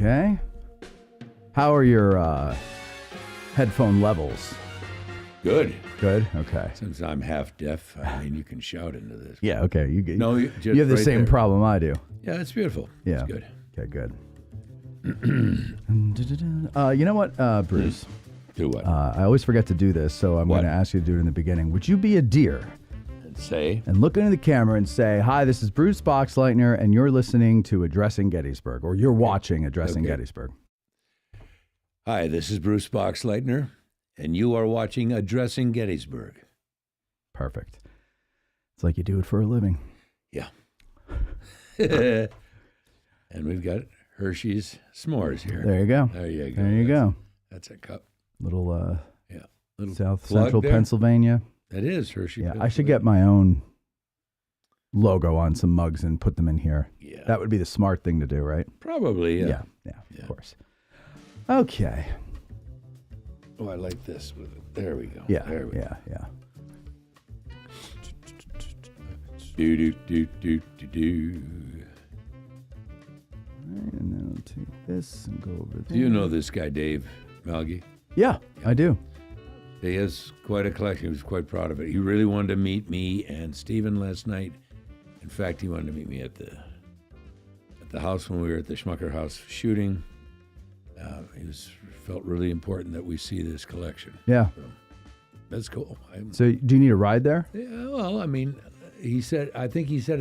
Okay. How are your headphone levels? Good. Good? Okay. Since I'm half deaf, I mean, you can shout into this. Yeah, okay. You just have the right same there. problem I do. Yeah, it's beautiful. Yeah. It's good. Okay, good. You know what, Bruce? Do what? I always forget to do this, so I'm What? going to ask you to do it in the beginning. Would you be a deer And say, and look into the camera and say, "Hi, this is Bruce Boxleitner, and you're listening to Addressing Gettysburg," or you're watching Addressing Okay. Gettysburg? hi, this is Bruce Boxleitner, and you are watching Addressing Gettysburg. Perfect. It's like you do it for a living. Yeah. And we've got Hershey's s'mores here. There you go. There you go. There you go. That's a cup. Little Yeah. Little South plug Central there. Pennsylvania. That is Hershey. Yeah, I should get my own logo on some mugs and put them in here. Yeah. That would be the smart thing to do, right? Probably, yeah. Yeah, Yeah. of course. Okay. Oh, I like this. There we go. Yeah, There we go. yeah. Do, do, do, do, do, do. All right, and then I'll take this and go over there. Do you know this guy, Dave Malgi? Yeah, I do. He has quite a collection. He was quite proud of it. He really wanted to meet me and Stephen last night. In fact, he wanted to meet me at the house when we were at the Schmucker house shooting. Felt really important that we see this collection. Yeah. So, that's cool. So do you need a ride there? Yeah, well, I mean, I think he said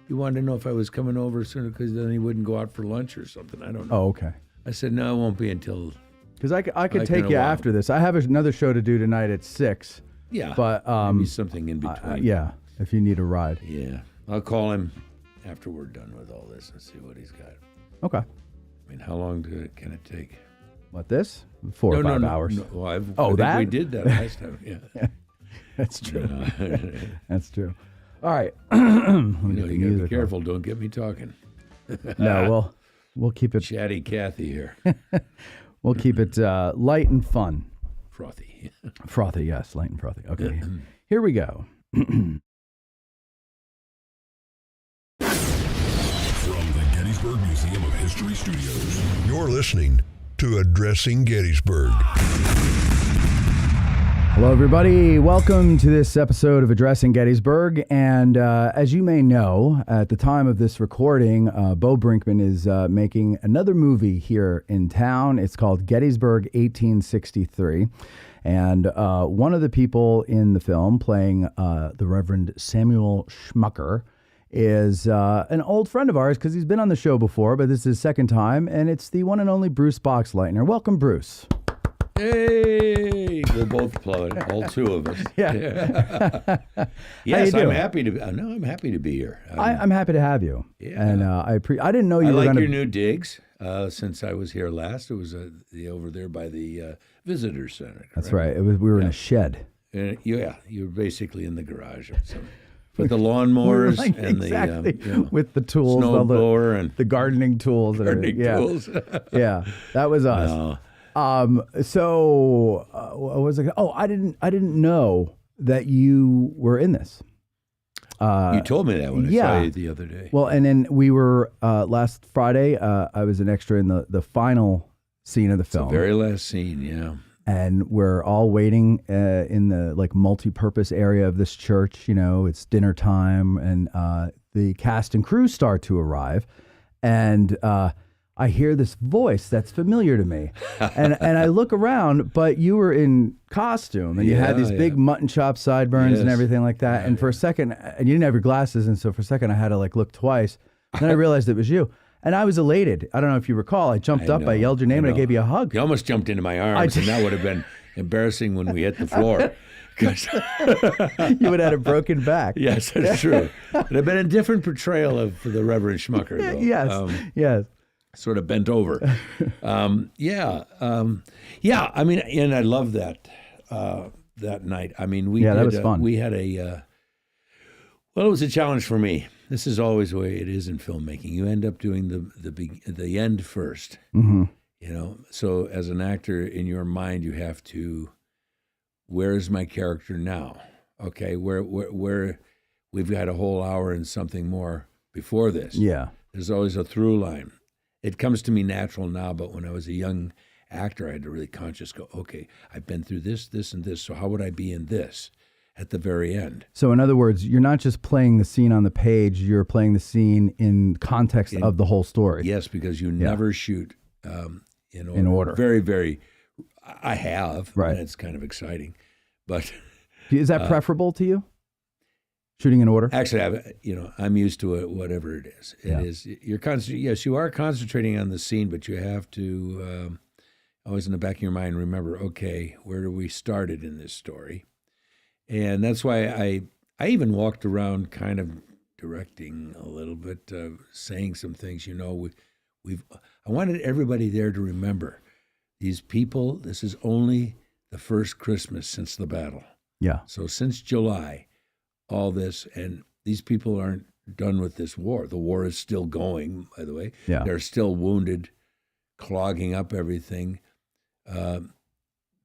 he wanted to know if I was coming over sooner because then he wouldn't go out for lunch or something. I don't know. Oh, okay. I said, no, it won't be until... Because I could Like take in a you while. after this. I have another show to do tonight at 6. Yeah, But maybe something in between. yeah, if you need a ride. Yeah, I'll call him after we're done with all this and see what he's got. Okay. I mean, how long can it take? What, this? 4 or 5 hours. No, well, I Oh, think we did that last time. Yeah. That's true. No. That's true. All right. You know, you gotta be careful. Don't get me talking. No, we'll keep it Chatty Cathy here. we'll keep it light and fun. Frothy. Frothy, yes, light and frothy. Okay. Here we go. From the Gettysburg Museum of History Studios, You're listening to Addressing Gettysburg. Hello, everybody. Welcome to this episode of Addressing Gettysburg. And as you may know, at the time of this recording, Bo Brinkman is making another movie here in town. It's called Gettysburg 1863. And one of the people in the film playing the Reverend Samuel Schmucker is an old friend of ours because he's been on the show before, but this is his second time. And it's the one and only Bruce Boxleitner. Welcome, Bruce. Hey, we'll both applaud, all two of us. Yeah. Yes, How you I'm doing? happy to. No, I'm happy to be here. I'm happy to have you. Yeah. And I didn't know you I were like going your to. new digs. Since I was here last, it was over there by the visitor center. That's correct? right. We were in a shed. And you're basically in the garage. So, with the lawnmowers Like, and exactly. the With the tools, snow all blower and the gardening tools. And gardening everything. tools. Yeah, that was us. No. So what was it? Oh, I didn't know that you were in this. You told me that when I saw yeah. you the other day. Well, and then we were last Friday. I was an extra in the final scene of the film. The very last scene, yeah. And we're all waiting in the like multi-purpose area of this church. You know, it's dinner time, and the cast and crew start to arrive, and I hear this voice that's familiar to me, and I look around, but you were in costume, and you had these big mutton chop sideburns and Yes. everything like that. And for a second, and you didn't have your glasses, and so for a second, I had to like look twice. Then I realized it was you. And I was elated. I don't know if you recall. I jumped up, I yelled your name, and I know. gave you a hug. You almost jumped into my arms, and that would have been embarrassing when we hit the floor. 'Cause- You would have had a broken back. yes, that's true. It would have been a different portrayal of the Reverend Schmucker, though. Yes, yes. Sort of bent over. Yeah. I mean, and I love that night. I mean, that was fun. We had well, it was a challenge for me. This is always the way it is in filmmaking. You end up doing the end first. Mm-hmm. You know, so as an actor, in your mind, you have to, where is my character now? Okay, where we've got a whole hour and something more before this. Yeah. There's always a through line. it comes to me natural now, but when I was a young actor, I had to really conscious go, okay, I've been through this, this, and this, so how would I be in this at the very end? So in other words, you're not just playing the scene on the page, you're playing the scene in context of the whole story. Yes, because you never shoot in order. In order. Very, very, I have, right. And it's kind of exciting, but... Is that preferable to you? Shooting in order? Actually, I'm used to it, whatever it is. It is, yes, you are concentrating on the scene, but you have to always in the back of your mind remember, okay, where we started in this story. And that's why I even walked around kind of directing a little bit, saying some things, I wanted everybody there to remember these people, this is only the first Christmas since the battle. Yeah. So since July, all this, and these people aren't done with this war. The war is still going, by the way. Yeah. They're still wounded, clogging up everything,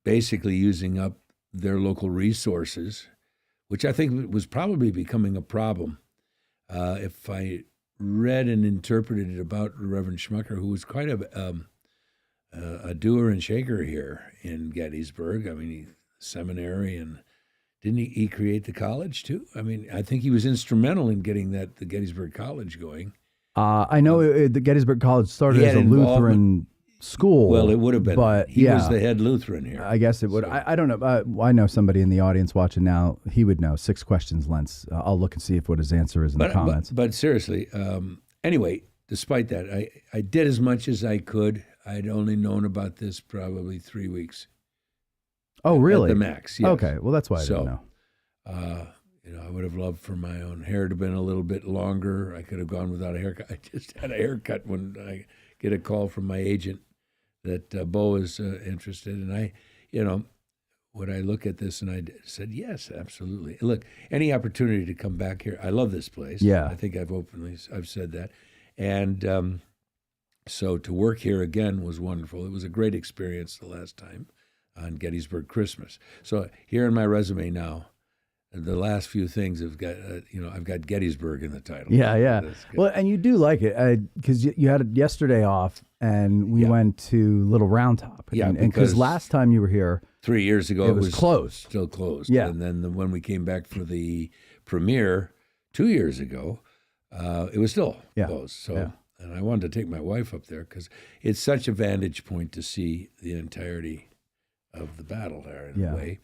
basically using up their local resources, which I think was probably becoming a problem. If I read and interpreted it about Reverend Schmucker, who was quite a doer and shaker here in Gettysburg. I mean, seminary, and didn't he create the college too? I mean, I think he was instrumental in getting the Gettysburg College going. I know the Gettysburg College started as a Lutheran school. Well, it would have been, but he was the head Lutheran here. I guess it would. So. I don't know. I know somebody in the audience watching now. He would know. 6 questions, Lentz. I'll look and see what his answer is in the comments. But seriously, anyway, despite that, I did as much as I could. I'd only known about this probably 3 weeks. Oh, really? At the max, yes. Okay, well, that's why I didn't know. I would have loved for my own hair to have been a little bit longer. I could have gone without a haircut. I just had a haircut when I get a call from my agent that Bo is interested. And when I look at this, and I said, yes, absolutely. Look, any opportunity to come back here. I love this place. Yeah. I think I've said that. And so to work here again was wonderful. It was a great experience the last time on Gettysburg Christmas. So here in my resume now, the last few things have got, I've got Gettysburg in the title. Yeah. Well, and you do like it because you had it yesterday off, and we went to Little Round Top. Yeah, and because last time you were here, 3 years ago, it was closed. Still closed. Yeah. And then when we came back for the premiere 2 years ago, it was still closed. So, and I wanted to take my wife up there because it's such a vantage point to see the entirety of the battle there in a way.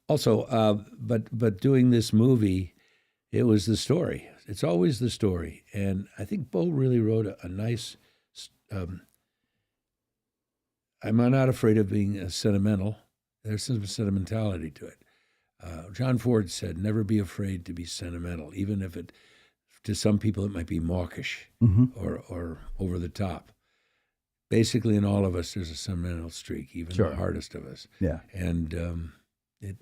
Also, but doing this movie, it was the story. It's always the story. And I think Bo really wrote a nice, I'm not afraid of being sentimental. There's some sentimentality to it. John Ford said, never be afraid to be sentimental, even if to some people it might be mawkish or over the top. Basically, in all of us, there's a sentimental streak, even the hardest of us. Yeah. And it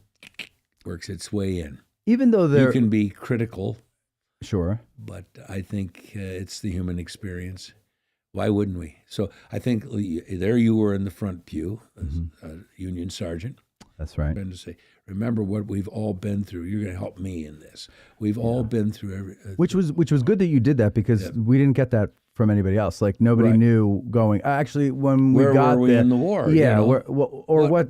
works its way in. Even though you can be critical. Sure. But I think it's the human experience. Why wouldn't we? So I think there you were in the front pew as a Union sergeant. That's right. And to say, remember what we've all been through. You're going to help me in this. We've all been through which was good that you did that, because we didn't get that from anybody else. Like nobody knew going. Actually, when we got were we in the war? Yeah. What?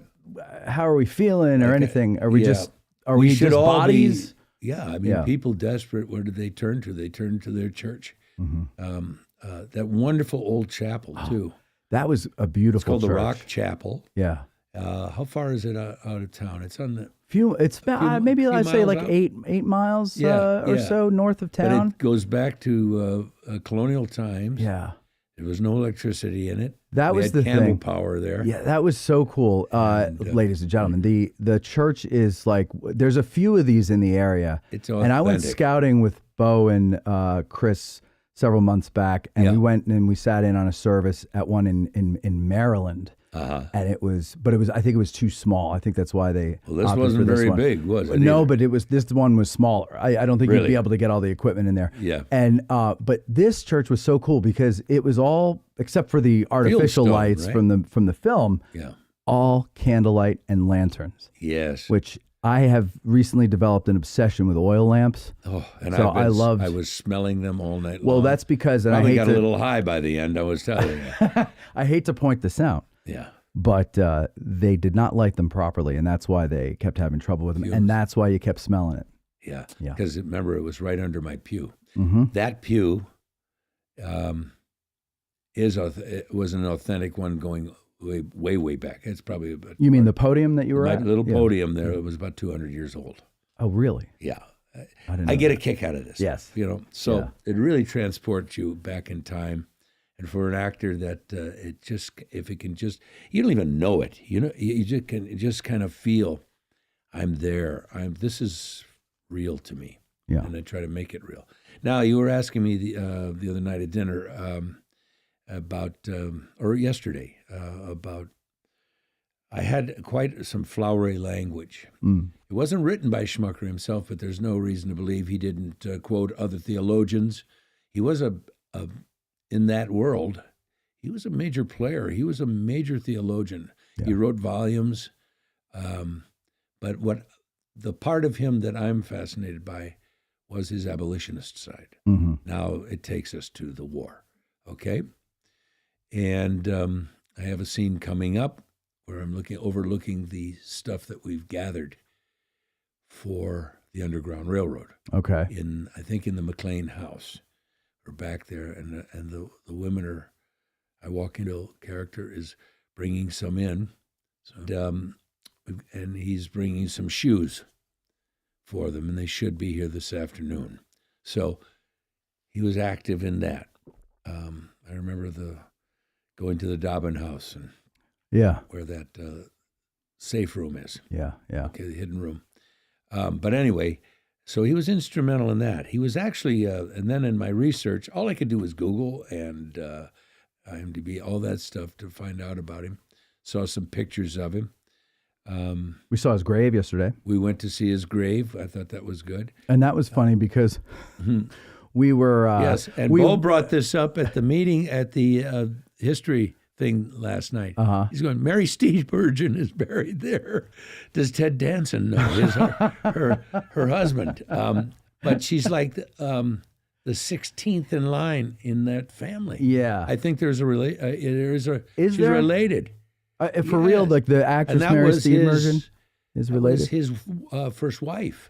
How are we feeling or anything? Are we just? Are we just bodies? I mean, people desperate. Where did they turn to? They turned to their church. That wonderful old chapel too. That was a beautiful. It's called church. the Rock Chapel. Yeah. How far is it out of town? It's on the It's about maybe I'd say like 8 miles or so north of town. But it goes back to colonial times. Yeah. There was no electricity in it. That was the candle thing. Power there. Yeah, that was so cool. Ladies and gentlemen, the church is like, there's a few of these in the area. It's authentic. And I went scouting with Bo and Chris several months back, and we went and we sat in on a service at one in Maryland. And it was I think it was too small. I think that's why they. Well, this wasn't very big, was it? No, either? but this one was smaller. I don't think you'd be able to get all the equipment in there. Yeah. And but this church was so cool because it was all, except for the artificial lights from the film. Yeah. All candlelight and lanterns. Yes. Which I have recently developed an obsession with oil lamps. Oh, and So I was smelling them all night long. Well, that's because, and I Probably hate got to, a little high by the end, I was telling you. I hate to point this out, Yeah. but they did not light them properly, and that's why they kept having trouble with them, Fumes. and that's why you kept smelling it. Yeah. Yeah. Because remember, it was right under my pew. Mm-hmm. That pew it was an authentic one going way back. It's probably about. You mean the podium that you were my at? little Yeah. podium there? It was about 200 years old. Oh, really? Yeah. I didn't I know get that. a kick out of this. Yes. You know, so Yeah. it really transports you back in time. And for an actor that if it can just, you don't even know it. You know, you just kind of feel, I'm there. This is real to me. Yeah. And I try to make it real. Now, you were asking me the other night at dinner or yesterday, about, I had quite some flowery language. It wasn't written by Schmucker himself, but there's no reason to believe he didn't quote other theologians. He was in that world, he was a major player. He was a major theologian. Yeah. He wrote volumes. But the part of him that I'm fascinated by was his abolitionist side. Mm-hmm. Now it takes us to the war, okay? And I have a scene coming up where I'm overlooking the stuff that we've gathered for the Underground Railroad. Okay. I think in the McLean house. We're back there, and the women are. I walk into a character is bringing some in, and he's bringing some shoes for them, and they should be here this afternoon. So he was active in that. I remember going to the Dobbin house and where that safe room is. Yeah. Okay, the hidden room. But anyway, so he was instrumental in that. He was actually, and then in my research, all I could do was Google and IMDb, all that stuff to find out about him. Saw some pictures of him. We saw his grave yesterday. We went to see his grave. I thought that was good. And that was funny because we were... yes, and Bo brought this up at the meeting at the history thing last night. Uh-huh. He's going, Mary Steenburgen is buried there. Does Ted Danson know? Her husband. But she's like the 16th in line in that family. Yeah. I think she's Is there? related. For real, like the actress And that Mary was Steenburgen is That related? was his first wife.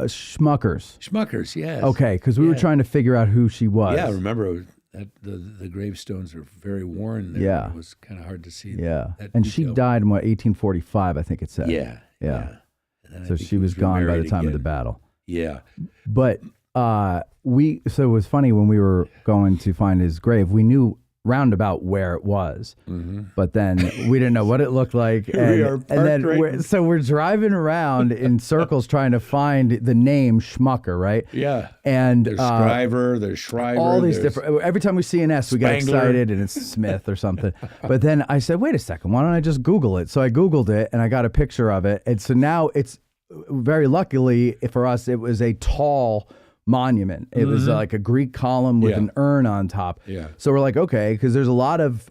Schmuckers. Schmuckers, yes. Okay, because we were trying to figure out who she was. Yeah, remember that the gravestones are very worn there. Yeah. It was kind of hard to see. Yeah. that And she detail. died in 1845, I think it said. Yeah. Yeah. And then I So think she he was gone by the remarried time of the again. battle. Yeah. But so it was funny when we were going to find his grave, we knew roundabout where it was, but then we didn't know what it looked like. Here we are and then parked we're driving around in circles trying to find the name Schmucker, right? Yeah. And There's Scriver, there's Shriver. all these there's- different. Every time we see an S, we get Spangler. excited, and it's Smith or something. But then I said, "Wait a second, why don't I just Google it?" So I Googled it, and I got a picture of it. And so now it's very luckily for us, it was a tall monument. It was like a Greek column with an urn on top. Yeah. So we're like, okay, because there's a lot of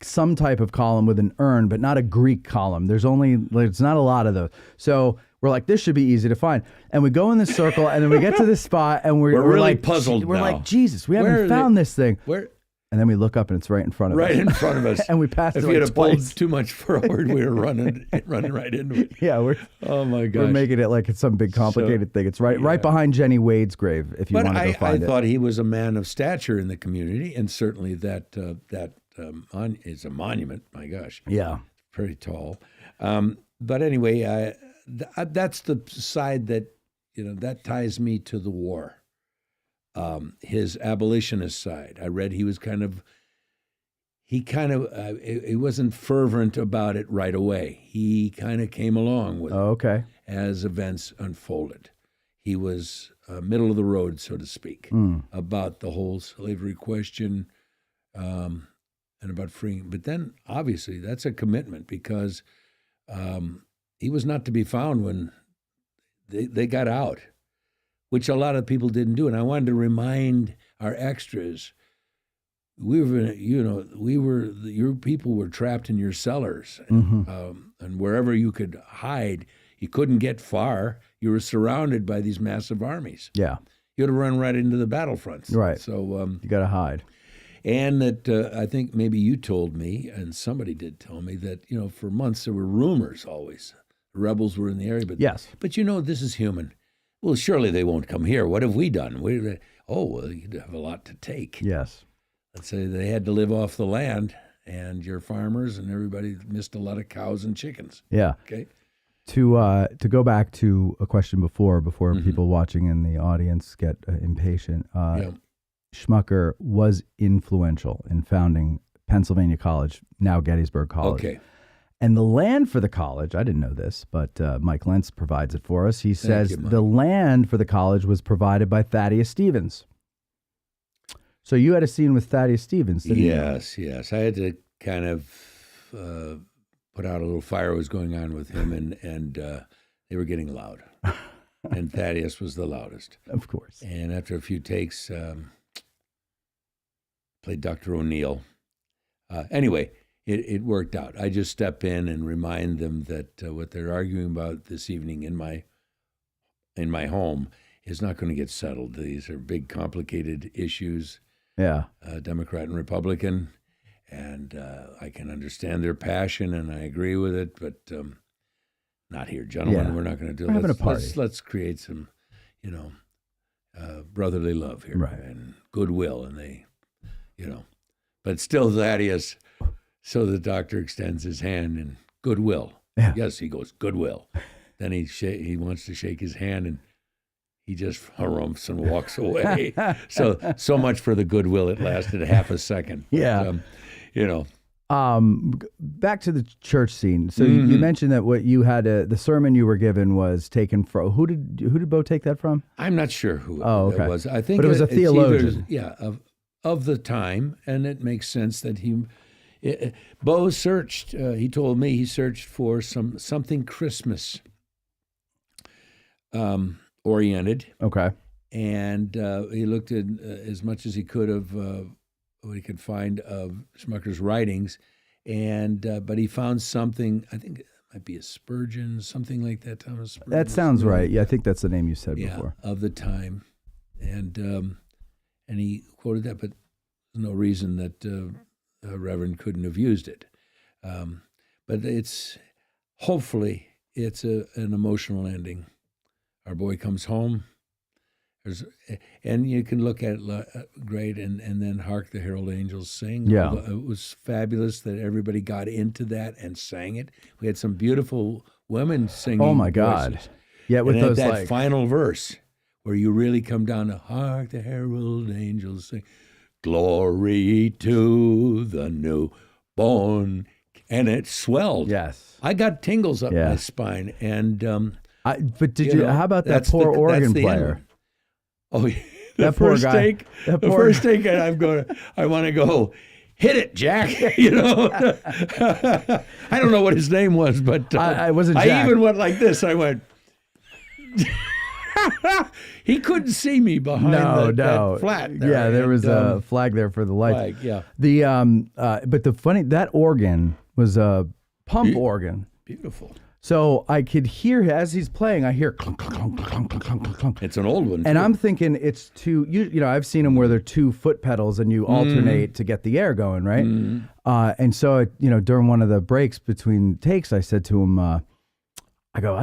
some type of column with an urn, but not a Greek column. There's not a lot of those. So we're like, this should be easy to find. And we go in this circle, and then we get to this spot, and we're really like, puzzled We're now. like, Jesus, we Where haven't are found this thing. Where? And then we look up, and it's right in front of us. Right in front of us. And we passed If it you had like have pulled twice. too much forward, we were running right into it. Yeah, Oh my gosh. we're making it like it's some big complicated thing. It's right behind Jenny Wade's grave. If you But want to go I find it. thought he was a man of stature in the community, and certainly that is a monument. My gosh, Yeah. pretty tall. But anyway, that's the side that that ties me to the war. His abolitionist side. I read he wasn't fervent about it right away. He kind of came along with it Okay. as events unfolded. He was middle of the road, so to speak, about the whole slavery question and about freeing. But then, obviously, that's a commitment because he was not to be found when they got out, which a lot of people didn't do. And I wanted to remind our extras, your people were trapped in your cellars, and wherever you could hide, you couldn't get far. You were surrounded by these massive armies. Yeah. You had to run right into the battlefronts. Right. So you got to hide. And that I think maybe you told me, and somebody did tell me that for months there were rumors always. The rebels were in the area, but yes. But this is human. Well, surely they won't come here. What have we done? Well, you'd have a lot to take. Yes. Let's say they had to live off the land, and your farmers and everybody missed a lot of cows and chickens. Yeah. Okay. To go back to a question before people watching in the audience get impatient, Schmucker was influential in founding Pennsylvania College, now Gettysburg College. Okay. And the land for the college, I didn't know this, but Mike Lentz provides it for us. He says the land for the college was provided by Thaddeus Stevens. So you had a scene with Thaddeus Stevens, didn't you? Yes. I had to kind of put out a little fire was going on with him, and they were getting loud. And Thaddeus was the loudest. Of course. And after a few takes, played Dr. O'Neill. Anyway, it worked out. I just step in and remind them that what they're arguing about this evening in my home is not going to get settled. These are big, complicated issues. Yeah. Democrat and Republican. And I can understand their passion, and I agree with it, but not here, gentlemen. Yeah. We're not going to do it. We're having a party. Let's create some, brotherly love here, right, and goodwill, and they, but still Thaddeus. So the doctor extends his hand and goodwill. Yeah. Yes, he goes goodwill. Then he wants to shake his hand, and he just harumphs and walks away. So much for the goodwill. It lasted half a second. Yeah. Back to the church scene. So you mentioned that what you had, the sermon you were given was taken from, who did Bo take that from? I'm not sure who okay. it was. I think but it was a theologian. Of the time, and it makes sense that Bo searched, he told me he searched for something Christmas oriented. Okay. And he looked at as much as he could of what he could find of Schmucker's writings, but he found something, I think it might be a Spurgeon, something like that, Thomas Spurgeon. That sounds right. Yeah, I think that's the name you said before. Of the time. And he quoted that, but there's no reason that Reverend couldn't have used it. But hopefully it's an emotional ending. Our boy comes home. And you can look at it great, and then Hark the Herald Angels Sing. Yeah. It was fabulous that everybody got into that and sang it. We had some beautiful women singing. Oh, my God. Voices. Yeah, with and those that final verse where you really come down to Hark the Herald Angels Sing. Glory to the newborn. And it swelled. Yes. I got tingles up my spine. And but did you? How about that poor organ player? Oh, yeah. That poor guy. The first take, I want to go, hit it, Jack. I don't know what his name was, but I wasn't Jack. I even went like this. I went. He couldn't see me behind that flat. There. Yeah, there was a flag there for the light. Flag, yeah. But that organ was a pump organ. Beautiful. So I could hear, as he's playing, I hear clunk, clunk, clunk, clunk, clunk, clunk, clunk, clunk. It's an old one, and too. I'm thinking it's two, I've seen them where they're two foot pedals and you alternate to get the air going, right? And so, during one of the breaks between takes, I said to him, I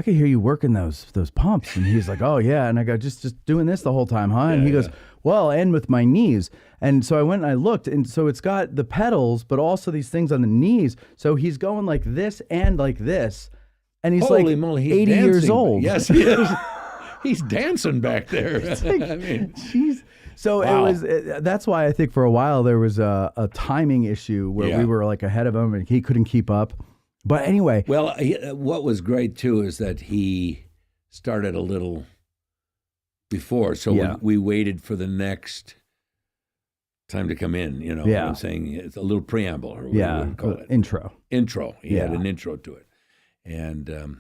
could hear you working those pumps. And he's like, oh, yeah. And I go, just doing this the whole time, huh? And he goes, well, and with my knees. And so I went and I looked, and so it's got the pedals, but also these things on the knees. So he's going like this and like this. And he's Holy moly, he's 80 dancing. years old. Yes, he is. He's dancing back there. I mean, jeez. So wow. That's why I think for a while there was a timing issue where we were like ahead of him and he couldn't keep up. But anyway. Well, what was great too is that he started a little before. So we waited for the next time to come in, what I'm saying? It's a little preamble or whatever we call it. Intro. He had an intro to it. And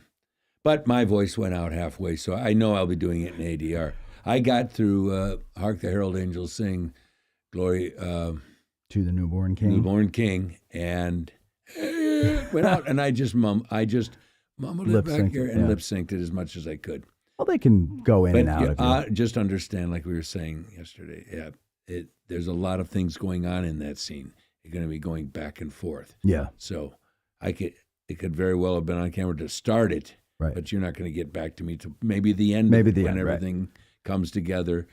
but my voice went out halfway, so I know I'll be doing it in ADR. I got through Hark the Herald Angels Sing, Glory, To the newborn king. Newborn king, and went out, and I just mumbled it back here and lip synced it as much as I could. Well, they can go in and out of you. Just understand, like we were saying yesterday, there's a lot of things going on in that scene. You're going to be going back and forth. Yeah. So it could very well have been on camera to start it, right? But you're not going to get back to me to maybe the end. When everything comes together.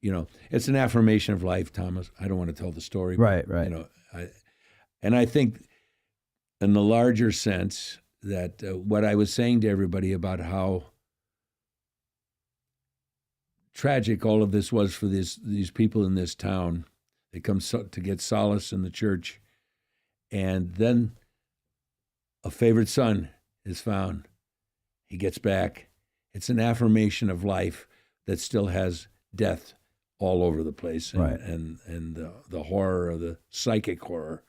You know, it's an affirmation of life, Thomas. I don't want to tell the story. Right. You know, I think in the larger sense that what I was saying to everybody about how tragic all of this was for these people in this town. They come to get solace in the church, and then a favorite son is found. He gets back. It's an affirmation of life that still has death all over the place, and the horror of the psychic horror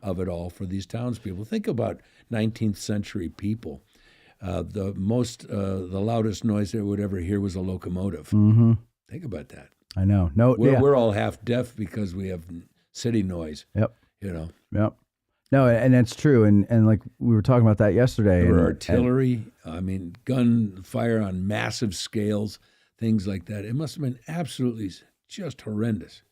of it all for these townspeople. Think about 19th century people. The loudest noise they would ever hear was a locomotive. Mm-hmm. Think about that. I know. We're all half deaf because we have city noise. Yep. You know. Yep. No, and that's true. And like we were talking about that yesterday. There were artillery. Gunfire on massive scales, things like that. It must have been absolutely just horrendous.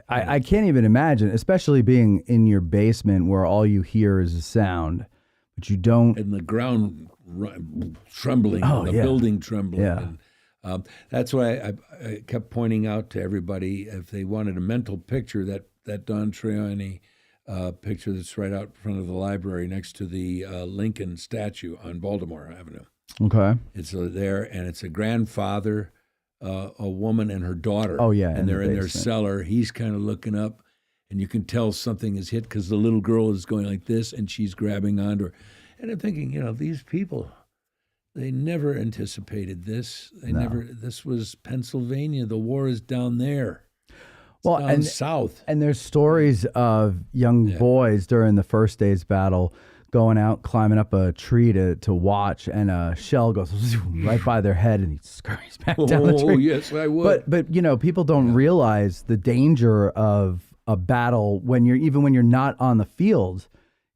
I can't even imagine, especially being in your basement where all you hear is a sound, but you don't. And the ground trembling, and the building trembling. Yeah. And, that's why I kept pointing out to everybody, if they wanted a mental picture, that Don Trioni picture that's right out in front of the library next to the Lincoln statue on Baltimore Avenue. Okay. It's there, and it's a grandfather, a woman, and her daughter. Oh, yeah. And they're in their cellar. He's kind of looking up, and you can tell something is hit because the little girl is going like this, and she's grabbing onto her. And I'm thinking, these people, they never anticipated this. This was Pennsylvania. The war is down there. It's down south. And there's stories of young boys during the first day's battle going out, climbing up a tree to watch, and a shell goes right by their head, and he scurries back down the tree. Oh, yes, I would. But people don't realize the danger of a battle when you're not on the field,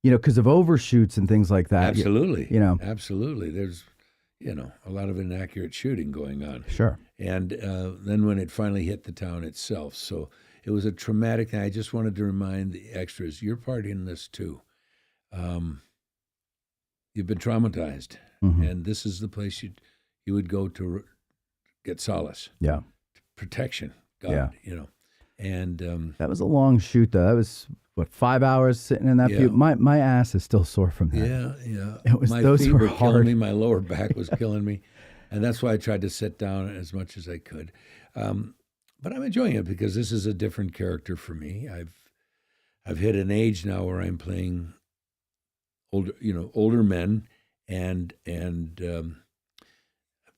because of overshoots and things like that. Absolutely. Absolutely. There's, a lot of inaccurate shooting going on. Sure. And then when it finally hit the town itself. So it was a traumatic thing. I just wanted to remind the extras, you're part in this too. You've been traumatized, and this is the place you would go to get solace. Yeah. Protection. God, And that was a long shoot, though. That was, 5 hours sitting in that view? My ass is still sore from that. Yeah. It was, those feet were hard. killing me. My lower back was killing me. And that's why I tried to sit down as much as I could. But I'm enjoying it because this is a different character for me. I've hit an age now where I'm playing older men, and I've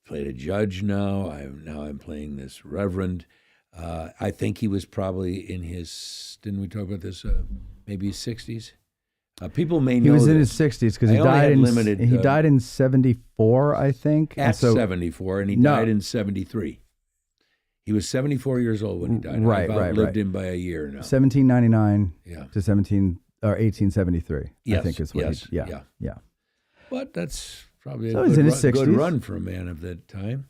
played a judge now. I'm playing this reverend. I think he was probably in his, didn't we talk about this, maybe his 60s? People may know he was in his 60s because he died in 74, I think. At 74, and he died in 73. He was 74 years old when he died. Right, I've outlived him by a year now. 1799 to 1873. Yes, I think is what yeah. But that's probably so a good run, run for a man of that time.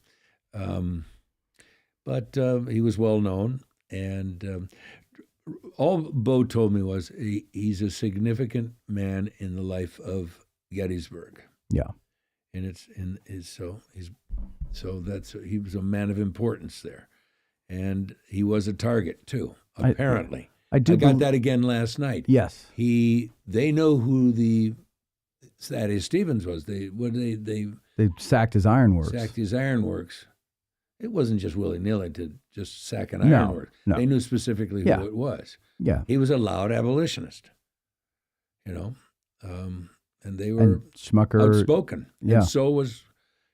But he was well known, and all Bo told me was he's a significant man in the life of Gettysburg. Yeah, and he was a man of importance there, and he was a target too. Apparently, I got that again last night. Yes, they know who the Thaddeus Stevens was. They sacked his ironworks. Sacked his ironworks. It wasn't just willy-nilly to just sack an ironworks. No. They knew specifically who it was. Yeah. He was a loud abolitionist, and they were outspoken. Yeah. And so was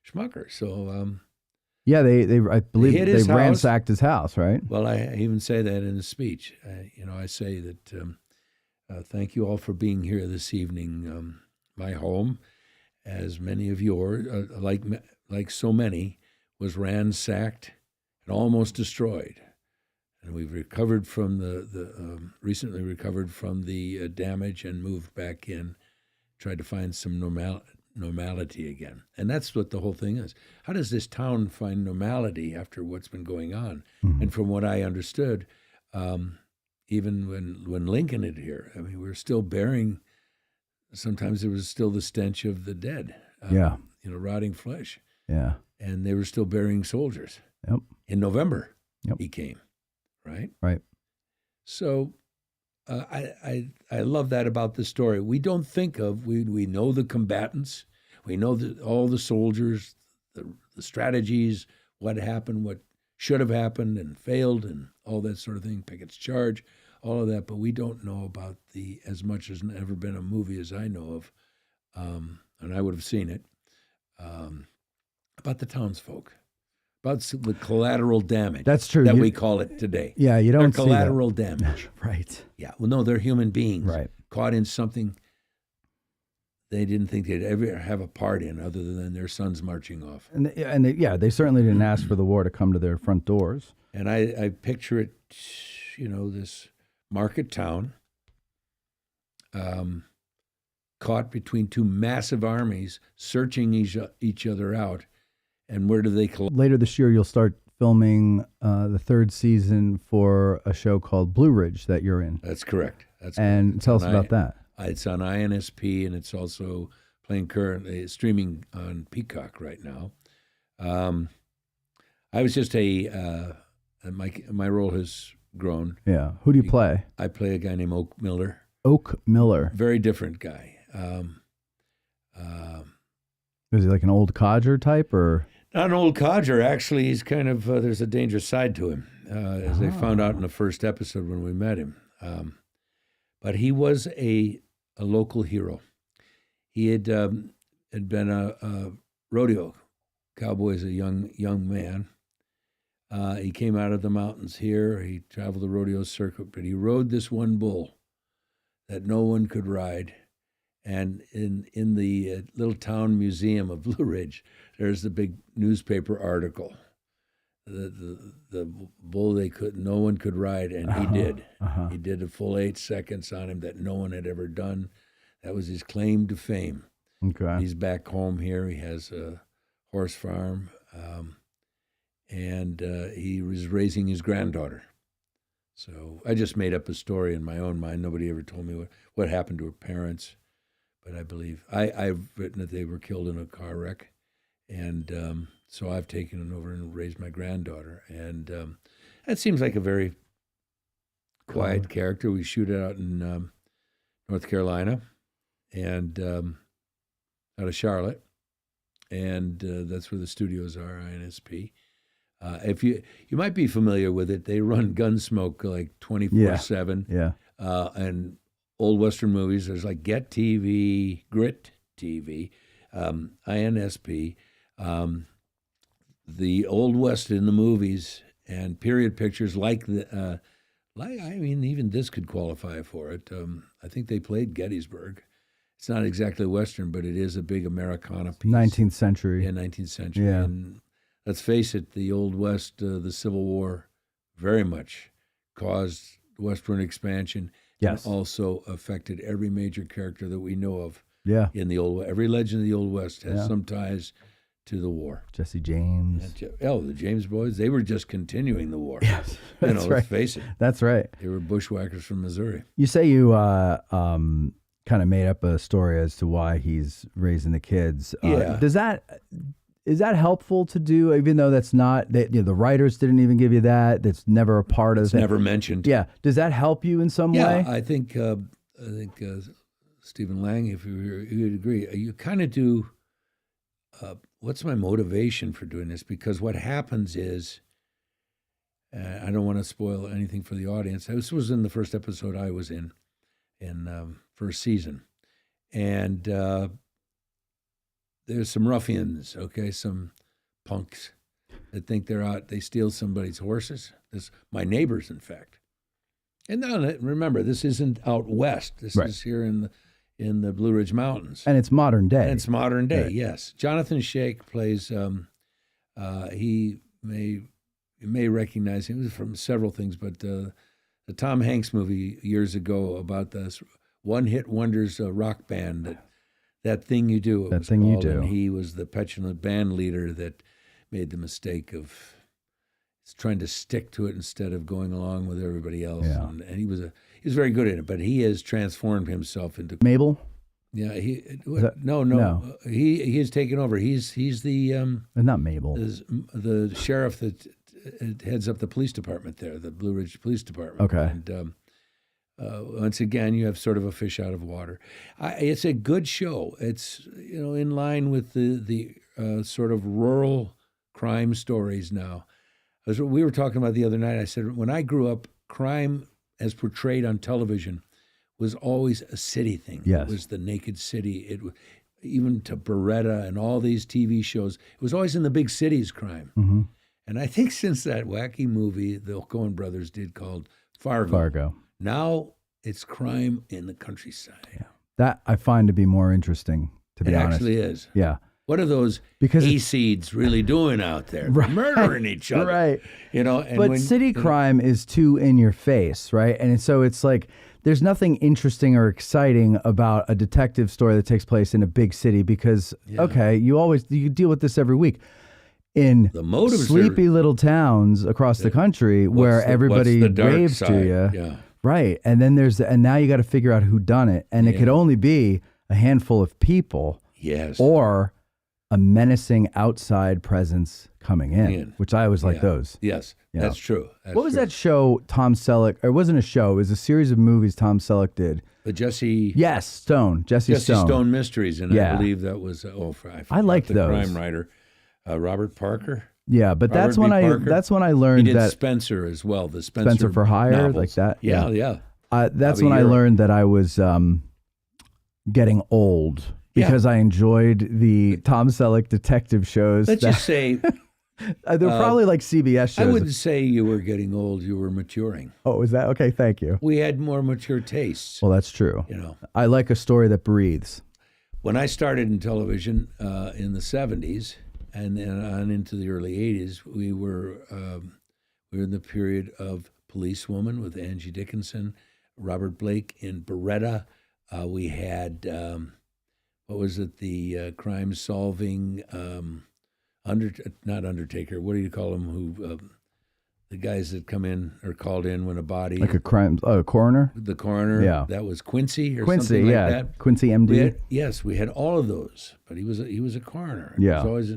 Schmucker. So, I believe they ransacked his house, right? Well, I even say that in the speech. I say that thank you all for being here this evening. My home, as many of yours, like so many, was ransacked and almost destroyed. and we've recovered from recently recovered from the damage and moved back in, tried to find some normality again. And that's what the whole thing is. How does this town find normality after what's been going on? Mm-hmm. And from what I understood, even when Lincoln had here, I mean, we were still bearing, sometimes there was still the stench of the dead, rotting flesh. Yeah. And they were still burying soldiers. Yep. In November, Yep. he came, right? Right. So I love that about the story. We don't think of, we know the combatants, we know all the soldiers, the strategies, what happened, what should have happened and failed and all that sort of thing, Pickett's charge, all of that, but we don't know about as much as ever been a movie as I know of, and I would have seen it, about the townsfolk, about the collateral damage. That's true. That we call it today. Yeah, you don't They're see collateral that. damage. Right. Yeah, well, no, they're human beings. Right. Caught in something they didn't think they'd ever have a part in other than their sons marching off. And they certainly didn't ask for the war to come to their front doors. And I picture it, this market town, caught between two massive armies, searching each other out. And where do they collect? Later this year, you'll start filming the third season for a show called Blue Ridge that you're in. That's correct. And tell us about that. It's on INSP, and it's also playing currently, streaming on Peacock right now. I was just my role has grown. Yeah. Who do you play? I play a guy named Oak Miller. Oak Miller. Very different guy. Is he like an old codger type or? Not an old codger, actually. He's kind of, there's a dangerous side to him, as they found out in the first episode when we met him. But he was a local hero. He had been a rodeo cowboy as a young man. He came out of the mountains here. He traveled the rodeo circuit, but he rode this one bull that no one could ride. And in the little town museum of Blue Ridge, there's the big newspaper article. The bull no one could ride, and he did. He did a full 8 seconds on him that no one had ever done. That was his claim to fame. Okay. He's back home here. He has a horse farm, and he was raising his granddaughter. So I just made up a story in my own mind. Nobody ever told me what happened to her parents. But I believe I've written that they were killed in a car wreck, and so I've taken it over and raised my granddaughter. And that seems like a very quiet character. We shoot it out in North Carolina, and out of Charlotte, and that's where the studios are, INSP. If you might be familiar with it, they run Gunsmoke like 24/7. Yeah. And old Western movies. There's like Get TV, Grit TV, INSP, the Old West in the movies, and period pictures like even this could qualify for it. I think they played Gettysburg. It's not exactly Western, but it is a big Americana piece. 19th century. Yeah, 19th century. Yeah. And let's face it, the Old West, the Civil War, very much caused westward expansion. Yes. And also affected every major character that we know of. Yeah. In the Old West. Every legend of the Old West has some ties to the war. Jesse James. The James boys, they were just continuing the war. Yes. That's right. Let's face it. That's right. They were bushwhackers from Missouri. You say you kind of made up a story as to why he's raising the kids. Yeah. Is that helpful to do, even though that's not, the writers didn't even give you that, that's never a part of it? It's never mentioned. Yeah. Does that help you in some way? Yeah, I think Stephen Lang, if you would agree, you kind of do, what's my motivation for doing this? Because what happens is, I don't want to spoil anything for the audience. This was in the first episode I was in first season. And there's some ruffians, some punks that think they're out. They steal somebody's horses. My neighbors, in fact. And now remember, this isn't out west. This is here in the Blue Ridge Mountains. And it's modern day. And it's modern day, right. Yes. Jonathan Shake plays. He may may recognize him. It was from several things, but the Tom Hanks movie years ago about this one-hit wonders rock band, that thing you do. That Thing You Do. And he was the petulant band leader that made the mistake of trying to stick to it instead of going along with everybody else. Yeah. And he was very good at it, but he has transformed himself into Mabel? Yeah, that- no. no. He has taken over. He's the Not Mabel. the sheriff that heads up the police department there, the Blue Ridge Police Department. Okay. And once again, you have sort of a fish out of water. It's a good show. It's in line with the sort of rural crime stories now. We were talking about the other night. I said when I grew up, crime as portrayed on television was always a city thing. Yes. It was the naked city. Even to Beretta and all these TV shows, it was always in the big cities crime. Mm-hmm. And I think since that wacky movie the Coen brothers did called Fargo, now it's crime in the countryside. Yeah. That I find to be more interesting, to be It honest. actually is. Yeah. What are those Because hayseeds really doing out there? They're Right. murdering each other. Right. And But city crime is too in your face, right? And so it's like there's nothing interesting or exciting about a detective story that takes place in a big city because okay, you deal with this every week. In the motives sleepy little towns across the country where everybody what's the dark waves side? to you. Yeah. Right. And then and now you got to figure out who done it. And it could only be a handful of people. Yes. Or a menacing outside presence coming in. Which I always like those. Yes, Yeah. that's true. What was that show Tom Selleck, or it wasn't a show, it was a series of movies Tom Selleck did. The Jesse Jesse Stone Mysteries, and I believe that was I liked the those. crime writer, Robert Parker. Yeah, but that's Robert when B. Parker. that's when I He learned did that Spencer as well, the Spencer Spencer for Hire, novels. like that. Yeah. That's Bobby when I Euro. learned that I was getting old because I enjoyed the Tom Selleck detective shows. Let's just say they're probably like CBS shows. I wouldn't say you were getting old; you were maturing. Oh, is that okay? Thank you. We had more mature tastes. Well, that's true. I like a story that breathes. When I started in television in the '70s and then on into the early '80s, we were in the period of Policewoman with Angie Dickinson, Robert Blake in Beretta. We had what was it? The crime-solving not Undertaker. What do you call them? Who the guys that come in or called in when a body Like a crime, coroner? the coroner. Yeah. That was Quincy or Quincy, something like yeah. that. Quincy MD. We had all of those, but he was a coroner. Yeah. He was always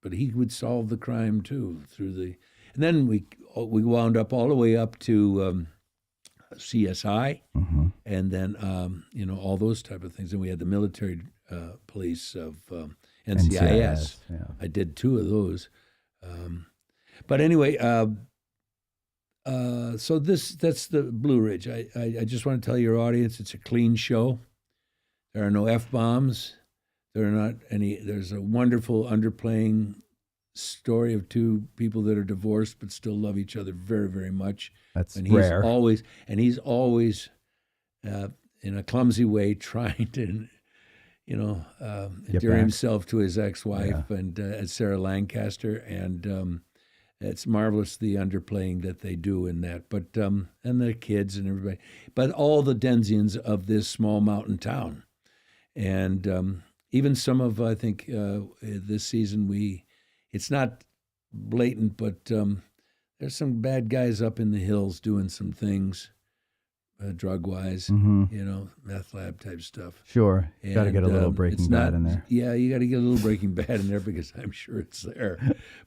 but he would solve the crime too and then we wound up all the way up to CSI, and then all those type of things. And we had the military police of NCIS. Yeah. I did 2 of those, but anyway. So that's the Blue Ridge. I just want to tell your audience it's a clean show. There are no F-bombs. There are not any. There's a wonderful underplaying story of 2 people that are divorced but still love each other very, very much. That's and rare. He's always in a clumsy way trying to, endear himself to his ex-wife and Sarah Lancaster, and it's marvelous the underplaying that they do in that. But and the kids and everybody, but all the Denzians of this small mountain town, and even some of I think this season it's not blatant, but there's some bad guys up in the hills doing some things, drug-wise, meth lab type stuff. Sure. Got to get a little it's Breaking Bad in there. Yeah, you got to get a little Breaking Bad in there because I'm sure it's there.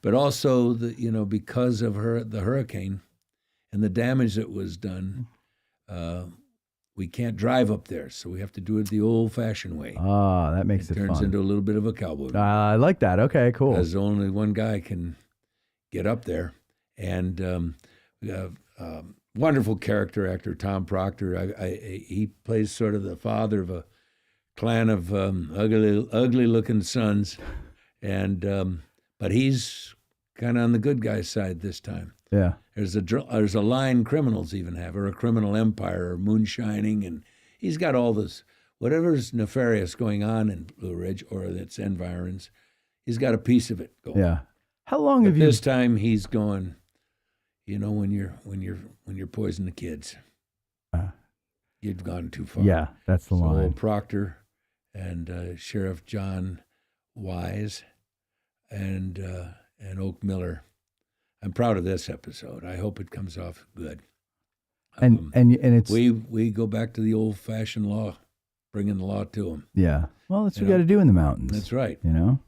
But also, because of the hurricane and the damage that was done, we can't drive up there, so we have to do it the old-fashioned way. Ah, that makes it turns fun. into a little bit of a cowboy movie. I like that. Okay, cool. Because only one guy can get up there. And we have wonderful character actor, Tom Proctor. He plays sort of the father of a clan of ugly-looking sons. And but he's kind of on the good guy's side this time. Yeah. There's a line criminals even have, or a criminal empire, or moonshining, and he's got all this, whatever's nefarious going on in Blue Ridge or its environs, he's got a piece of it going. Yeah. How long But have you? this time he's going, when you're poisoning the kids, you've gone too far. Yeah, that's the so line. Proctor and Sheriff John Wise and Oak Miller. I'm proud of this episode. I hope it comes off good. And it's we go back to the old-fashioned law, bringing the law to them. Yeah. Well, that's what we got to do in the mountains. That's right.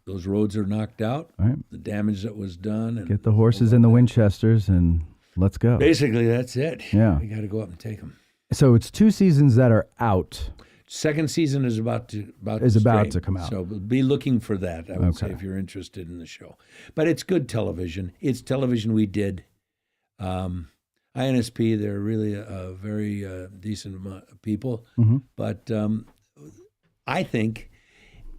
Those roads are knocked out. Right. The damage that was done. And get the horses in the Winchesters and let's go. Basically, that's it. Yeah. We got to go up and take them. So it's 2 seasons that are out. Second season is about to come out. So be looking for that, I would say, if you're interested in the show. But it's good television. It's television we did. INSP, they're really a very decent people. Mm-hmm. But I think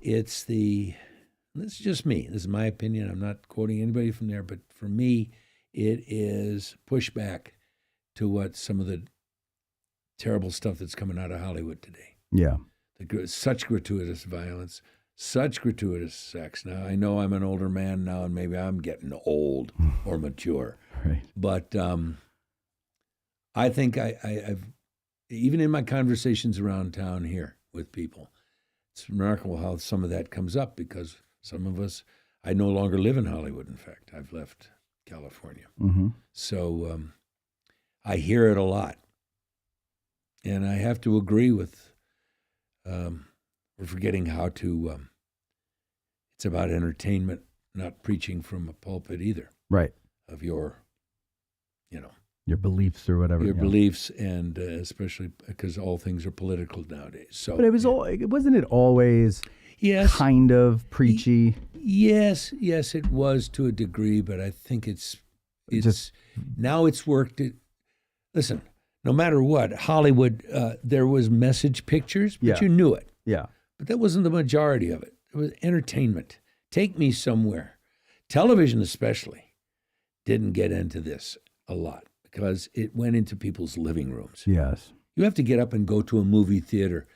this is just me. This is my opinion. I'm not quoting anybody from there. But for me, it is pushback to what some of the terrible stuff that's coming out of Hollywood today. Yeah. Such gratuitous violence, such gratuitous sex. Now, I know I'm an older man now, and maybe I'm getting old or mature. Right. But I think I've, even in my conversations around town here with people, it's remarkable how some of that comes up because some of us, I no longer live in Hollywood, in fact. I've left California. Mm-hmm. So I hear it a lot. And I have to agree with, we're forgetting how to, it's about entertainment, not preaching from a pulpit either. Right. Of your beliefs or whatever. Your beliefs, and especially because all things are political nowadays. So, but wasn't it always kind of preachy? Yes, it was to a degree, but I think now it's worked. Listen, no matter what, Hollywood, there was message pictures, but you knew it. Yeah. But that wasn't the majority of it. It was entertainment. Take me somewhere. Television especially didn't get into this a lot because it went into people's living rooms. Yes. You have to get up and go to a movie theater.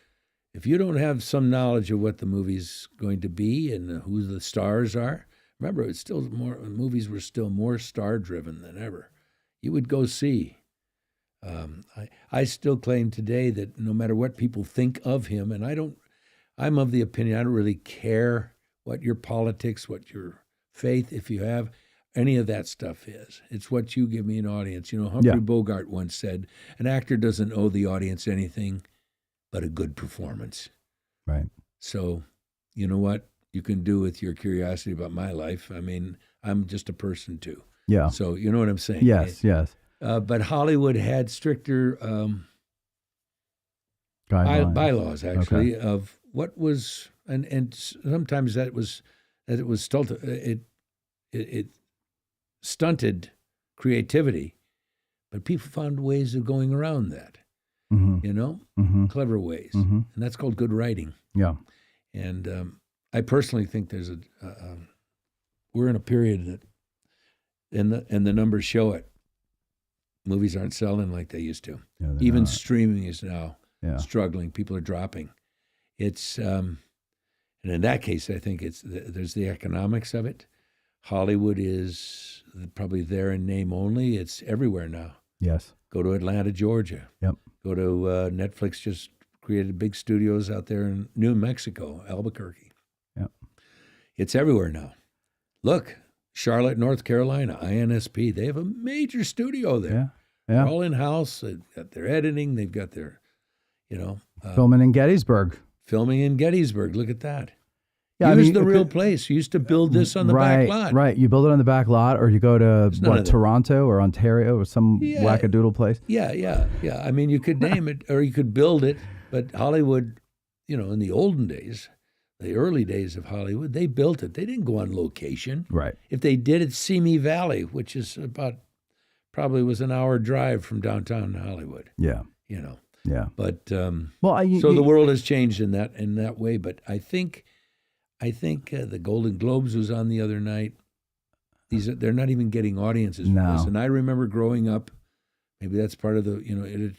If you don't have some knowledge of what the movie's going to be and who the stars are, remember, it's still movies were still more star-driven than ever. You would go see. I still claim today that no matter what people think of him, and I'm of the opinion I don't really care what your politics, what your faith, if you have any of that stuff is. It's what you give me an audience. Humphrey Bogart once said, an actor doesn't owe the audience anything but a good performance. Right. So, you know what you can do with your curiosity about my life? I mean, I'm just a person too. Yeah. So, you know what I'm saying? Yes, yes. But Hollywood had stricter bylaws, actually, of what was, and sometimes it stunted creativity, but people found ways of going around that. Mm-hmm. Clever ways, mm-hmm. and that's called good writing. Yeah, and I personally think there's we're in a period that, and the numbers show it. Movies aren't selling like they used to. Yeah, even not. Streaming is now struggling. People are dropping. It's and in that case, I think there's the economics of it. Hollywood is probably there in name only. It's everywhere now. Yes. Go to Atlanta, Georgia. Yep. Go to Netflix. Just created big studios out there in New Mexico, Albuquerque. Yep. It's everywhere now. Look, Charlotte, North Carolina, INSP. They have a major studio there. Yeah. They're all in house. They've got their editing. They've got their, filming in Gettysburg. Filming in Gettysburg. Look at that. Yeah, It was the real place. You used to build this on the back lot. Right. You build it on the back lot, or you go to Toronto or Ontario or some wackadoodle place. Yeah. I mean, you could name it, or you could build it. But Hollywood, in the olden days, the early days of Hollywood, they built it. They didn't go on location. Right. If they did, it's Simi Valley, which is probably was an hour drive from downtown Hollywood. Yeah. Yeah. But the world has changed in that way. But I think the Golden Globes was on the other night. They're not even getting audiences for this. And I remember growing up. Maybe that's part of the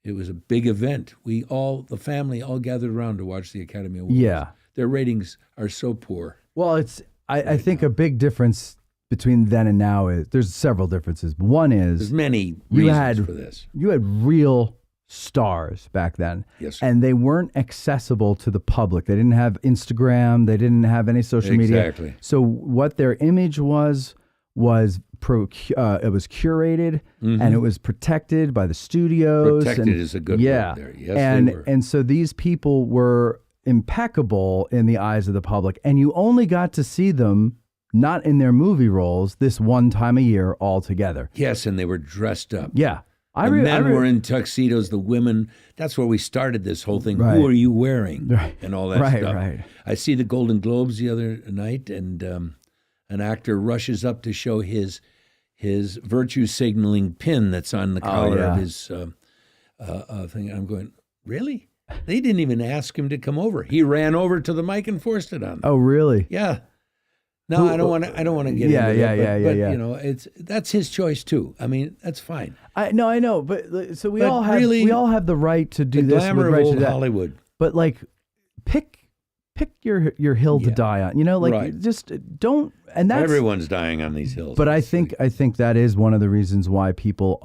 it was a big event. The family all gathered around to watch the Academy Awards. Yeah. Their ratings are so poor. Well, I think a big difference between then and now is there's several differences. But one is There's many reasons for this. You had real stars back then. Yes, sir. And they weren't accessible to the public. They didn't have Instagram. They didn't have any social media. Exactly. So what their image was it was curated and it was protected by the studios. Protected is a good word there. Yes, they were. And so these people were impeccable in the eyes of the public, and you only got to see them not in their movie roles this one time a year all together. Yes, and they were dressed up. Yeah. The men were in tuxedos, the women, that's where we started this whole thing. Right. Who are you wearing? Right. And all that stuff. Right. I see the Golden Globes the other night, and an actor rushes up to show his virtue signaling pin that's on the collar of his thing. I'm going, really? They didn't even ask him to come over. He ran over to the mic and forced it on them. Oh, really? Yeah. No, I don't want to get into it. But yeah. you know, that's his choice too. I mean, that's fine. I know, but so we But all have really, the right to do The this. glamour with of right to old that. Hollywood. But like, pick your hill to Yeah. die on. You know, like Right. just don't. And that's Everyone's dying on these hills. But I think that is one of the reasons why people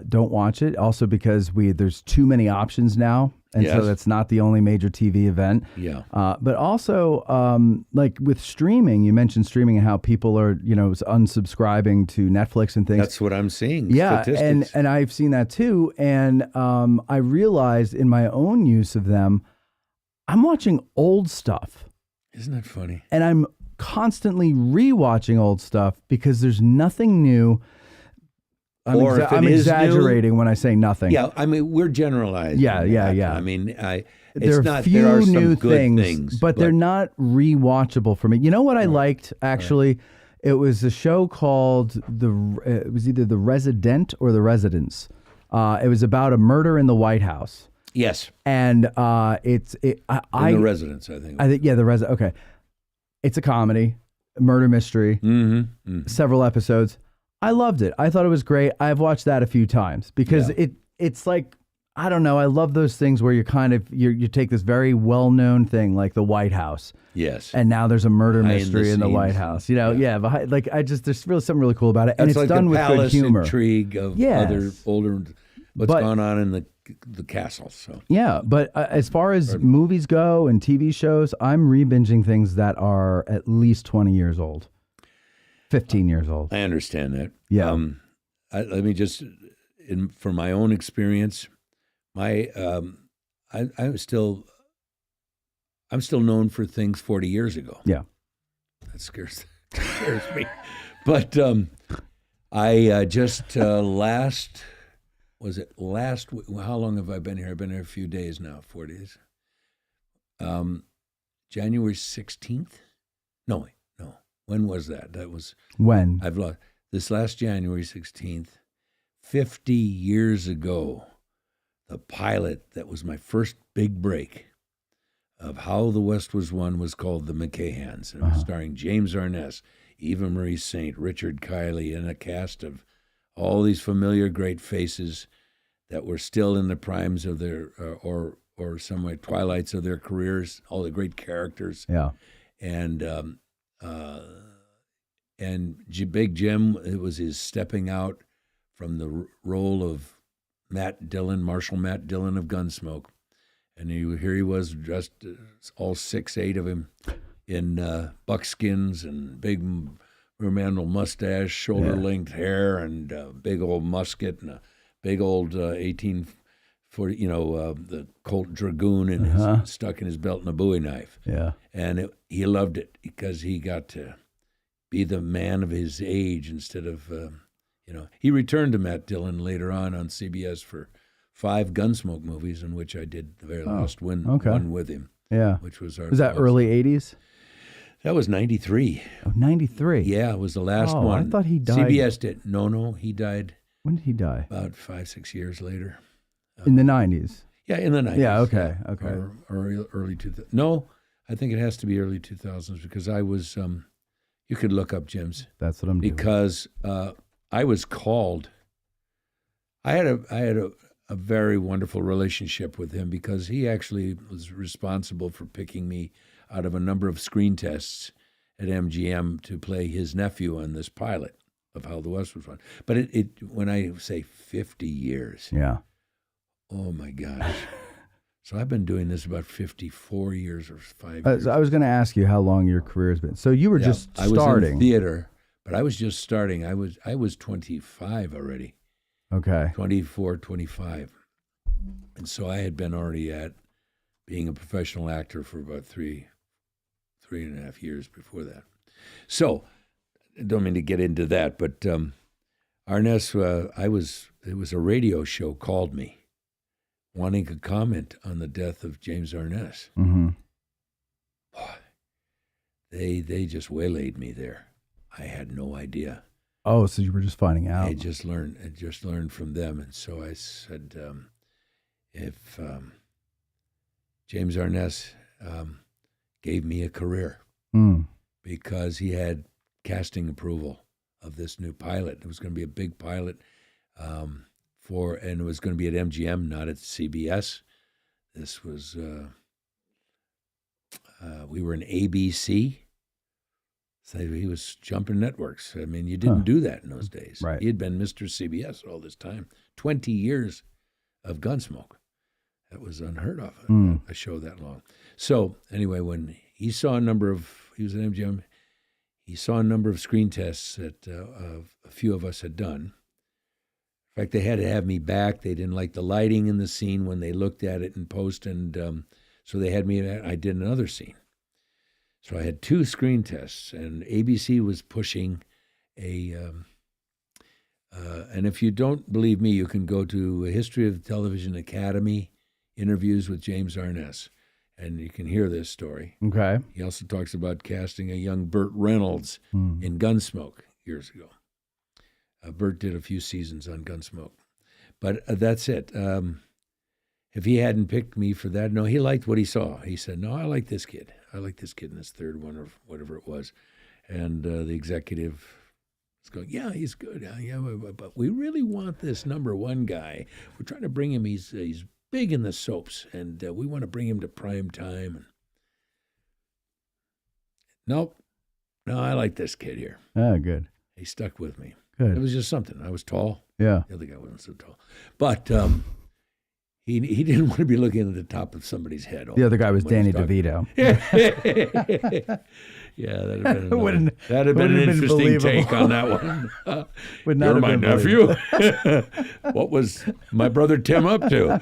don't watch it. Also because there's too many options now, and so Yes. that's not the only major TV event. Yeah. But also, like with streaming, you mentioned streaming and how people are unsubscribing to Netflix and things. That's what I'm seeing. Yeah, Statistics. and I've seen that too. And I realized in my own use of them, I'm watching old stuff. Isn't that funny? And I'm constantly rewatching old stuff because there's nothing new. I'm exaggerating when I say nothing. Yeah, I mean, we're generalizing. Yeah. I mean, There it's are not. few There are some new good things, but they're not rewatchable for me. You know what I liked actually? It was a show called it was either The Resident or The Residence. It was about a murder in the White House. Yes. And In the Residence, I think. The Resident. Okay, it's a comedy, murder mystery. Several episodes. I loved it. I thought it was great. I've watched that a few times because it's like, I don't know. I love those things where you take this very well-known thing like the White House. Yes. And now there's a murder Behind mystery the in the scenes. White House. There's really something really cool about it. And It's it's like done the with good palace humor. intrigue of Yes. other older, what's But- gone on in the castle. So Yeah, but as far as movies go and TV shows, I'm re-binging things that are at least 20 years old, 15 years old. I understand that. Yeah. Let me just, from my own experience, I'm still known for things 40 years ago. Yeah. That scares me. But I just last week? How long have I been here? I've been here a few days now, 4 days. January 16th? No. When was that? That was When? I've lost this last January 16th, 50 years ago. The pilot that was my first big break of How the West Was Won was called The McCahans. It was starring James Arness, Eva Marie Saint, Richard Kiley, and a cast of all these familiar great faces that were still in the primes of their, or some way twilights of their careers, all the great characters. Yeah. Big Jim, it was his stepping out from the role of Marshal Matt Dillon of Gunsmoke. And here he was dressed, all 6'8" of him, in buckskins and big Romano mustache, shoulder-length hair, and a big old musket, and a big old 1840, the Colt Dragoon stuck in his belt, and a Bowie knife. Yeah. And he loved it because he got to be the man of his age instead of, He returned to Matt Dillon later on CBS for 5 Gunsmoke movies, in which I did the very last one with him. Yeah. Which was our. Was that early 80s? That was 93. Oh, 93. Yeah, it was the last Oh, one. I thought he died. CBS did. No, he died When did he die? about 5-6 years later. In the 90s. Yeah, in the 90s. Yeah, okay. Or early 2000s. No, I think it has to be early 2000s because I was, you could look up Jim's. That's what I'm doing. Because I was called. I had a very wonderful relationship with him because he actually was responsible for picking me out of a number of screen tests at MGM to play his nephew on this pilot of How the West Was Won. But when I say 50 years, Yeah. oh my gosh. So I've been doing this about 54 years or 5 years. I was going to ask you how long your career has been. So you were just starting. I was in theater, but I was just starting. I was 25 already. Okay. 24, 25. And so I had been already at being a professional actor for about three and a half years before that. So I don't mean to get into that, but Arness, it was a radio show called me wanting to comment on the death of James Arness. Mm-hmm. Boy, they just waylaid me there. I had no idea. Oh, so you were just finding out. I just learned from them. And so I said, if James Arness gave me a career because he had casting approval of this new pilot. It was going to be a big pilot and it was going to be at MGM, not at CBS. This was, we were in ABC. So he was jumping networks. I mean, you didn't do that in those days. Right. He had been Mr. CBS all this time, 20 years of Gunsmoke. That was unheard of, a show that long. So anyway, when he was at MGM, he saw a number of screen tests that a few of us had done. In fact, they had to have me back. They didn't like the lighting in the scene when they looked at it in post, and so they had me. I did another scene. So I had 2 screen tests, and ABC was pushing and if you don't believe me, you can go to a History of the Television Academy interviews with James Arness, and you can hear this story. Okay. He also talks about casting a young Burt Reynolds in Gunsmoke years ago. Burt did a few seasons on Gunsmoke. But that's it. If he hadn't picked me for that, no, he liked what he saw. He said, no, I like this kid. I like this kid in this third one or whatever it was. And the executive was going, yeah, he's good. Yeah, but we really want this number one guy. We're trying to bring him. He's big in the soaps, and we want to bring him to prime time. And nope. No, I like this kid here. Oh, good. He stuck with me. Good. It was just something. I was tall. Yeah. The other guy wasn't so tall. But he didn't want to be looking at the top of somebody's head. The other guy was Danny DeVito. Yeah, that'd have been an interesting take on that one. You're my nephew. What was my brother Tim up to?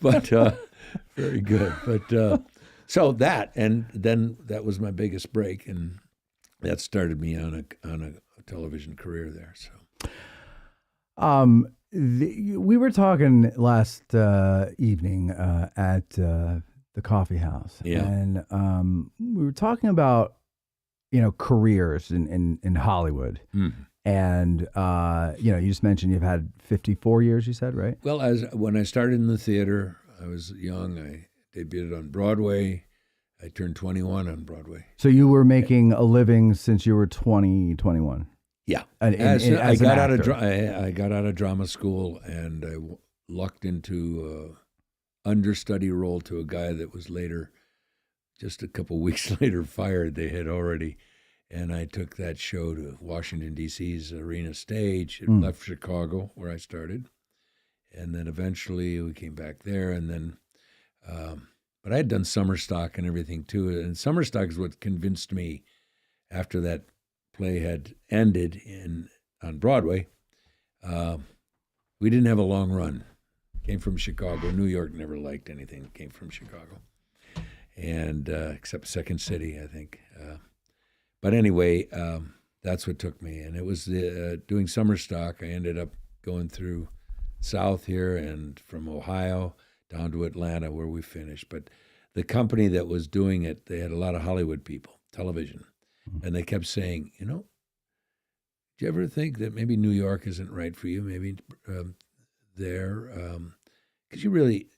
But very good. But so that, and then that was my biggest break, and that started me on a television career there. So, we were talking last evening at the coffee house, and we were talking about careers in Hollywood, and you just mentioned you've had 54 years. You said, right? Well, when I started in the theater, I was young. I debuted on Broadway. I turned 21 on Broadway. So you were making a living since you were 21. Yeah. I got out of drama school, and I lucked into understudy role to a guy that was later, just a couple weeks later, fired. They had already, and I took that show to Washington, D.C.'s Arena Stage. It left Chicago, where I started, and then eventually we came back there, and then, but I had done summer stock and everything too, and summer stock is what convinced me after that play had ended on Broadway. We didn't have a long run. Came from Chicago. New York never liked anything that came from Chicago, and except Second City, I think. But anyway, that's what took me, and it was doing summer stock. I ended up going through south here and from Ohio down to Atlanta, where we finished. But the company that was doing it, they had a lot of Hollywood people, television. And they kept saying, do you ever think that maybe New York isn't right for you? Maybe there, because you really,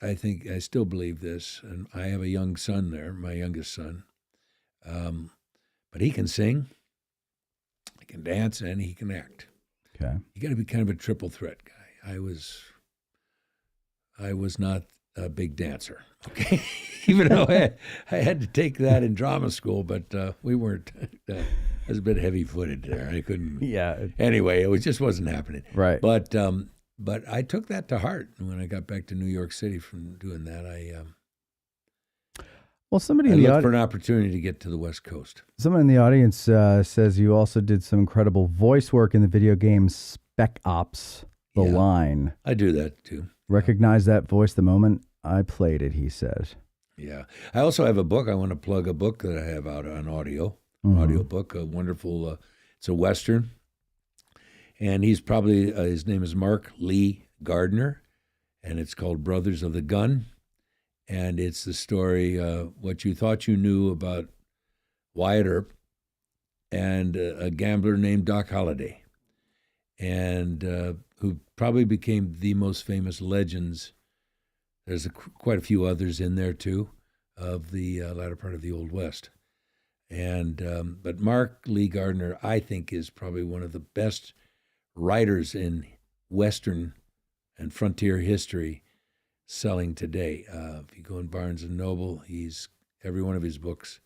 I still believe this, and I have a young son there, my youngest son, but he can sing, he can dance, and he can act. Okay, you got to be kind of a triple threat guy. I was not a big dancer. Okay, even though I had to take that in drama school, but we weren't. I was a bit heavy-footed there. I couldn't. Yeah. Anyway, it just wasn't happening. Right. But I took that to heart when I got back to New York City from doing that. Well, somebody I in the looked for an opportunity to get to the West Coast. someone in the audience says you also did some incredible voice work in the video game Spec Ops: The Yeah. Line. I do that too. Recognize that voice the moment I played it, he said. Yeah. I also have a book. I want to plug a book that I have out on audio book, a wonderful, it's a Western. And he's probably, his name is Mark Lee Gardner, and it's called Brothers of the Gun. And it's the story, what you thought you knew about Wyatt Earp and a gambler named Doc Holliday, and who probably became the most famous legends. There's quite a few others in there too, of the latter part of the Old West. And but Mark Lee Gardner, I think, is probably one of the best writers in Western and frontier history selling today. If you go in Barnes and Noble, every one of his books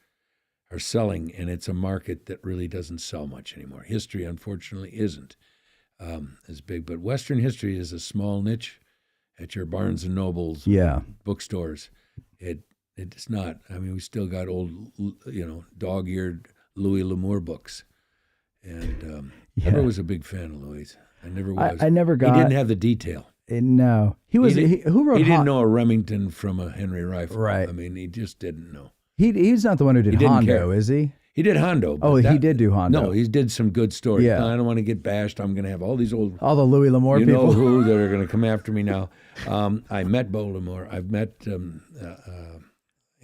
are selling, and it's a market that really doesn't sell much anymore. History, unfortunately, isn't as big, but Western history is a small niche at your Barnes and Nobles, bookstores. It's not. I mean, we still got old, dog-eared Louis L'Amour books, and never was a big fan of Louis. I never was. I never got. He didn't have the detail. No, he was. Who wrote? He didn't know a Remington from a Henry rifle. Right. I mean, he just didn't know. He's not the one who did didn't Hondo, care. is he? He did Hondo. Oh, he did do Hondo. No, he did some good stories. Yeah. I don't want to get bashed. I'm going to have all these old. All the Louis L'Amour you people. know who that are going to come after me now. I met Beau L'Amour. I've met.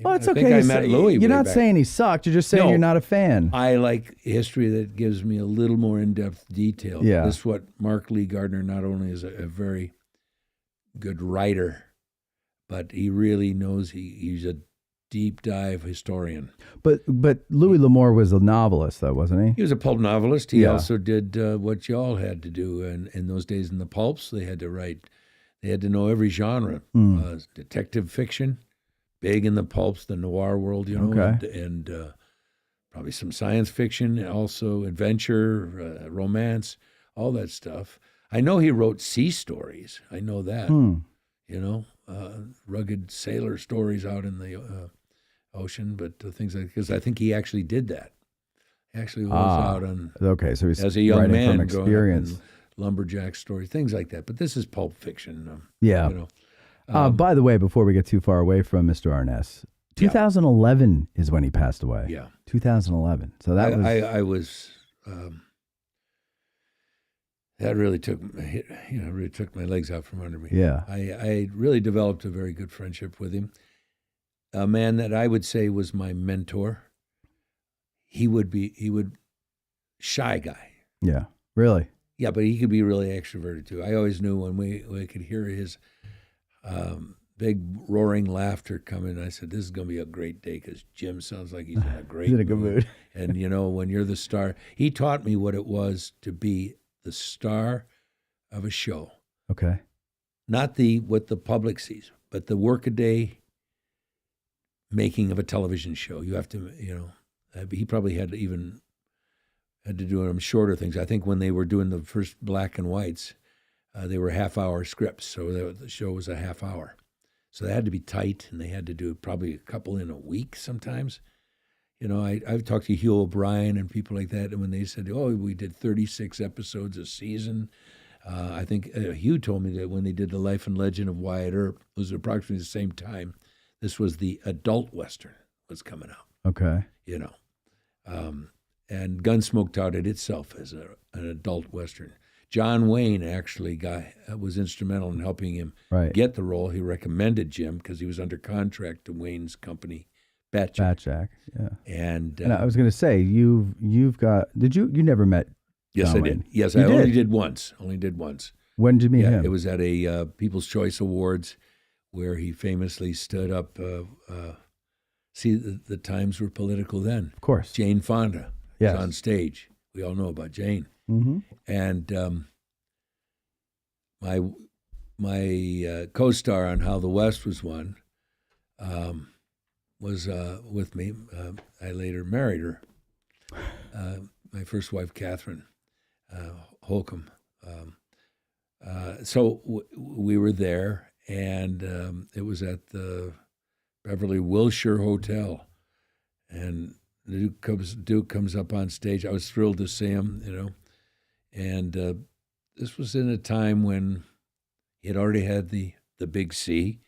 Well, it's I okay. think I to met say- Louis. You're way not back. saying he sucked. You're just saying No. you're not a fan. I like history that gives me a little more in-depth detail. Yeah. This is what Mark Lee Gardner not only is a very good writer, but he really knows he's a deep dive historian. But Louis L'Amour was a novelist, though, wasn't he? He was a pulp novelist. He Yeah. also did what y'all had to do. And in those days in the pulps, they had to write, they had to know every genre. Detective fiction, big in the pulps, the noir world, Okay. and probably some science fiction, also adventure, romance, all that stuff. I know he wrote sea stories. I know that, rugged sailor stories out in the ocean, but things like, because I think he actually did that. He actually was out on, Okay, so he's as a young writing man, from growing experience. up in lumberjack stories, things like that. But this is pulp fiction. Yeah. By the way, before we get too far away from Mr. Arness, 2011 is when he passed away. Yeah. 2011. So that was. I was. That really took my legs out from under me. Yeah. I really developed a very good friendship with him. A man that I would say was my mentor. He would shy guy. Yeah. Really? Yeah, but he could be really extroverted too. I always knew when we could hear his big roaring laughter coming. I said, "This is going to be a great day," because Jim sounds like he's in a great He's in a good mood. And when you're the star, he taught me what it was to be the star of a show. Okay. Not what the public sees, but the workaday making of a television show. You have to, he probably had to do them shorter things. I think when they were doing the first black and whites, they were half-hour scripts, so the show was a half hour. So they had to be tight, and they had to do probably a couple in a week sometimes. I've talked to Hugh O'Brien and people like that, and when they said, "Oh, we did 36 episodes a season," I think Hugh told me that when they did The Life and Legend of Wyatt Earp, it was approximately the same time. This was the adult Western was coming out. Okay. And Gunsmoke touted itself as an adult Western. John Wayne actually was instrumental in helping him get the role. He recommended Jim because he was under contract to Wayne's company, Batjack. Yeah. And I was going to say, you've got. You never met? Yes, John I Wayne? did. Yes, You I only did once. When did you meet him? It was at a People's Choice Awards where he famously stood up. See, the times were political then. Of course. Jane Fonda Yes. was on stage. We all know about Jane. Mm-hmm. And my my co-star on How the West Was Won was with me. I later married her. My first wife, Catherine Holcomb. So we were there, and it was at the Beverly Wilshire Hotel, and the Duke comes up on stage. I was thrilled to see him, and this was in a time when he had already had the big C.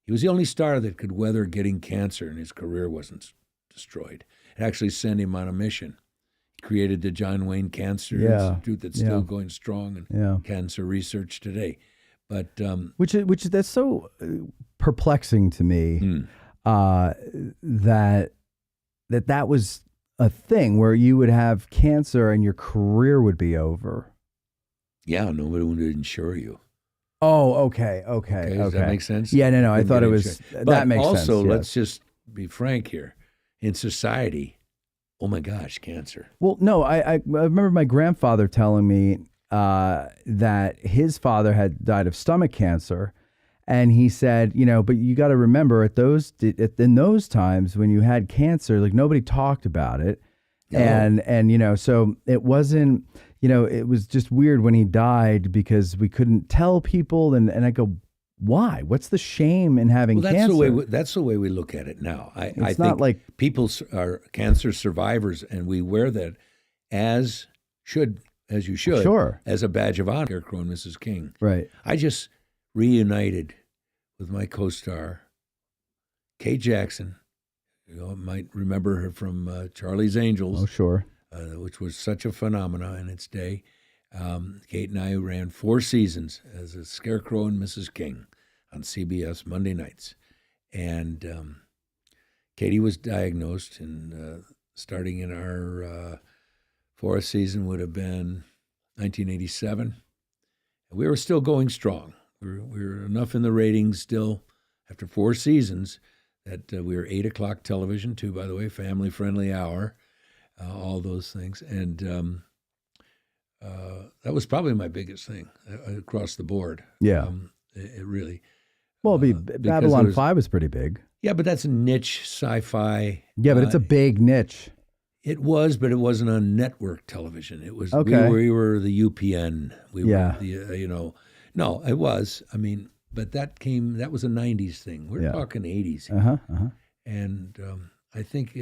He was the only star that could weather getting cancer, and his career wasn't destroyed. It actually sent him on a mission. He created the John Wayne Cancer Institute that's still going strong in cancer research today. But which that's so perplexing to me that was a thing where you would have cancer and your career would be over. Yeah, nobody would insure you. Oh, okay. Does that make sense? Yeah, no. I thought it was that makes sense. Also, let's just be frank here. In society, oh my gosh, cancer. Well, no, I remember my grandfather telling me that his father had died of stomach cancer. And he said, but you got to remember in those times when you had cancer, like nobody talked about it. Oh. And so it wasn't, it was just weird when he died because we couldn't tell people. And I go, why? What's the shame in having cancer? That's the way we look at it now. I not think like people are cancer survivors, and we wear that as you should, sure, as a badge of honor. Scarecrow and Mrs. King. Right. I just reunited with my co-star, Kate Jackson. You might remember her from Charlie's Angels. Oh, sure. Which was such a phenomenon in its day. Kate and I ran 4 seasons as a Scarecrow and Mrs. King on CBS Monday nights. And Katie was diagnosed, and starting in our 4th season would have been 1987. And we were still going strong. We were enough in the ratings still after 4 seasons that we were 8 o'clock television, too, by the way, family-friendly hour, all those things. And that was probably my biggest thing across the board. Yeah. It really. Well, Babylon 5 was pretty big. Yeah, but that's a niche sci-fi. Yeah, but it's a big niche. It was, but it wasn't on network television. It was, okay. We were the UPN. We were the, no, it was. I mean, but that was a 90s thing. We're talking 80s. And I think,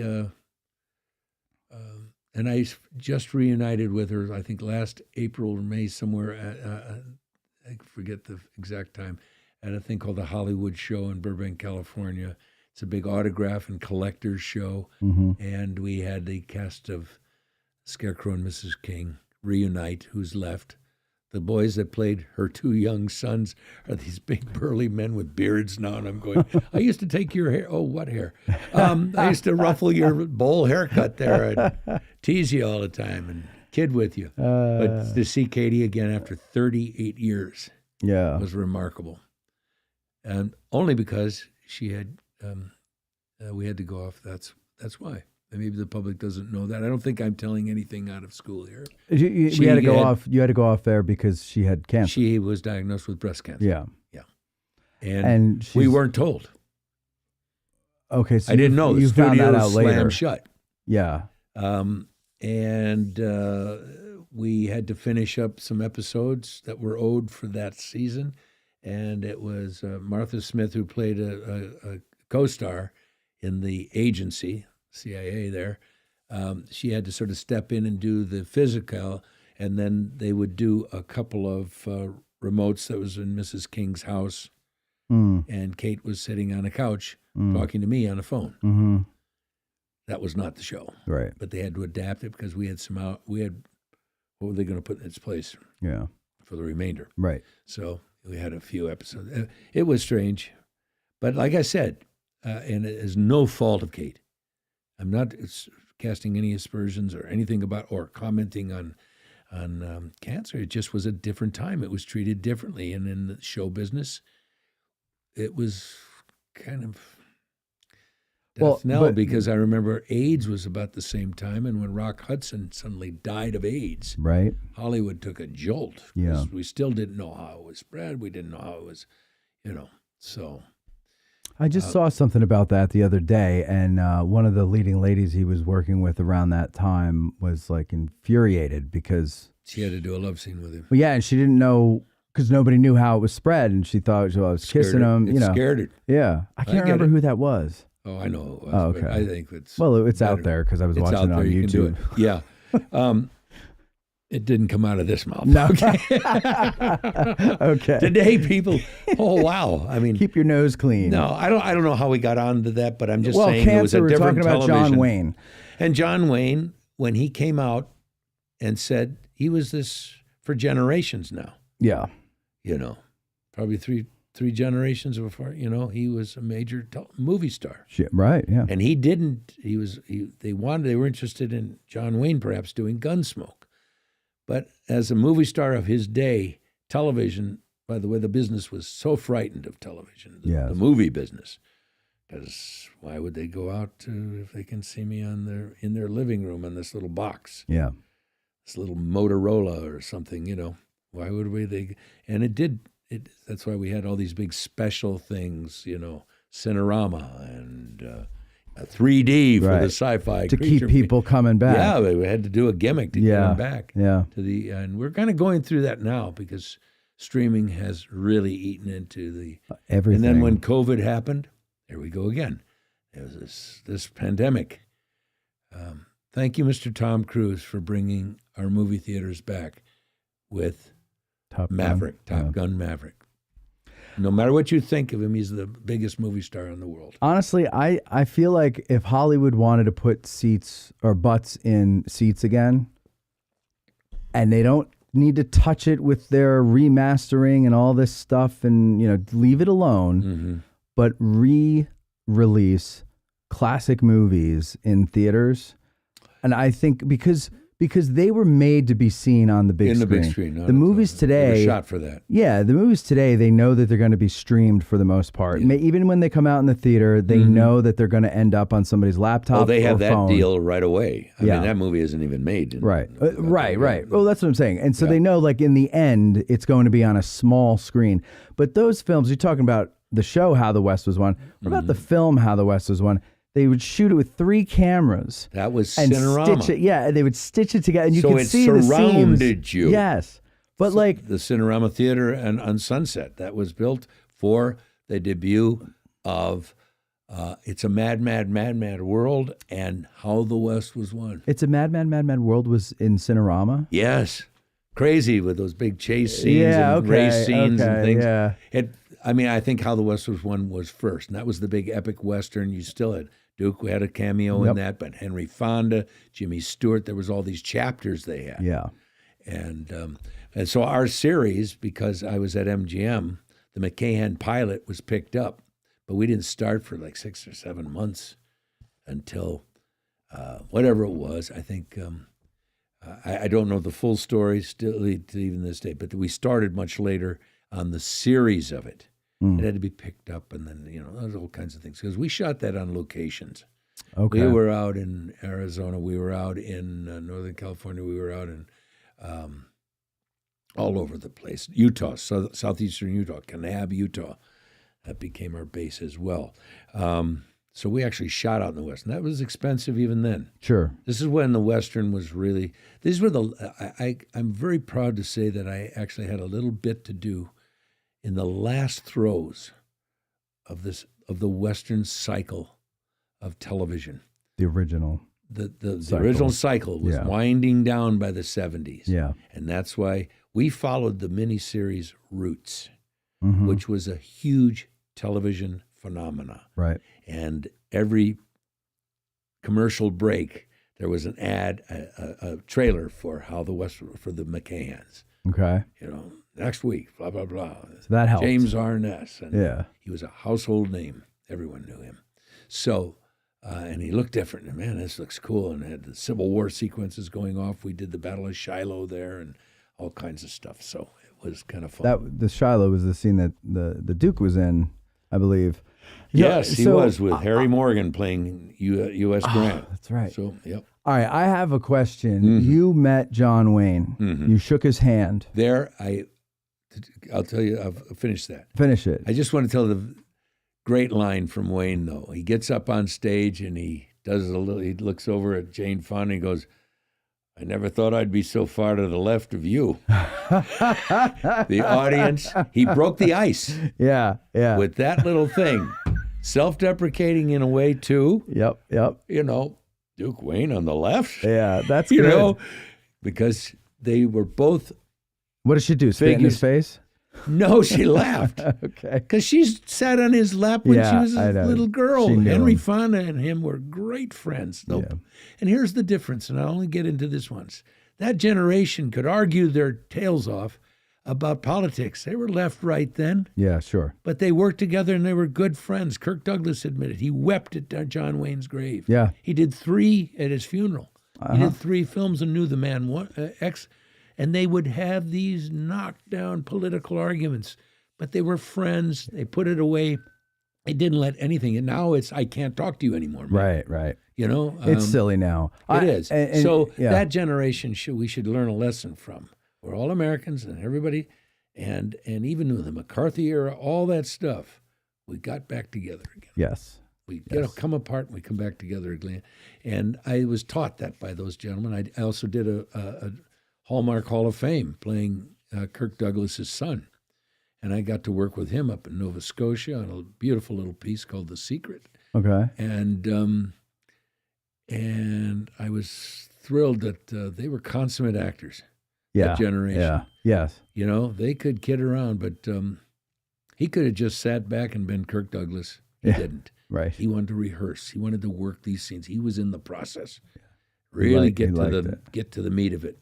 and I just reunited with her, I think last April or May somewhere, I forget the exact time, at a thing called the Hollywood Show in Burbank, California. It's a big autograph and collector's show. And we had the cast of Scarecrow and Mrs. King reunite, who's left. The boys that played her 2 young sons are these big burly men with beards now, and I'm going, I used to take your hair. Oh, what hair? I used to ruffle your bowl haircut there and tease you all the time and kid with you. But to see Katie again after 38 years was remarkable. And only because she had, we had to go off. That's why. Maybe the public doesn't know that. I don't think I'm telling anything out of school here. You had to go off. You had to go off there because she had cancer. She was diagnosed with breast cancer. Yeah. And we weren't told. Okay, so I didn't know. You The found that out studio later. slammed shut. Yeah. And we had to finish up some episodes that were owed for that season. And it was Martha Smith, who played a co-star in the agency, CIA there. She had to sort of step in and do the physical, and then they would do a couple of remotes that was in Mrs. King's house, and Kate was sitting on a couch talking to me on the phone. That was not the show, right? But they had to adapt it because we had what were they going to put in its place? Yeah, for the remainder, right? So we had a few episodes. It was strange, but like I said, and it is no fault of Kate. I'm not casting any aspersions or anything about or commenting on cancer. It just was a different time. It was treated differently, and in the show business, it was kind of death knell, because I remember AIDS was about the same time, and when Rock Hudson suddenly died of AIDS, right. Hollywood took a jolt. 'Cause Yeah. we still didn't know how it was spread. We didn't know how it was, so. I just saw something about that the other day, and one of the leading ladies he was working with around that time was like infuriated because She had to do a love scene with him. well, yeah, and she didn't know because nobody knew how it was spread, and she thought I was kissing him. It scared her. Yeah, I can't get remember it. who that was. Oh, I know it was. Oh, but okay. I think it's Well, it's out better. there because I was It's watching out it on there. You can do YouTube. it. Yeah. It didn't come out of this mouth. No. Okay. Today, people. Oh wow! I mean, Keep your nose clean. no, I don't know how we got onto that, but I'm just well, saying it was cancer. a We're different talking about television. John Wayne. And John Wayne, when he came out and said he was this for generations now, Yeah. probably three generations before, he was a major movie star. Shit. Right. Yeah. And he didn't. They were interested in John Wayne perhaps doing Gunsmoke, but as a movie star of his day, television. By the way, the business was so frightened of television, the movie business, because why would they go out if they can see me in their living room on this little box, Yeah. this little Motorola or something, Why would we? And it did. That's why we had all these big special things, Cinerama and 3D for the sci-fi to creature. keep people coming back. Yeah, we had to do a gimmick to get them back. Yeah. And we're kind of going through that now because streaming has really eaten into the Everything. And then when COVID happened, there we go again. There was this pandemic. Thank you, Mr. Tom Cruise, for bringing our movie theaters back with Top Gun Maverick. No matter what you think of him, he's the biggest movie star in the world. Honestly, I feel like if Hollywood wanted to put seats or butts in seats again, and they don't need to touch it with their remastering and all this stuff and, leave it alone, but re-release classic movies in theaters. And I think because they were made to be seen on the big screen. In the big screen. The movies today. They were shot for that. Yeah, the movies today, they know that they're going to be streamed for the most part. Yeah. Even when they come out in the theater, they know that they're going to end up on somebody's laptop. Oh, they have or that phone. deal right away. I mean, that movie isn't even made. Right. Well, that's what I'm saying. And so they know, like, in the end, it's going to be on a small screen. But those films, you're talking about the show How the West Was Won. What about the film How the West Was Won? They would shoot it with 3 cameras. That was and Cinerama. stitch it. Yeah, they would stitch it together, and you so could it see the seams. surrounded you. Yes, but like the Cinerama Theater and on Sunset, that was built for the debut of "It's a Mad, Mad, Mad, Mad World" and "How the West Was Won." It's a Mad, Mad, Mad, Mad World was in Cinerama. Yes, crazy with those big chase scenes and race scenes and things. Yeah. I think How the West Was Won was first, and that was the big epic Western. You still had Duke had a cameo in that, but Henry Fonda, Jimmy Stewart, there was all these chapters they had. Yeah. And so our series, because I was at MGM, the McCahan pilot was picked up, but we didn't start for like 6 or 7 months until whatever it was. I think I don't know the full story still to even this day, but we started much later on the series of it. It had to be picked up, and then there's all kinds of things because we shot that on locations. Okay. We were out in Arizona. We were out in Northern California. We were out in all over the place. Utah, southeastern Utah, Kanab, Utah. That became our base as well. So we actually shot out in the West, and that was expensive even then. Sure. This is when the Western was really. These were I'm very proud to say that I actually had a little bit to do in the last throes of the Western cycle of television. The original. The original cycle was winding down by the 70s. Yeah. And that's why we followed the miniseries Roots, which was a huge television phenomena. Right. And every commercial break, there was an ad, a trailer for How the West, for the McCahans. Okay. Next week, blah, blah, blah. So that helps. James Arness. And he he was a household name. Everyone knew him. So, and he looked different. And man, this looks cool. And had the Civil War sequences going off. We did the Battle of Shiloh there and all kinds of stuff. So it was kind of fun. The Shiloh was the scene that the Duke was in, I believe. Yes, he So, was with Harry Morgan playing U.S. Grant. That's right. So, yep. All right, I have a question. You met John Wayne. You shook his hand. I'll tell you, I've finished that. Finish it. I just want to tell the great line from Wayne, though. He gets up on stage and he looks over at Jane Fonda and goes, I never thought I'd be so far to the left of you. The audience, he broke the ice. Yeah. With that little thing. Self-deprecating in a way, too. Yep. Duke Wayne on the left. Yeah, that's good. Because they were both. What did she do? Spit in his face? No, she laughed. Okay. Because she sat on his lap when she was a little girl. Henry him. Fonda and him were great friends. Nope. Yeah. And here's the difference, and I'll only get into this once. That generation could argue their tails off about politics. They were left, right then. Yeah, sure. But they worked together and they were good friends. Kirk Douglas admitted he wept at John Wayne's grave. Yeah. He did 3 at his funeral. He did 3 films and knew the man. And they would have these knockdown political arguments, but they were friends. They put it away. They didn't let anything. And now it's, I can't talk to you anymore, man. Right. It's silly now. It is. That generation, we should learn a lesson from. We're all Americans and everybody, and even with the McCarthy era, all that stuff, we got back together again. Yes. We come apart and we come back together again. And I was taught that by those gentlemen. I also did a Hallmark Hall of Fame playing Kirk Douglas's son. And I got to work with him up in Nova Scotia on a beautiful little piece called The Secret. Okay. And I was thrilled that they were consummate actors. That generation. Yeah. Yes. They could kid around, but he could have just sat back and been Kirk Douglas. He didn't. Right. He wanted to rehearse. He wanted to work these scenes. He was in the process. Really get to the meat of it.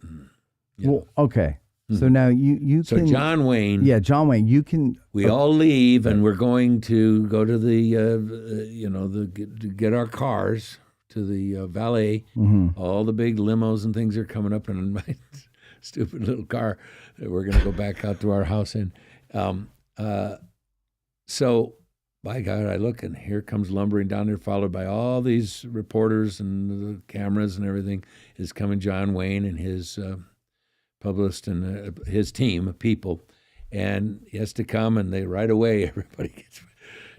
Well, okay. So now you So can. John Wayne. Yeah, John Wayne. You can. We all leave, and we're going to go to the get our cars to the valet. All the big limos and things are coming up, and in my stupid little car that we're going to go back out to our house in. So, by God, I look, and here comes lumbering down there, followed by all these reporters and the cameras and everything. Is coming John Wayne and his publicist and his team of people, and he has to come, and they right away, everybody gets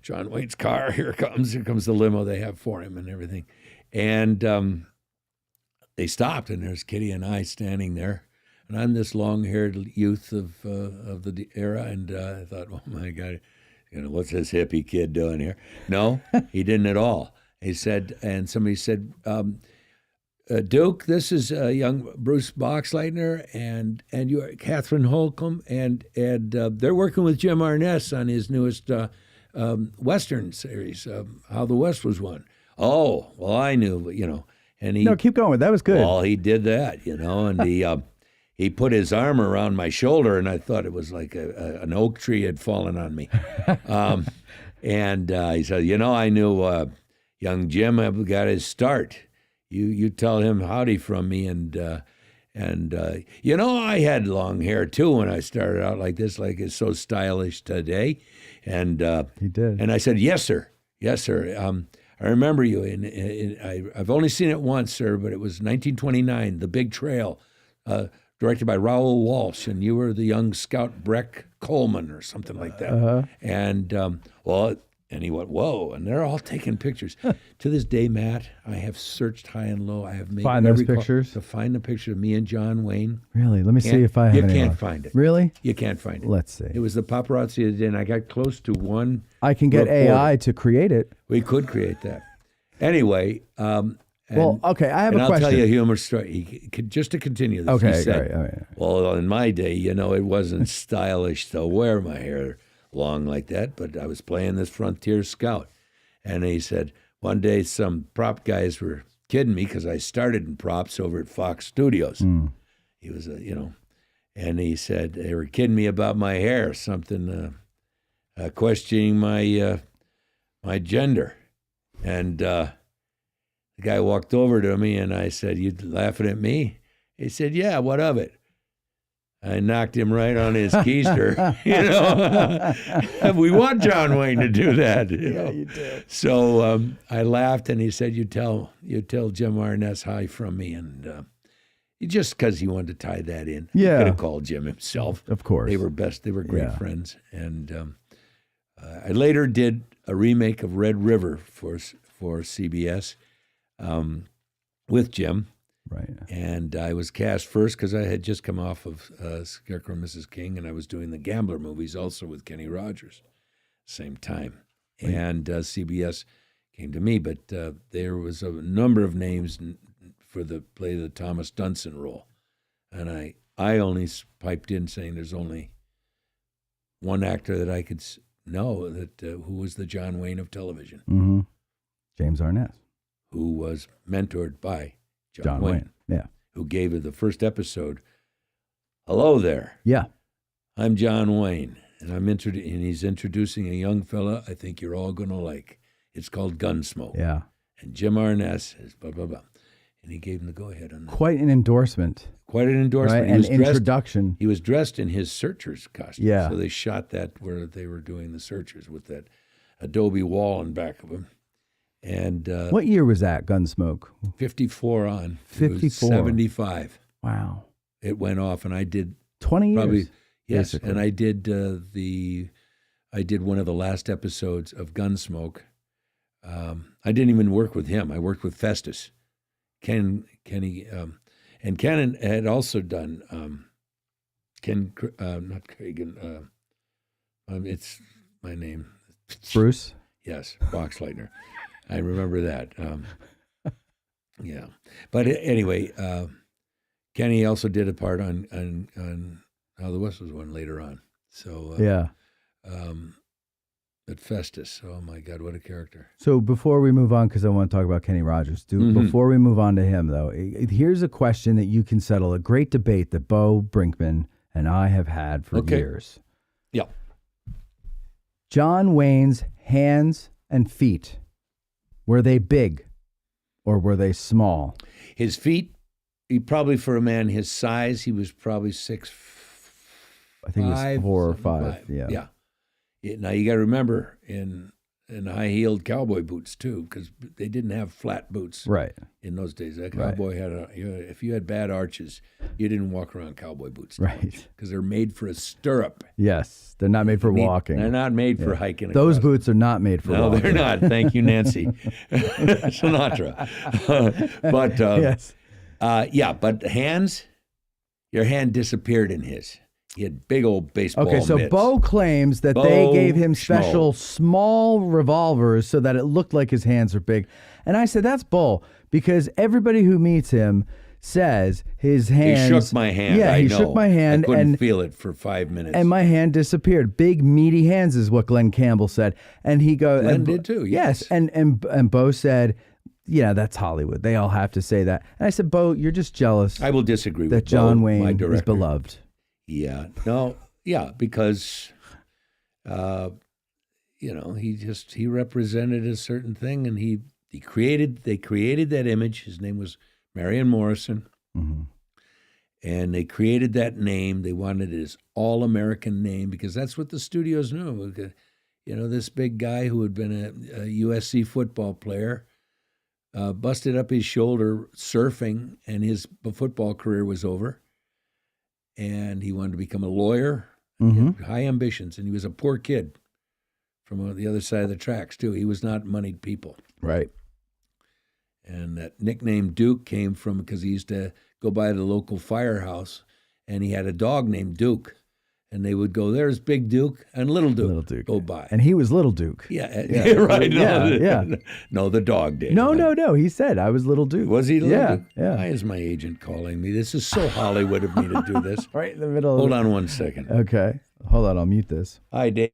John Wayne's car. Here comes the limo they have for him and everything. And they stopped, and there's Kitty and I standing there. And I'm this long-haired youth of the era, and I thought, oh, my God, what's this hippie kid doing here? No, he didn't at all. He said, and somebody said, Duke, this is young Bruce Boxleitner, and you are Catherine Holcomb, and they're working with Jim Arness on his newest Western series, How the West Was Won. Oh, well, I knew, and he... No, keep going. That was good. Well, he did that, and he put his arm around my shoulder, and I thought it was like an oak tree had fallen on me. And he said, I knew young Jim got his start. You tell him howdy from me, and I had long hair too when I started out like this, like it's so stylish today. And he did. And I said, yes, sir. I remember you. I've only seen it once, sir, but it was 1929, The Big Trail, directed by Raoul Walsh, and you were the young scout Breck Coleman or something like that. And and he went, whoa, and they're all taking pictures. To this day, Matt, I have searched high and low. I have made find those pictures? To find the picture of me and John Wayne. Really? Let me see if I have any. You can't find it. Really? You can't find it. Let's see. It was the paparazzi that did, and I got close to one. I can get AI to create it. We could create that. Anyway. Well, okay, I have a question. I'll tell you a humor story. Just to continue this. Okay, he said, all right. Well, in my day, it wasn't stylish to wear my hair long like that, but I was playing this frontier scout. And he said, one day some prop guys were kidding me because I started in props over at Fox Studios. He was, and he said, they were kidding me about my hair, something, questioning my gender. And the guy walked over to me, and I said, you laughing at me? He said, yeah, what of it? I knocked him right on his keister. We want John Wayne to do that. You do. So I laughed, and he said, "You tell Jim Arness hi from me." And just because he wanted to tie that in, he could have called Jim himself. Of course, they were best. They were great friends. And I later did a remake of Red River for CBS with Jim. Right. And I was cast first because I had just come off of Scarecrow and Mrs. King, and I was doing the Gambler movies also with Kenny Rogers, same time. Right. And CBS came to me, but there was a number of names for the play the Thomas Dunson role. And I only piped in saying there's only one actor that I could know that who was the John Wayne of television. Mm-hmm. James Arness. Who was mentored by John Wayne, who gave it the first episode. Hello there. Yeah, I'm John Wayne, and and he's introducing a young fella I think you're all gonna like. It's called Gunsmoke. Yeah, and Jim Arness is blah blah blah, and he gave him the go ahead on that. Quite an endorsement. Right? An introduction. He was dressed in his Searchers costume. Yeah. So they shot that where they were doing the Searchers with that adobe wall in back of him. And what year was that, Gunsmoke? 54 on. 54. 75. Wow. It went off, and I did 20 years. Probably, yes. Basically. And I did I did one of the last episodes of Gunsmoke. I didn't even work with him. I worked with Festus, Kenny, and Ken had also done not Cragen. It's my name. Bruce. Yes, Boxleitner. I remember that. Yeah, but anyway, Kenny also did a part on How the West Was Won later on. So at Festus. Oh my God, what a character! So before we move on, because I want to talk about Kenny Rogers, before we move on to him, though, here's a question that you can settle. A great debate that Bo Brinkman and I have had for years. Yeah. John Wayne's hands and feet, were they big or were they small? His feet, he probably, for a man his size, he was probably 6'5". I think it was 4 or 5. Yeah. Now you got to remember in high-heeled cowboy boots too, because they didn't have flat boots in those days. That cowboy had if you had bad arches, you didn't walk around cowboy boots, because they're made for a stirrup. Yes, they're not made for walking. They're not made for hiking. Those boots are not made for walking. No, they're not. Thank you, Nancy Sinatra. But yes, but hands, your hand disappeared in his. He had big old baseball mitts. Okay, so Bo claims that they gave him special small revolvers so that it looked like his hands are big. And I said, that's bull, because everybody who meets him says his hands... He shook my hand, Yeah, he shook my hand. I couldn't feel it for 5 minutes. And my hand disappeared. Big, meaty hands is what Glenn Campbell said. And he goes... Glenn did too, yes. And Bo said... Yeah, that's Hollywood. They all have to say that. And I said, Bo, you're just jealous. I will disagree with that John Bo, Wayne my director. is beloved. Yeah, no, yeah, because, he represented a certain thing, and they created that image. His name was Marion Morrison, and they created that name. They wanted it as all-American name because that's what the studios knew. This big guy who had been a USC football player busted up his shoulder surfing, and his football career was over. And he wanted to become a lawyer. He had high ambitions, and he was a poor kid from the other side of the tracks, too. He was not moneyed people. Right. And that nickname Duke came from because he used to go by the local firehouse, and he had a dog named Duke. And they would go, there's Big Duke and Little Duke go by. And he was Little Duke. Yeah, right. Yeah. No, the dog did. No. He said, I was Little Duke. Was he Little Duke? Yeah. Why is my agent calling me? This is so Hollywood of me to do this. Right in the middle. Hold on 1 second. Okay. Hold on, I'll mute this. Hi, Dave.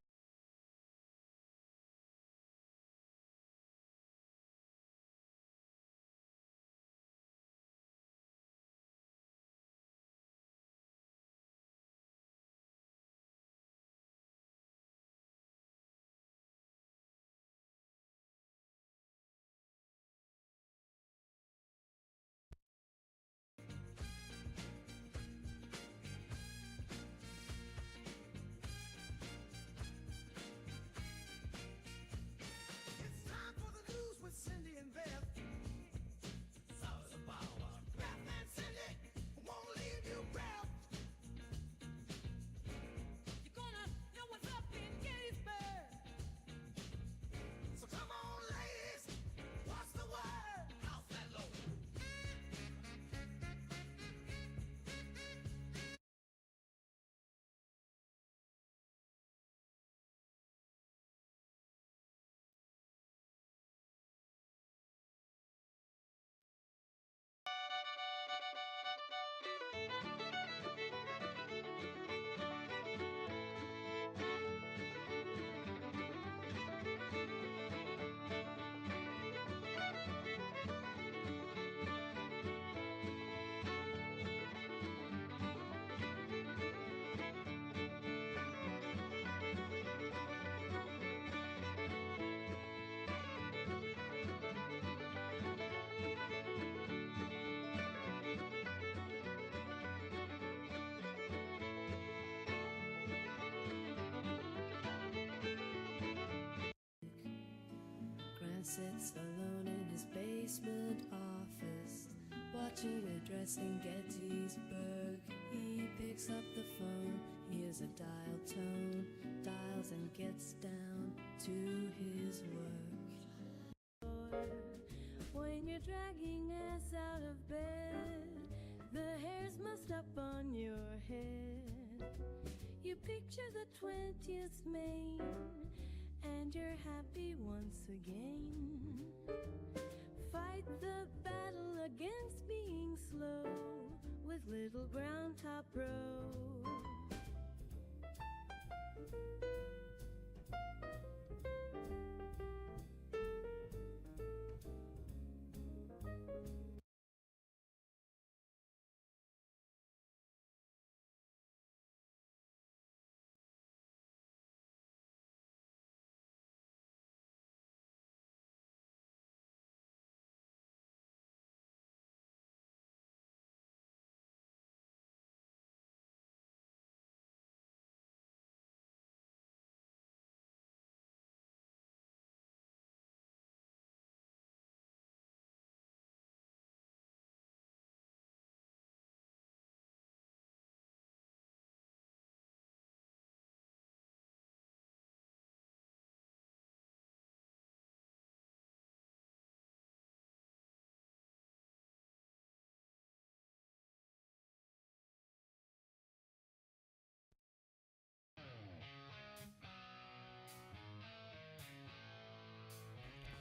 sits alone in his basement office, watching Addressing Gettysburg. He picks up the phone, hears a dial tone, dials and gets down to his work. When you're dragging ass out of bed, the hair's mussed up on your head. You picture the 20th Maine, and you're happy once again. Fight the battle against being slow with Little Brown Top Row.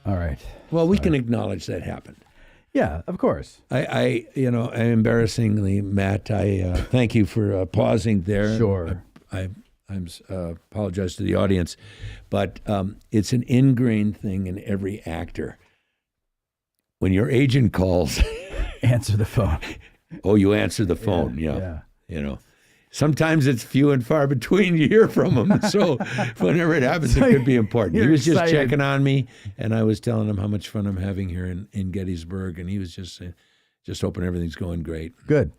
All right. Well, we can acknowledge that happened. Yeah, of course. I embarrassingly, Matt, I thank you for pausing there. Sure. I apologize to the audience, but it's an ingrained thing in every actor. When your agent calls, Answer the phone. oh, you answer the phone. Yeah. Yeah. Sometimes it's few and far between you hear from him. So whenever it happens, it could be important. He You're was just excited. checking on me, and I was telling him how much fun I'm having here in Gettysburg, and he was just saying, just hoping everything's going great. Good.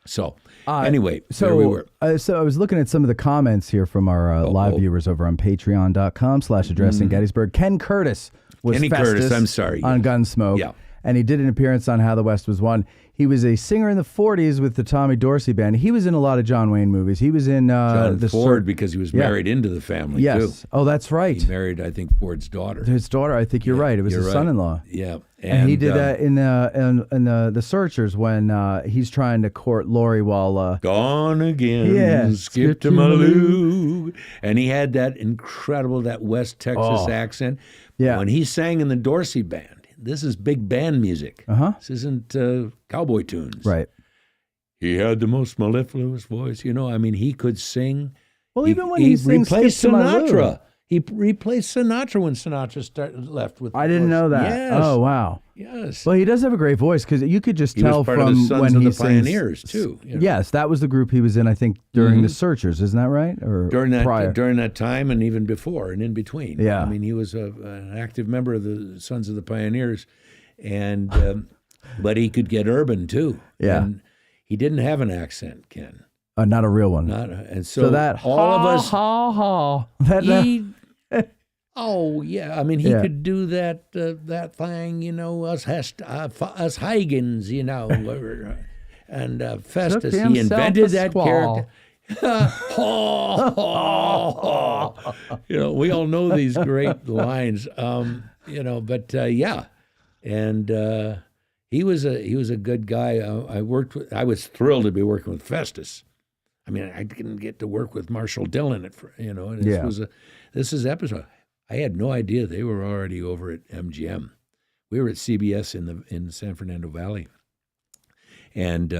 So anyway, so there we were. So I was looking at some of the comments here from our live viewers over on patreon.com/addressing Gettysburg. Ken Curtis was Kenny Festus Curtis, I'm sorry, on yes. Gunsmoke. Yeah. And he did an appearance on How the West Was Won. He was a singer in the 40s with the Tommy Dorsey Band. He was in a lot of John Wayne movies. He was in John the Ford, because he was married into the family, Yes. too. Oh, that's right. He married, I think, Ford's daughter. His daughter, I think you're right. It was you're his right. son-in-law. Yeah. And he did that in the Searchers when he's trying to court Lori while Gone again, Yeah, skip to Maloo. And he had that incredible, that West Texas accent. Yeah. When he sang in the Dorsey Band, this is big band music. This isn't cowboy tunes. right. He had the most mellifluous voice. He could sing. Well, even when he sings replaced Skip to My Lou. Sinatra. He replaced Sinatra when Sinatra left with. I didn't know that. Yes. Oh, wow. Yes. Well, he does have a great voice because you could just He tell was part from of the Sons when of he the Pioneers too. Yes, that was the group he was in. I think during the Searchers, isn't that right? Or During prior? that time, and even before and in between. Yeah. I mean, he was an active member of the Sons of the Pioneers, and but he could get urban too. Yeah. And he didn't have an accent, Ken. Not a real one. And so that all of us. That, Oh yeah, I mean he could do that thing, us Huygens, and Festus. Took He himself invented a that squall. character. We all know these great lines, But yeah, and he was a good guy. I was thrilled to be working with Festus. I mean, I didn't get to work with Marshall Dillon and this is episode. I had no idea they were already over at MGM. We were at CBS in San Fernando Valley, and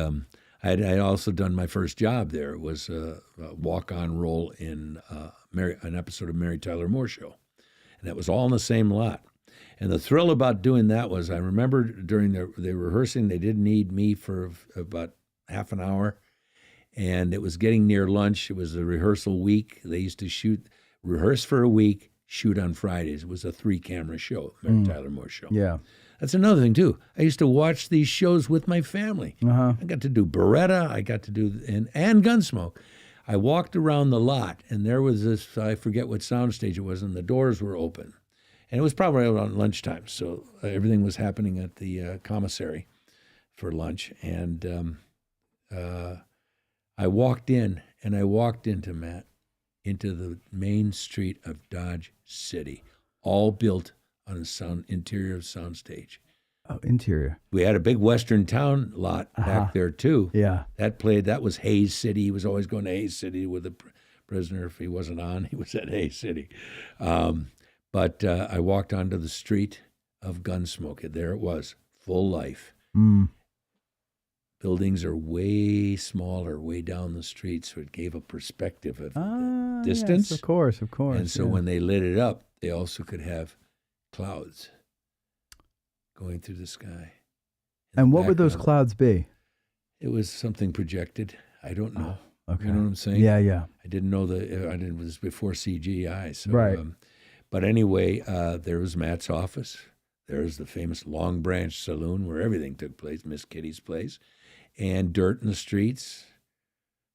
I had also done my first job there. It was a walk-on role in an episode of Mary Tyler Moore Show, and that was all in the same lot. And the thrill about doing that was, I remember during the rehearsing, they did need me for about half an hour, and it was getting near lunch. It was a rehearsal week. They used to rehearse for a week, shoot on Fridays. It was a 3-camera show, Mary Tyler Moore Show. Yeah. That's another thing, too. I used to watch these shows with my family. I got to do Beretta. I got to do, and Gunsmoke. I walked around the lot, and there was this, I forget what soundstage it was, and the doors were open. And it was probably around lunchtime, so everything was happening at the commissary for lunch. And I walked in, and I walked into the main street of Dodge City, all built on a interior soundstage. Oh, interior. We had a big Western town lot back there too. Yeah. That was Hayes City. He was always going to Hayes City with the prisoner. If he wasn't on, he was at Hayes City. But I walked onto the street of Gunsmoke. There it was, full life. Mm. Buildings are way smaller, way down the street, so it gave a perspective of the distance. Yes, of course. And so when they lit it up, they also could have clouds going through the sky. And what would those clouds be? It was something projected. I don't know. Oh, okay. You know what I'm saying? Yeah. I didn't know it was before CGI. So, right. But anyway, there was Matt's office. There was the famous Long Branch Saloon where everything took place, Miss Kitty's place. And dirt in the streets,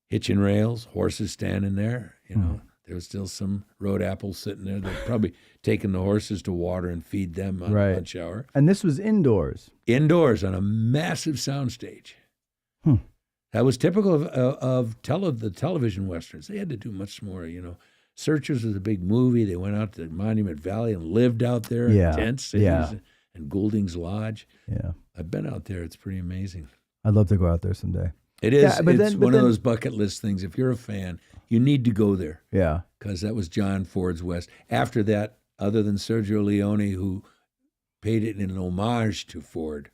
hitching rails, horses standing there, you know. There was still some road apples sitting there. They'd probably taken the horses to water and feed them on lunch hour. And this was indoors? Indoors on a massive soundstage. That was typical of the television westerns. They had to do much more, you know. Searchers was a big movie. They went out to Monument Valley and lived out there in tent cities and Goulding's Lodge. Yeah. I've been out there. It's pretty amazing. I'd love to go out there someday. It is. Yeah, it's one of those bucket list things. If you're a fan, you need to go there. Yeah. Because that was John Ford's West. After that, other than Sergio Leone, who paid it in an homage to Ford,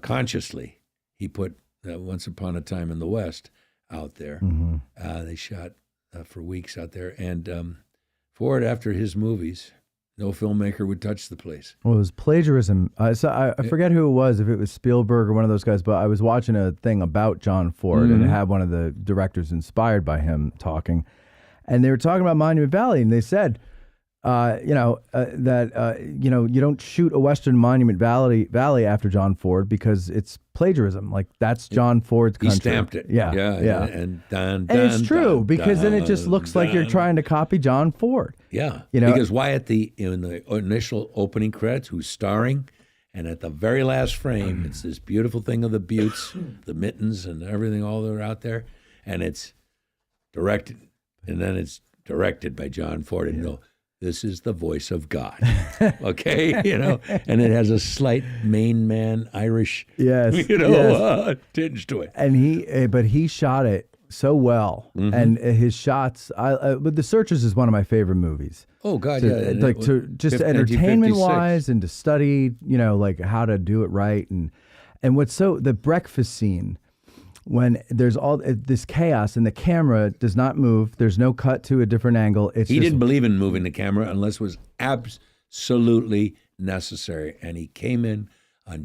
consciously, he put Once Upon a Time in the West out there. Mm-hmm. They shot for weeks out there. And Ford, after his movies, no filmmaker would touch the place. Well, it was plagiarism. So I forget who it was, if it was Spielberg or one of those guys, but I was watching a thing about John Ford, and it had one of the directors inspired by him talking. And they were talking about Monument Valley, and they said, you don't shoot a Western Monument Valley after John Ford because it's plagiarism. Like, that's John Ford's country. He stamped it. Yeah. And it's true, because then it just looks like you're trying to copy John Ford. Yeah. You know? Because why in the initial opening credits, who's starring, and at the very last frame, it's this beautiful thing of the buttes, the mittens and everything, all that are out there, and it's directed, and then it's directed by John Ford, and you know, this is the voice of God, okay? You know, and it has a slight Maine man Irish, tinge to it. And he shot it so well, and his shots. But The Searchers is one of my favorite movies. Oh God, just entertainment wise, and to study, you know, like how to do it right, and what's the breakfast scene. When there's all this chaos and the camera does not move, there's no cut to a different angle. He didn't believe in moving the camera unless it was absolutely necessary. And he came in on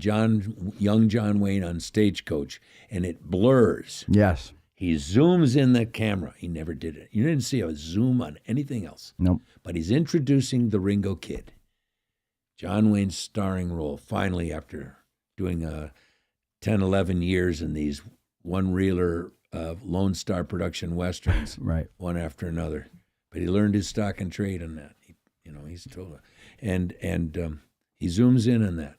young John Wayne on Stagecoach, and it blurs. Yes. He zooms in the camera. He never did it. You didn't see a zoom on anything else. Nope. But he's introducing the Ringo Kid. John Wayne's starring role, finally, after doing 10, 11 years in these one-reeler Lone Star production westerns, right, one after another. But he learned his stock and trade on that. He's told it. And he zooms in on that.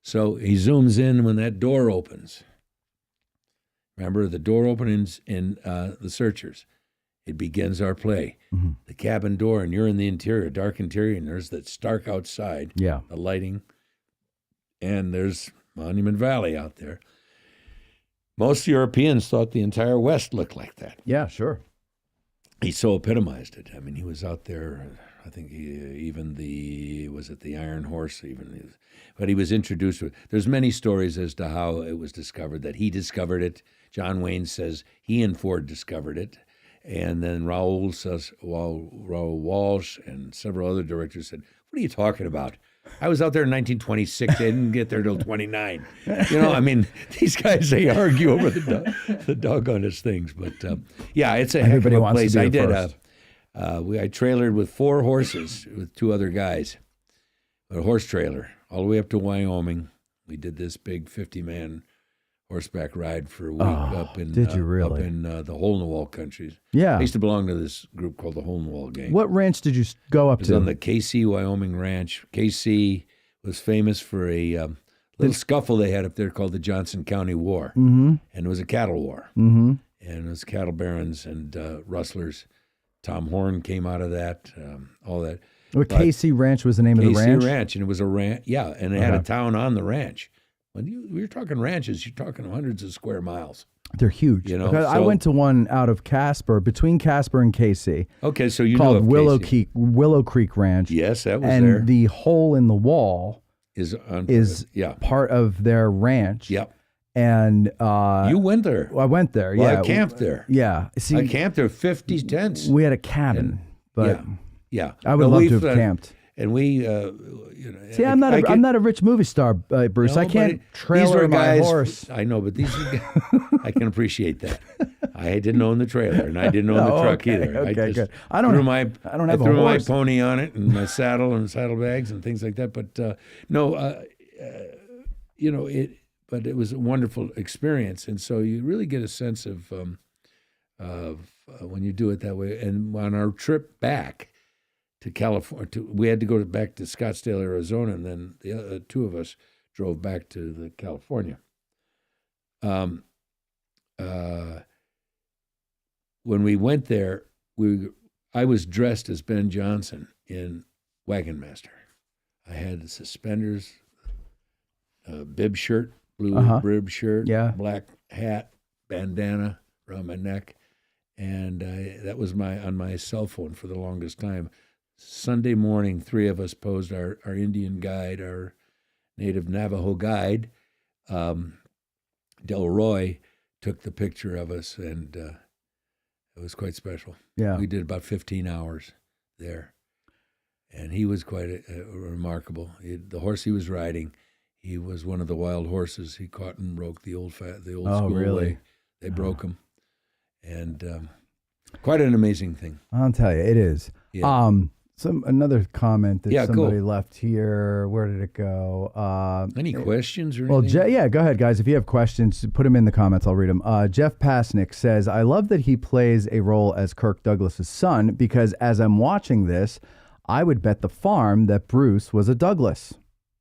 So he zooms in when that door opens. Remember, the door opens in The Searchers. It begins our play. Mm-hmm. The cabin door, and you're in the interior, dark interior, and there's that stark outside, the lighting, and there's Monument Valley out there. Most Europeans thought the entire West looked like that. Yeah, sure. He so epitomized it. I mean, he was out there, I think the Iron Horse but he was introduced to it. There's many stories as to how it was discovered, that he discovered it. John Wayne says he and Ford discovered it. And then Raoul Walsh and several other directors said, "What are you talking about? I was out there in 1926. I didn't get there till 29. I mean, these guys, they argue over the doggonest things. But, it's a heck of a place. I did. I trailered with 4 horses with 2 other guys, a horse trailer, all the way up to Wyoming. We did this big 50-man horseback ride for a week up in did you really? up in the hole-in-the-wall countries. Yeah. I used to belong to this group called the Hole-in-the-Wall Gang. What ranch did you go up It was to? on the KC, Wyoming ranch. KC was famous for a little scuffle they had up there called the Johnson County War. Mm-hmm. And it was a cattle war. Mm-hmm. And it was cattle barons and rustlers. Tom Horn came out of that, all that. What KC Ranch was the name of the ranch? KC Ranch, and it was a ranch, yeah, and it had a town on the ranch. When you're talking ranches, you're talking hundreds of square miles. They're huge. You know, because I so- went to one out of Casper, between Casper and KC, Okay, so you know called of KC. Willow Creek Ranch. Yes, that was and there. the hole in the wall Is yeah, part of their ranch. yep. And You went there. I went there. Well, yeah, I camped there. Yeah. See, I camped there, 50 tents. we had a cabin, but Yeah. I would love to have camped. And we, See, I'm not a rich movie star, Bruce. No, I can't but trailer my horse. I know, but these are guys, I can appreciate that. I didn't own the trailer, and I didn't own the truck either. Okay, I just good. I don't have a threw my horse. pony on it and my saddle and saddlebags and things like that. But you know it. But it was a wonderful experience, and so you really get a sense of when you do it that way. And on our trip back to California, we had to go back to Scottsdale, Arizona, and then the other two of us drove back to California. When we went there, I was dressed as Ben Johnson in Wagon Master. I had the suspenders, bib shirt, blue bib shirt, black hat, bandana around my neck, and that was on my cell phone for the longest time. Sunday morning, three of us posed, our Indian guide, our native Navajo guide, Delroy, took the picture of us, and it was quite special. Yeah. We did about 15 hours there, and he was quite remarkable. The horse he was riding, he was one of the wild horses he caught and broke the old school really? way. They broke him, and quite an amazing thing. I'll tell you, it is. Yeah. Another comment that Yeah, somebody cool. left here. Where did it go? Any questions or Well, anything? yeah, go ahead, guys. If you have questions, put them in the comments. I'll read them. Jeff Pasnick says, I love that he plays a role as Kirk Douglas's son because as I'm watching this, I would bet the farm that Bruce was a Douglas.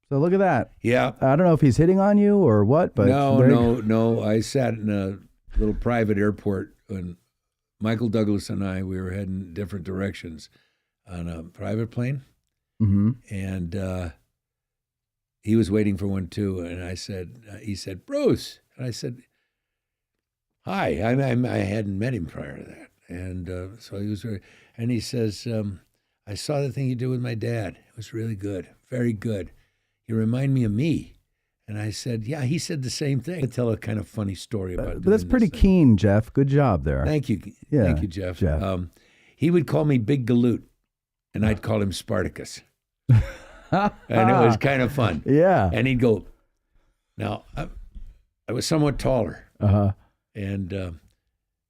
So look at that. Yeah. I don't know if he's hitting on you or what, but No. I sat in a little private airport when Michael Douglas and I, we were heading different directions on a private plane. Mm-hmm. And he was waiting for one too. And he said, Bruce. And I said, hi. I hadn't met him prior to that. And so he was, and he says, I saw the thing you did with my dad. It was really good, very good. You remind me of me. And I said, yeah, he said the same thing. I tell a kind of funny story about it. But that's pretty keen, Jeff. Good job there. Thank you. Yeah, Thank you, Jeff. Jeff. He would call me Big Galoot, and I'd call him Spartacus. And it was kind of fun. Yeah. And he'd go, now, I was somewhat taller. Uh-huh. And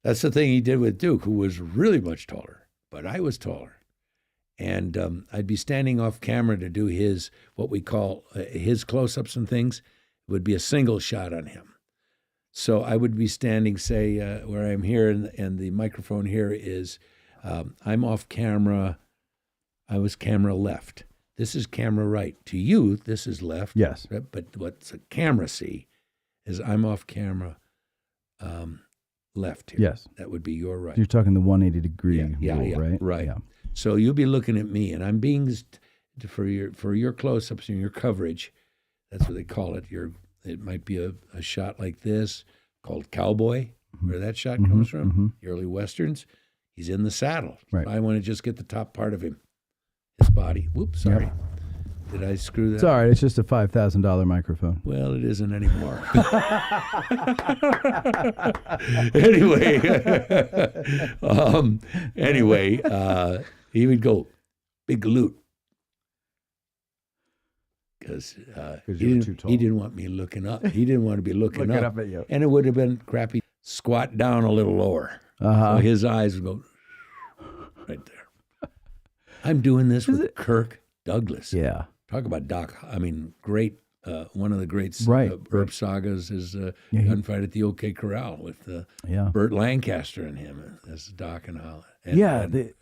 that's the thing he did with Duke, who was really much taller. But I was taller. And I'd be standing off camera to do his, what we call his close-ups and things. It would be a single shot on him. So I would be standing, say, where I'm here, and the microphone here is, I'm off camera. I was camera left. This is camera right. To you, this is left. Yes. But what the camera see is I'm off camera left here. Yes. That would be your right. You're talking the 180 degree rule, right? Right. Yeah. So you'll be looking at me, and I'm being for your close-ups and your coverage. That's what they call it. It might be a shot like this called Cowboy, where that shot comes from. The early westerns. He's in the saddle. Right. I want to just get the top part of him, his body. Whoops, sorry. Yep. Did I screw that? It's all right. It's just a $5,000 microphone. Well, it isn't anymore. Anyway, he would go, Big Galoot. Because you were too tall. he didn't want me looking up. He didn't want to be looking Looking up. up at you. And it would have been crappy. Squat down a little lower. Uh-huh. So his eyes would go right there. I'm doing this with Kirk Douglas. Yeah. Talk about great one of the great Right. Earp sagas is Yeah, he- Gunfight at the OK Corral with Yeah. Burt Lancaster and him as Doc and Holland.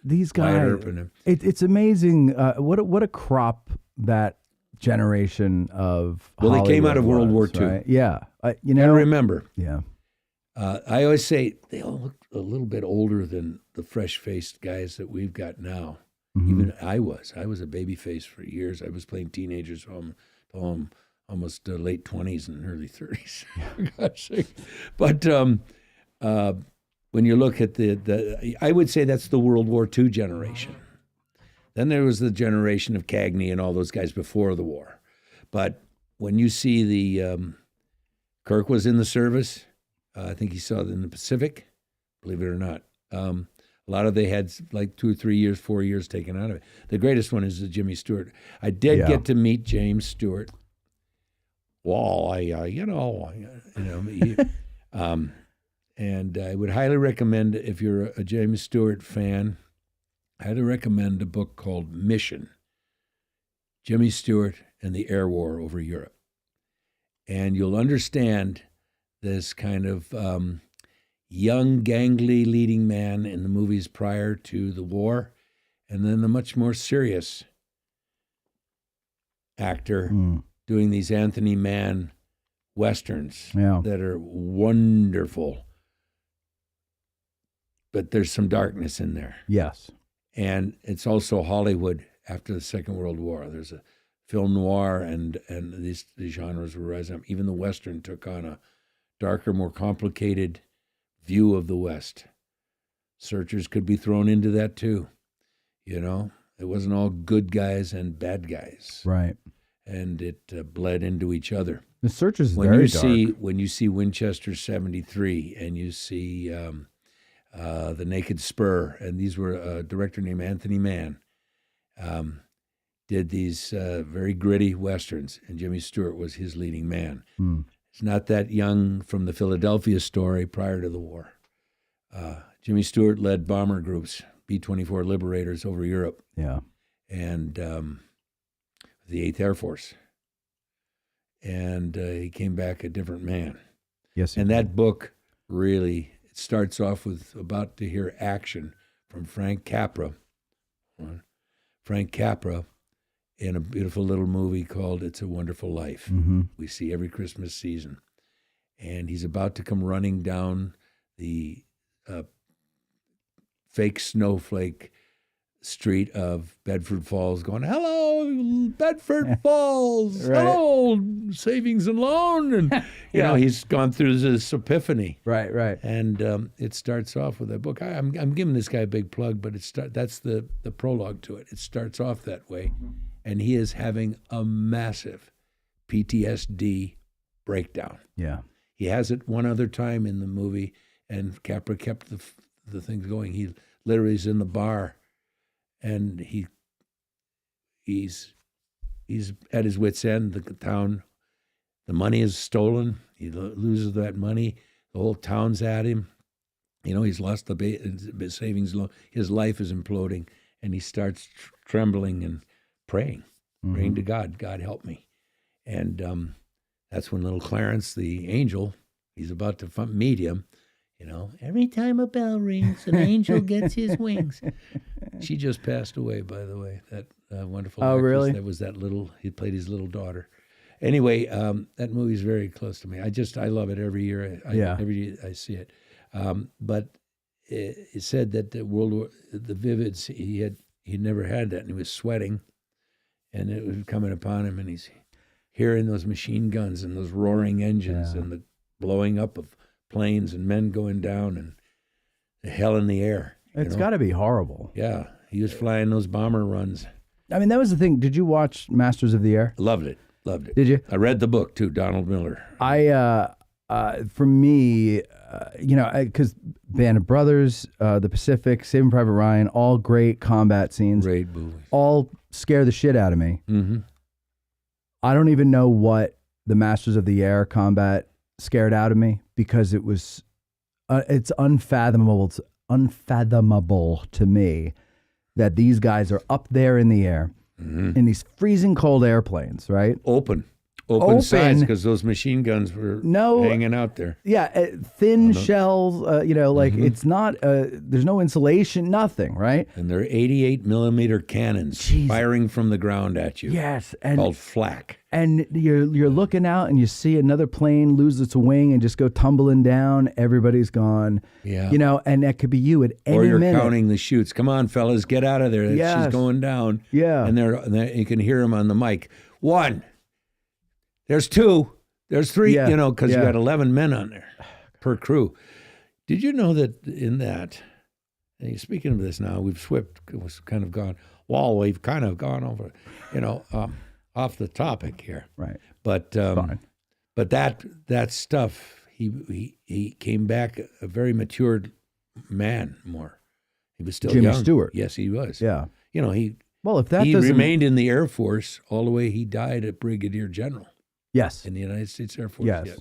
These Wyatt guys. Earp and him. It's amazing. What a crop that generation of. Well, they came out of Hollywood World War was, II. right? Yeah, you And know. remember, Yeah. I always say they all look a little bit older than the fresh-faced guys that we've got now. Mhm. Even I was a baby face for years. I was playing teenagers home almost late 20s and early 30s. For God's sake. But when you look at I would say that's the World War II generation. Then there was the generation of Cagney and all those guys before the war. But when you see Kirk was in the service, I think he saw it in the Pacific, believe it or not. A lot of they had like 2 or 3 years, 4 years taken out of it. The greatest one is the Jimmy Stewart. I did get to meet James Stewart. Well, and I would highly recommend, if you're a James Stewart fan, I highly recommend a book called Mission, Jimmy Stewart and the Air War over Europe. And you'll understand this kind of young, gangly leading man in the movies prior to the war, and then the much more serious actor doing these Anthony Mann westerns that are wonderful. But there's some darkness in there. Yes. And it's also Hollywood after the Second World War. There's a film noir, and these genres were rising up. Even the Western took on a darker, more complicated view of the West. Searchers could be thrown into that too. You know, it wasn't all good guys and bad guys. Right. And it bled into each other. The Searchers is When very you dark. see when you see Winchester 73 and you see The Naked Spur, and these were a director named Anthony Mann, did these very gritty westerns, and Jimmy Stewart was his leading man. It's not that young from the Philadelphia story prior to the war. Jimmy Stewart led bomber groups, B-24 Liberators over Europe. Yeah. And the 8th Air Force. And he came back a different man. Yes. And that book really, it starts off with about to hear action from Frank Capra. Frank Capra in a beautiful little movie called It's a Wonderful Life. We see every Christmas season. And he's about to come running down the fake snowflake street of Bedford Falls going, hello, Bedford Falls, Right. hello, savings and loan. And, you know, he's gone through this epiphany. Right. And it starts off with that book. I'm giving this guy a big plug, but that's the prologue to it. It starts off that way. And he is having a massive PTSD breakdown. Yeah. He has it one other time in the movie, and Capra kept the things going. He literally is in the bar, and he's at his wit's end. The money is stolen. He loses that money. The whole town's at him. You know, he's lost the savings loan. His life is imploding, and he starts trembling and praying to God. God help me. And that's when little Clarence, the angel, he's about to meet him. You know, every time a bell rings, an angel gets his wings. She just passed away, by the way. That wonderful actress. Really? That was he played his little daughter. Anyway, that movie's very close to me. I love it every year. Every year I see it. But it said that the vivids, he never had that, and he was sweating, and it was coming upon him, and he's hearing those machine guns and those roaring engines and the blowing up of planes and men going down and the hell in the air. It's got to be horrible. Yeah, he was flying those bomber runs. I mean, that was the thing. Did you watch Masters of the Air? Loved it. Did you? I read the book too, Donald Miller. For me, because Band of Brothers, The Pacific, Saving Private Ryan, all great combat scenes. Great movies. All scare the shit out of me. Mm-hmm. I don't even know what the Masters of the Air combat scared out of me, because it was, it's unfathomable to me that these guys are up there in the air in these freezing cold airplanes, right? Open. open sides because those machine guns were hanging out there. Yeah, thin shells, like it's not, there's no insulation, nothing, right? And they're 88 millimeter cannons firing from the ground at you. Yes. And called flak. And you're looking out and you see another plane lose its wing and just go tumbling down. Everybody's gone. Yeah. And that could be you at any minute. Or you're counting the shoots. Come on, fellas, get out of there. Yes. She's going down. Yeah. And you can hear them on the mic. 1. There's 2. There's 3, because you got 11 men on there per crew. Did you know that in that, and speaking of this now, we've kind of gone over, off the topic here. Right. But but that stuff, he came back a very matured man more. He was still Jimmy young. Stewart. Yes, he was. Yeah. He doesn't... remained in the Air Force all the way he died a brigadier general. Yes. In the United States Air Force. Yes.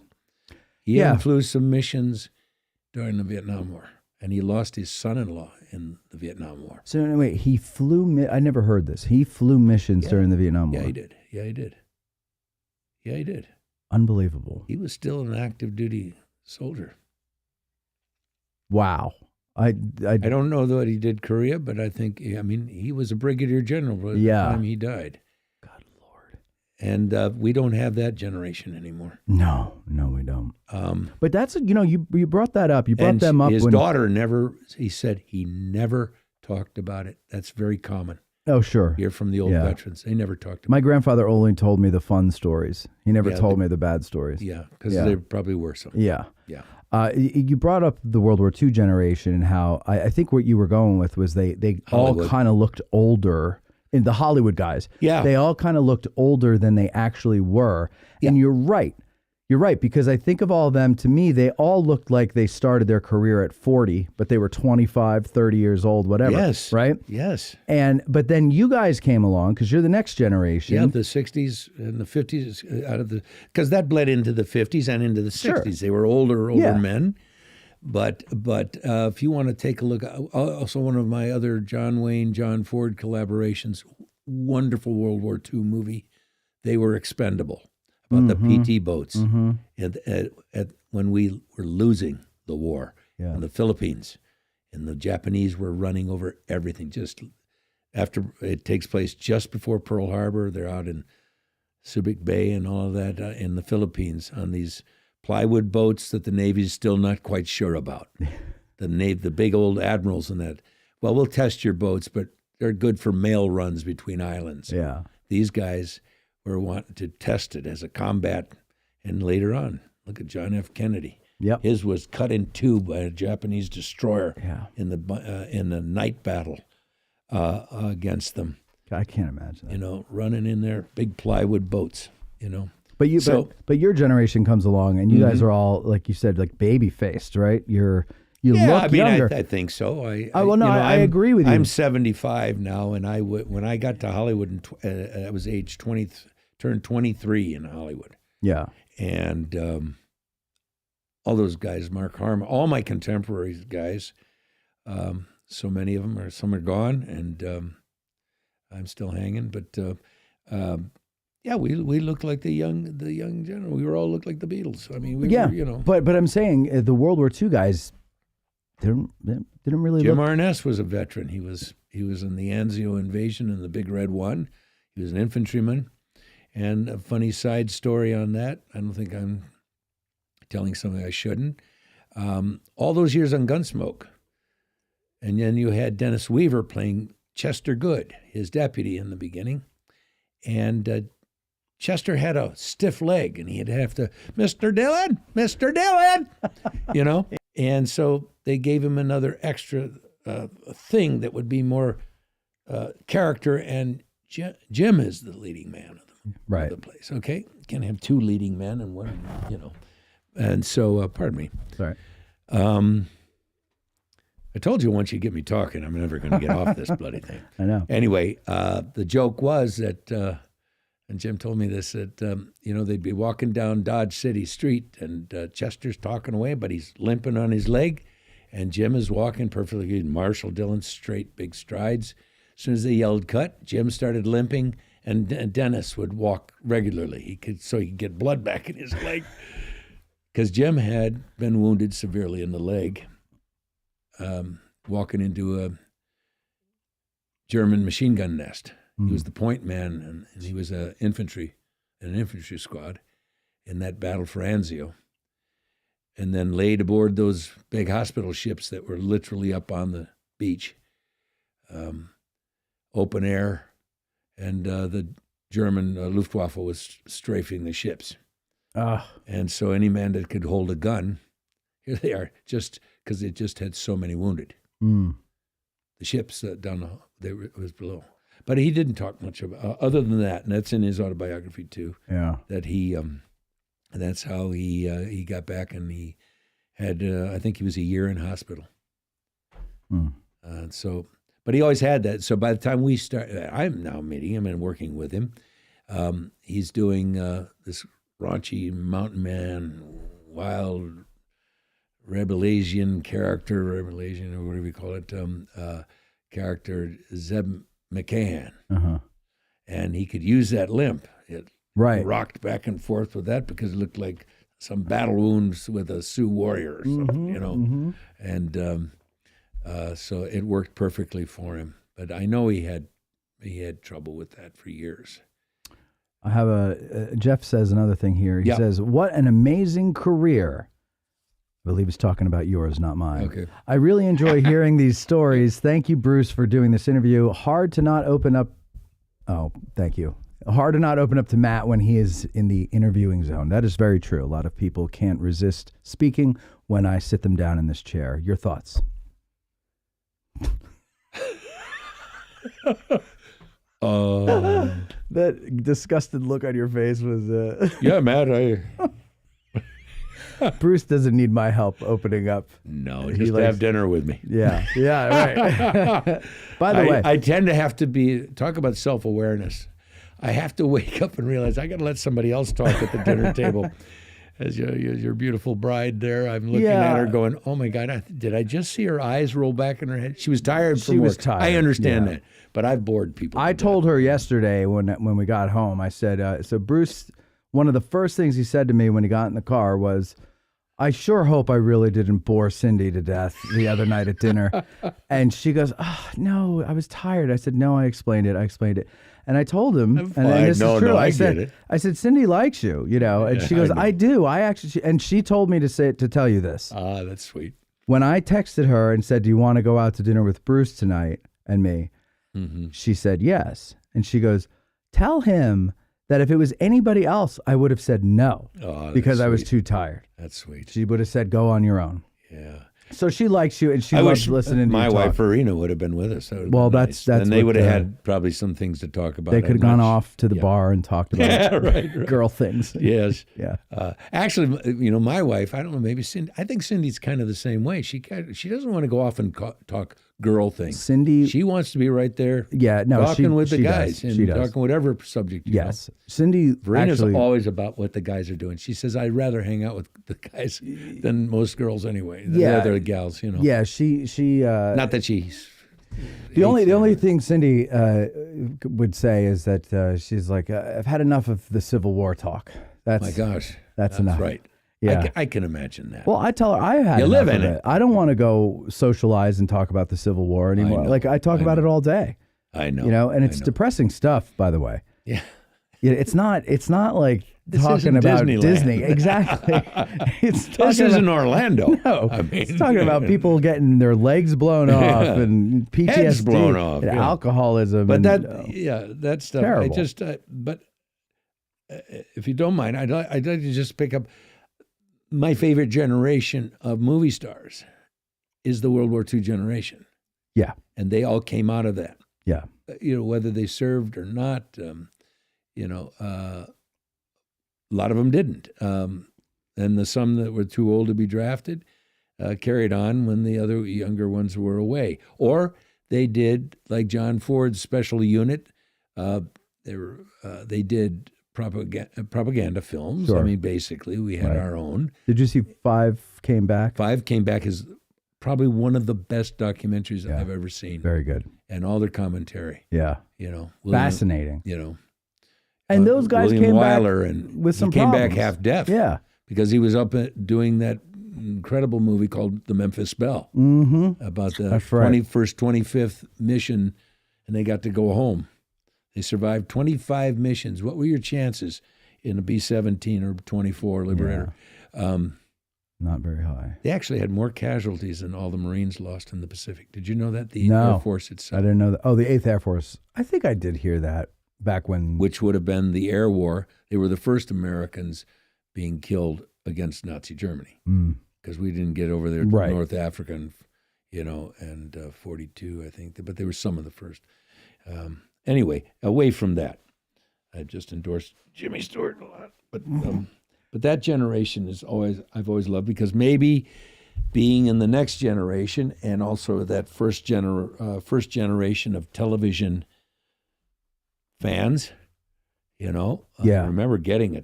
He even flew some missions during the Vietnam War, and he lost his son-in-law in the Vietnam War. So wait, he flew. I never heard this. He flew missions during the Vietnam War. Yeah, he did. Yeah, he did. Unbelievable. He was still an active duty soldier. Wow. I don't know that he did Korea, but I think he was a brigadier general by the time he died. God Lord. And we don't have that generation anymore. No, we don't. But that's you brought that up. You brought them up. His daughter never. He said he never talked about it. That's very common. Oh, sure. Hear from the old veterans. They never talked about it. My grandfather only told me the fun stories. He never told me the bad stories. Yeah, because there probably were some. Yeah. Yeah. You brought up the World War II generation and how I think what you were going with was they all kind of looked older. In the Hollywood guys. Yeah. They all kind of looked older than they actually were. Yeah. And you're right. You're right, because I think of all of them, to me, they all looked like they started their career at 40, but they were 25, 30 years old, whatever. Yes. Right? Yes. But then you guys came along, because you're the next generation. Yeah, the 60s and the 50s, because that bled into the 50s and into the 60s. Sure. They were older men. But if you want to take a look, also one of my other John Wayne, John Ford collaborations, wonderful World War II movie, They Were Expendable, about the PT boats. Mm-hmm. When we were losing the war in the Philippines, and the Japanese were running over everything. Just after it takes place just before Pearl Harbor, they're out in Subic Bay and all of that in the Philippines on these plywood boats that the Navy's still not quite sure about. The big old admirals and that. Well, we'll test your boats, but they're good for mail runs between islands. Yeah. These guys were wanting to test it as a combat, and later on, look at John F. Kennedy. Yep. His was cut in two by a Japanese destroyer in the night battle against them. I can't imagine that. Running in their big plywood boats. But your generation comes along, and you guys are all, like you said, like baby faced, right? You look younger. I think so. I agree with you. I'm 75 now, and when I got to Hollywood, I was age 20, turned 23 in Hollywood. Yeah, and all those guys, Mark Harmon, all my contemporary guys, so many of them some are gone, and I'm still hanging. But we looked like the young general. We all looked like the Beatles. I mean, we were, But I'm saying the World War II guys, they didn't really. Jim Arness was a veteran. He was in the Anzio invasion in the Big Red One. He was an infantryman. And a funny side story on that, I don't think I'm telling something I shouldn't. All those years on Gunsmoke, and then you had Dennis Weaver playing Chester Good, his deputy in the beginning, and Chester had a stiff leg, and he'd have to, Mr. Dillon, and so they gave him another extra thing that would be more character, and Jim is the leading man of the place. Okay, can't have two leading men and one, and so pardon me. Sorry. I told you once you get me talking, I'm never going to get off this bloody thing. I know. Anyway, the joke was that, and Jim told me this, that, they'd be walking down Dodge City Street, and Chester's talking away, but he's limping on his leg, and Jim is walking perfectly good. Marshall Dillon, straight, big strides. As soon as they yelled cut, Jim started limping, And Dennis would walk regularly. He could get blood back in his leg. Because Jim had been wounded severely in the leg, walking into a German machine gun nest. He was the point man, and he was an infantry squad in that battle for Anzio. And then laid aboard those big hospital ships that were literally up on the beach, open air, and the German Luftwaffe was strafing the ships. And so any man that could hold a gun, here they are, just because it just had so many wounded. The ships down it was below. But he didn't talk much about other than that, and that's in his autobiography too. Yeah, that he that's how he got back, and he had I think he was a year in hospital. But he always had that. So by the time we start, I'm now meeting him and working with him. He's doing this raunchy mountain man, wild Rebellion character, or whatever you call it, character, Zeb McCann. And he could use that limp. It rocked back and forth with that because it looked like some battle wounds with a Sioux warrior or something, And so it worked perfectly for him. But I know he had trouble with that for years. I have Jeff says another thing here. He says, "What an amazing career." I believe he's talking about yours, not mine. Okay. I really enjoy hearing these stories. Thank you, Bruce, for doing this interview. Hard to not open up. Oh, thank you. Hard to not open up to Matt when he is in the interviewing zone. That is very true. A lot of people can't resist speaking when I sit them down in this chair. Your thoughts? That disgusted look on your face was... Yeah, Matt, Bruce doesn't need my help opening up. No, just have dinner with me. Yeah, right. By the way... I tend to have to talk about self-awareness. I have to wake up and realize I got to let somebody else talk at the dinner table. As your beautiful bride there, I'm looking at her going, oh my God, did I just see her eyes roll back in her head? She was tired from work. She was tired. I understand that, but I've bored people. I told her yesterday when we got home, I said, so Bruce, one of the first things he said to me when he got in the car was, I sure hope I really didn't bore Cindy to death the other night at dinner. And she goes, oh, no, I was tired. I said, no, I explained it. And I told him, and this is true. I said, Cindy likes you, and she goes, I do. I actually, and she told me to tell you this. Ah, that's sweet. When I texted her and said, do you want to go out to dinner with Bruce tonight and me? She said yes. And she goes, tell him that if it was anybody else, I would have said no because I was too tired. That's sweet. She would have said, go on your own. Yeah. So she likes you, and she loves listening to you talk. My wife, Verena, would have been with us. Well, that's and they would have had probably some things to talk about. They could have gone off to the bar and talked about girl things. Yes. Yeah. Actually, my wife, I don't know, maybe Cindy. I think Cindy's kind of the same way. She doesn't want to go off and talk girl things. She wants to be right there. Yeah, no, talking with the guys and talking whatever subject. Yes, Cindy. Verena's always about what the guys are doing. She says, "I'd rather hang out with the guys than most girls anyway. The other gals, Yeah, she. Not that she's. The only thing Cindy would say is that she's like, I've had enough of the Civil War talk. My gosh, that's enough. Right. Yeah, I can imagine that. Well, I tell her I had. You live in it. I don't want to go socialize and talk about the Civil War anymore. I talk about it all day. I know. And it's depressing stuff, by the way. Yeah. It's not like talking about Disneyland. Disney. Exactly. This isn't Orlando. No. It's talking about people getting their legs blown off and PTSD, heads blown off, and alcoholism. But that stuff. Terrible. I just. But if you don't mind, I'd like to just pick up. My favorite generation of movie stars is the World War II generation. Yeah. And they all came out of that. Yeah. Whether they served or not, a lot of them didn't. And some that were too old to be drafted carried on when the other younger ones were away. Or they did, like John Ford's special unit, they did propaganda films. Sure. I mean, basically, we had our own. Did you see Five Came Back? Five Came Back is probably one of the best documentaries I've ever seen. Very good. And all their commentary. Yeah. William, fascinating. And those guys William came Wyler, back and with some he came problems. back half deaf. Yeah. Because he was up doing that incredible movie called The Memphis Belle about the That's right. 21st, 25th mission, and they got to go home. They survived 25 missions. What were your chances in a B-17 or 24 Liberator? Not very high. They actually had more casualties than all the Marines lost in the Pacific. Did you know that? The No. Air Force I itself, didn't know that. Oh, the 8th Air Force. I think I did hear that back when. which would have been the air war. They were the first Americans being killed against Nazi Germany because we didn't get over there to Right. North Africa, and 42, I think. But they were some of the first. Anyway, away from that, I just endorsed Jimmy Stewart a lot. But that generation I've always loved, because maybe being in the next generation and also that first generation of television fans, I remember getting a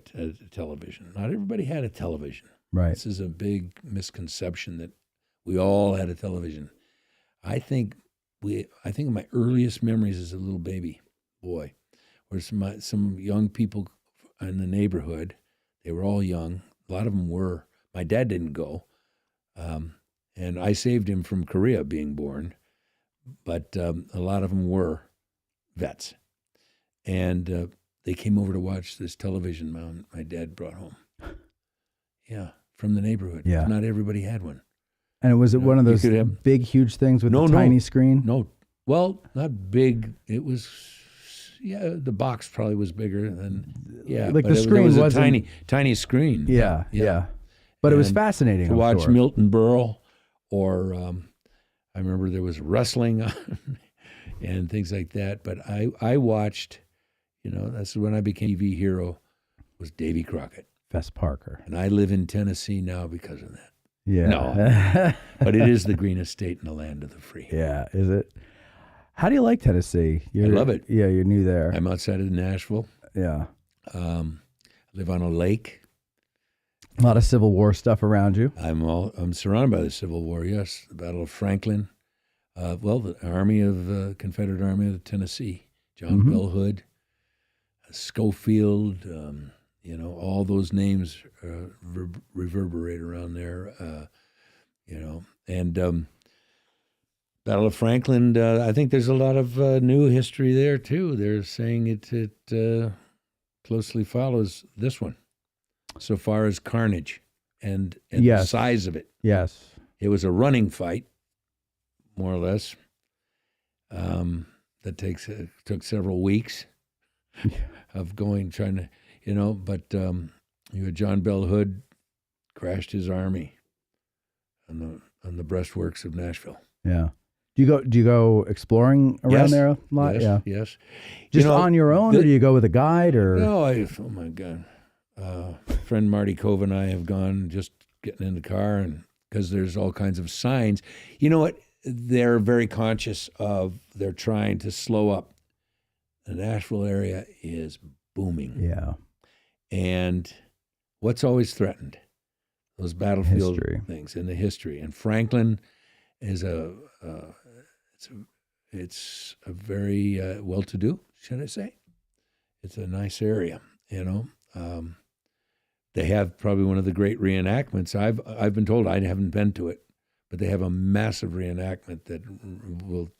television. Not everybody had a television. Right. This is a big misconception that we all had a television. I think of my earliest memories as a little baby boy, where some young people in the neighborhood, they were all young. A lot of them were. My dad didn't go, and I saved him from Korea being born, but a lot of them were vets. And they came over to watch this television my dad brought home. Yeah, from the neighborhood. Yeah. Not everybody had one. And was it one of you those could have- big, huge things with the tiny screen? No, well, not big. It was, the box probably was bigger than, Like but the there screen was a wasn't- tiny screen. Yeah. But it was And fascinating. to I'm watch sure. Milton Berle, or I remember there was wrestling on and things like that. But I watched, that's when I became TV hero, was Davy Crockett. Fess Parker. And I live in Tennessee now because of that. Yeah. No. But it is the greenest state in the land of the free. Yeah. Is it? How do you like Tennessee? I love it. Yeah, you're new there. I'm outside of Nashville. Yeah. I live on a lake. A lot of Civil War stuff around you. I'm surrounded by the Civil War. Yes, the Battle of Franklin. The Confederate Army of Tennessee. John Bell Hood, Schofield. All those names reverberate around there. And Battle of Franklin. I think there's a lot of new history there too. They're saying it closely follows this one, so far as carnage and the Yes. size of it. Yes. It was a running fight, more or less. That took several weeks of trying to, But you had John Bell Hood crashed his army on the breastworks of Nashville. Yeah. Do you go exploring around Yes. there a lot? Yes, Yeah. yes. Just on your own, or do you go with a guide? Or No, oh my God. Friend Marty Cove and I have gone just getting in the car, and because there's all kinds of signs. You know what? They're very conscious of, they're trying to slow up. The Nashville area is booming. Yeah. And what's always threatened? Those battlefield History. things in the history. And Franklin is it's a very well-to-do, should I say? It's a nice area, They have probably one of the great reenactments. I've been told, I haven't been to it, but they have a massive reenactment that will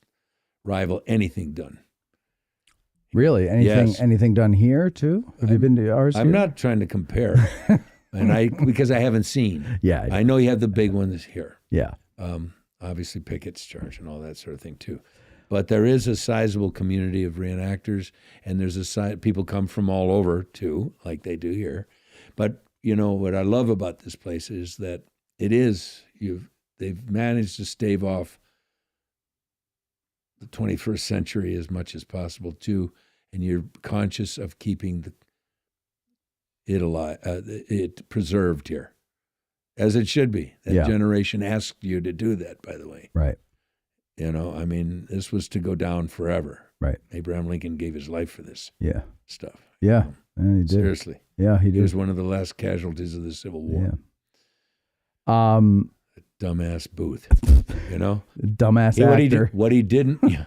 rival anything done. Really? Yes. Anything done here too? Have you been to ours? I'm here? not trying to compare, because I haven't seen. Yeah. I know you have the big ones here. Yeah. Obviously Pickett's Charge and all that sort of thing too. But there is a sizable community of reenactors, and there's people come from all over too, like they do here. But what I love about this place is that they've managed to stave off the 21st century as much as possible too, and you're conscious of keeping it alive, it preserved here, as it should be. That generation asked you to do that, by the way. Right. This was to go down forever. Right. Abraham Lincoln gave his life for this stuff. Yeah. Yeah, he did. Seriously. Yeah, he He did. was one of the last casualties of the Civil War. Yeah. dumbass Booth. You know, Dumbass actor. What he didn't. Yeah,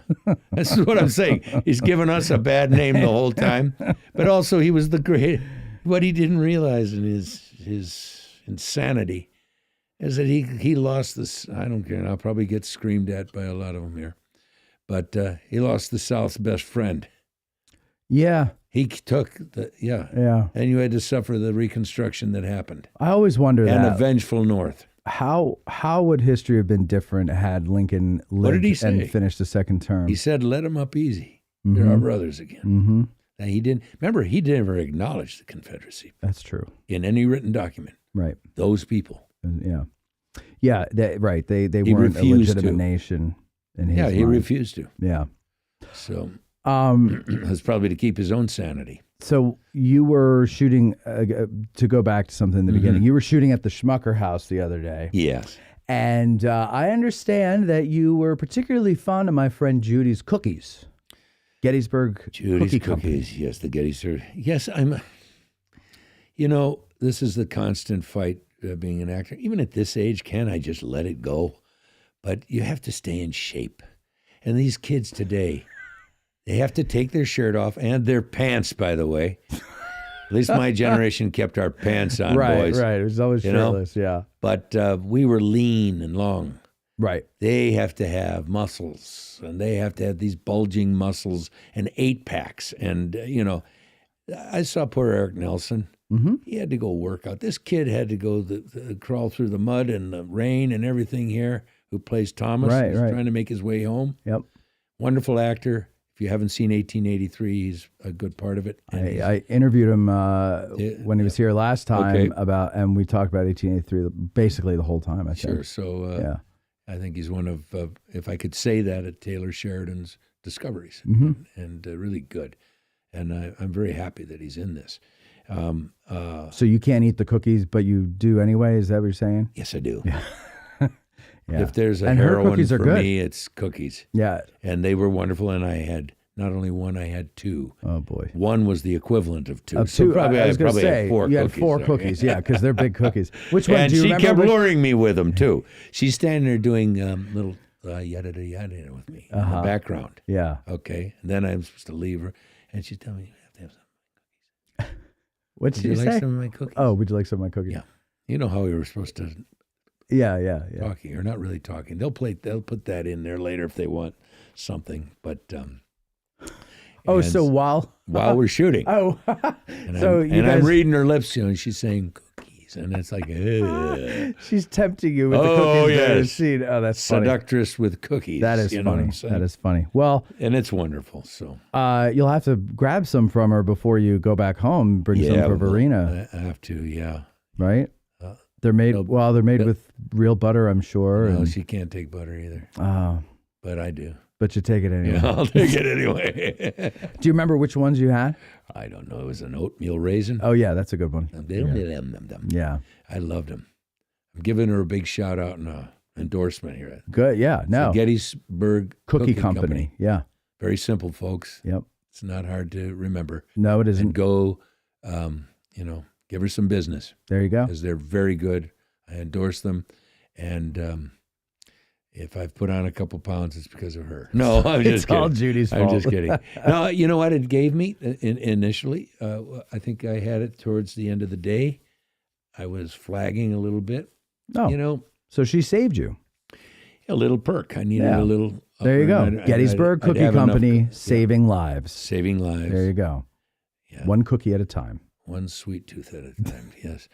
this is what I'm saying. He's given us a bad name the whole time, but also he was the great. What he didn't realize in his insanity is that he lost this. I don't care. I'll probably get screamed at by a lot of them here, but he lost the South's best friend. Yeah. He took Yeah. and you had to suffer the Reconstruction that happened. I always wonder And that. a vengeful North. How would history have been different had Lincoln lived did he say? and finished the second term? He said, "Let them up easy. They're our brothers again." Mm-hmm. Now, he didn't. Remember, he never acknowledged the Confederacy That's true. in any written document. Right. Those people. Yeah. Yeah. Right. They He weren't a refused legitimate to. nation in his Yeah, he mind. refused to. Yeah. So that's probably to keep his own sanity. So you were shooting, to go back to something in the beginning, you were shooting at the Schmucker House the other day. Yes. And I understand that you were particularly fond of my friend Judy's cookies. Gettysburg Judy's Cookie Company. cookies. Yes, the Gettysburg. Yes, you know, this is the constant fight being an actor. Even at this age, can I just let it go? But you have to stay in shape. And these kids today, they have to take their shirt off and their pants, by the way. At least my generation kept our pants on, boys. Right. It was always You know? shirtless. Yeah. But we were lean and long. Right. They have to have muscles, and they have to have these bulging muscles and 8-packs. And, you know, I saw poor Eric Nelson. Mm-hmm. He had to go work out. This kid had to go crawl through the mud and the rain and everything here, who plays Thomas. Right, He's right. trying to make his way home. Yep. Wonderful actor. If you haven't seen 1883, he's a good part of it. And he's- I interviewed him when he was here last time Okay. and we talked about 1883 basically the whole time, I think. Sure. So Yeah. I think he's one of, if I could say that, at Taylor Sheridan's discoveries, Mm-hmm. and really good. And I'm very happy that he's in this. So you can't eat the cookies, but you do anyway? Is that what you're saying? Yes, I do. Yeah. If there's a And her heroine cookies are for good. me, it's cookies. Yeah. And they were wonderful. And I had not only one, I had two. Oh, boy. One was the equivalent of two. Of So two, probably I was I going to probably say, had four you cookies. had four there. cookies, yeah, because they're big cookies. Which one And do you she remember? kept which- luring me with them, too. She's standing there doing little yada yada with me in the background. Yeah. Okay. And then I'm supposed to leave her. And she's telling me, you have to have some. What'd Would she you say? like some of my cookies? Oh, would you like some of my cookies? Yeah. You know how we were supposed to Yeah. talking or not really talking. They'll put that in there later if they want something. But Oh, and so while we're shooting, oh, and, so I'm, you and guys, I'm reading her lips, and she's saying cookies, and it's like she's tempting you with the Oh, cookies. There. yes. See, oh, that's funny. seductress with cookies. That is you know what funny. I'm saying? That is funny. Well, and it's wonderful. So you'll have to grab some from her before you go back home. Bring some for Verena, I have to. Yeah. right? They're made. no, Well, they're made with real butter, I'm sure. No, and, she can't take butter either, oh, but I do. but you take it anyway. Yeah, I'll take it anyway. Do you remember which ones you had? I don't know. It was an oatmeal raisin. Oh yeah, that's a good one. Yeah, I loved him. I'm giving her a big shout out and endorsement here. good. Yeah, no. The Gettysburg Cookie Company. Yeah. Very simple, folks. Yep. It's not hard to remember. No, it And isn't. go, give her some business There you go. because they're very good. I endorse them. And if I've put on a couple pounds, it's because of her. No, I'm just It's kidding. all Judy's I'm fault. just kidding. No, you know what it gave me initially? I think I had it towards the end of the day. I was flagging a little bit. Oh, You know, so she saved you. a little perk. I needed Yeah. a little. There you go. Gettysburg Cookie Company, saving lives. Saving lives. There you go. Yeah. One cookie at a time. One sweet tooth at a time, yes.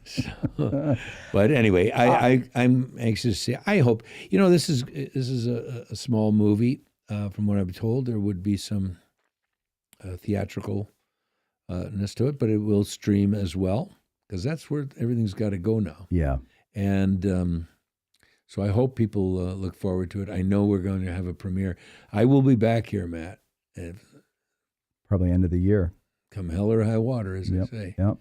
So, but anyway, I'm anxious to see. I hope this is a small movie. From what I'm told, there would be some theatricalness to it, but it will stream as well because that's where everything's got to go now. Yeah. And so I hope people look forward to it. I know we're going to have a premiere. I will be back here, Matt. Probably end of the year. Come hell or high water, as Yep. they say. Yep.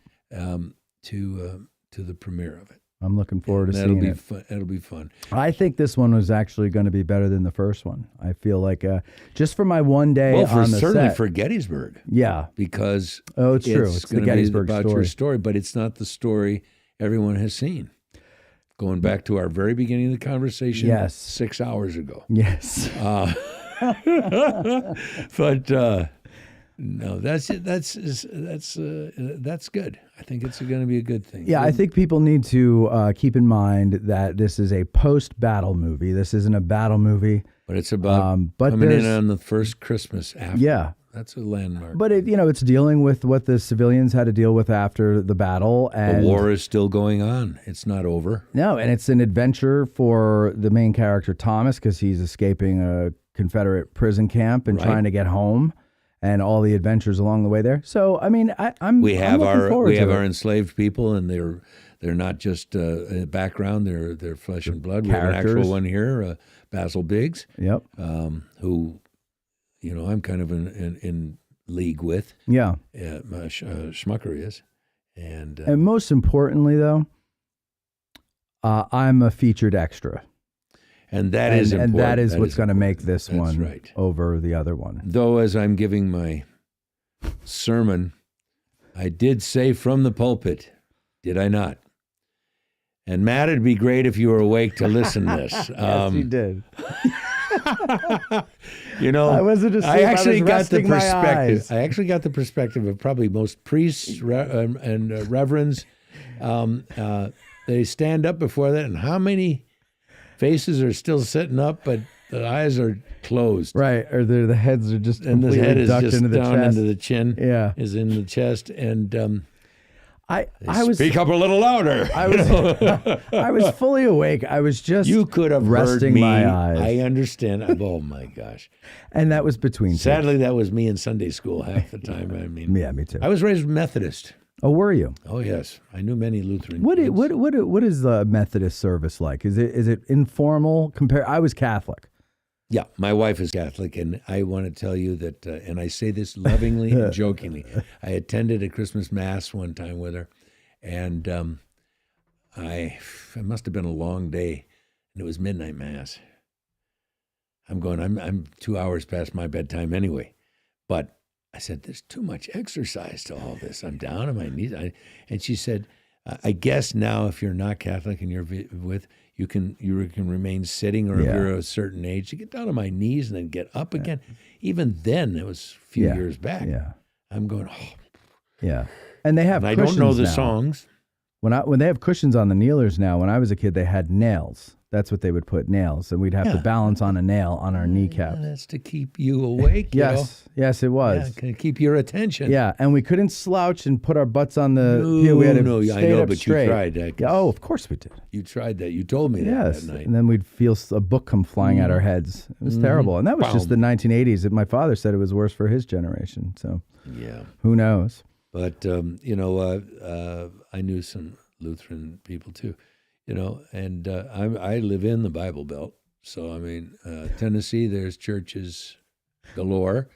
To the premiere of it. I'm looking forward to That'll seeing be it. fun. That'll be fun. I think this one was actually going to be better than the first one. I feel like just for my one day Well, on the certainly set. for Gettysburg, Yeah. because Oh, it's true. It's the gonna be Gettysburg about story. your story, but it's not the story everyone has seen. going back to our very beginning of the conversation. Yes. 6 hours ago. Yes. But no, that's good. I think it's going to be a good thing. Yeah, I think people need to keep in mind that this is a post-battle movie. This isn't a battle movie. But it's about but coming in there's- on the first Christmas after. Yeah. That's a landmark. But it's dealing with what the civilians had to deal with after the battle, the and war is still going on. It's not over. no, and it's an adventure for the main character Thomas because he's escaping a Confederate prison camp and Right. trying to get home, and all the adventures along the way there. So, I mean, I'm We have I'm looking forward to our it. enslaved people, and they're not just a background. They're flesh and blood. We have an characters. actual one here, Basil Biggs, Yep. who, I'm kind of in league with. Yeah. Schmucker is, and And most importantly, though, I'm a featured extra. that is important. And that is That what's going to make this That's one right. over the other one. Though, as I'm giving my sermon, I did say from the pulpit, did I not? And Matt, it'd be great if you were awake to listen to this. Yes, you did. I wasn't asleep. I actually I was got the resting my perspective. eyes. I actually got the perspective of probably most priests and reverends. They stand up before that, and how many faces are still sitting up, but the eyes are closed, Right, or the heads are just and the completely head is ducked just into the down chest. into the chin. Yeah. is in the chest, and I was speak up a little louder. I was fully awake. I was just You could have resting heard me. my eyes. I understand. Oh my gosh! And that was between Sadly, that was me in Sunday school half the time. I mean, Yeah, me too. I was raised Methodist. Oh, were you? Oh yes, I knew many Lutheran. What kids. what is the Methodist service like? Is it informal? I was Catholic. Yeah, my wife is Catholic, and I want to tell you that, and I say this lovingly and jokingly. I attended a Christmas Mass one time with her, and it must have been a long day, and it was midnight Mass. I'm 2 hours past my bedtime anyway, but I said, there's too much exercise to all this. I'm down on my knees. And she said, I guess now if you're not Catholic and you're with, you can remain sitting, or if Yeah. you're a certain age, to get down on my knees and then get up again. Even then, it was a few Yeah. years back. Yeah. I'm going, oh. Yeah. And they have And I don't know cushions the now. songs. When they have cushions on the kneelers now, when I was a kid, they had nails. That's what they would put, nails, and we'd have to Yeah. balance on a nail on our kneecap. That's to keep you awake. Yes, yes, it Yeah, was. can keep your attention. Yeah, and we couldn't slouch and put our butts on the pew. We had to No, I stay know, up but straight. you tried that. 'Cause Yeah, oh, of course we did. You tried that. You told me that Yes, that night. and then we'd feel a book come flying at our heads. It was terrible, and that was just the 1980s. My father said it was worse for his generation. So Yeah. who knows? But, I knew some Lutheran people too, and I live in the Bible Belt. So, I mean, Tennessee, there's churches galore.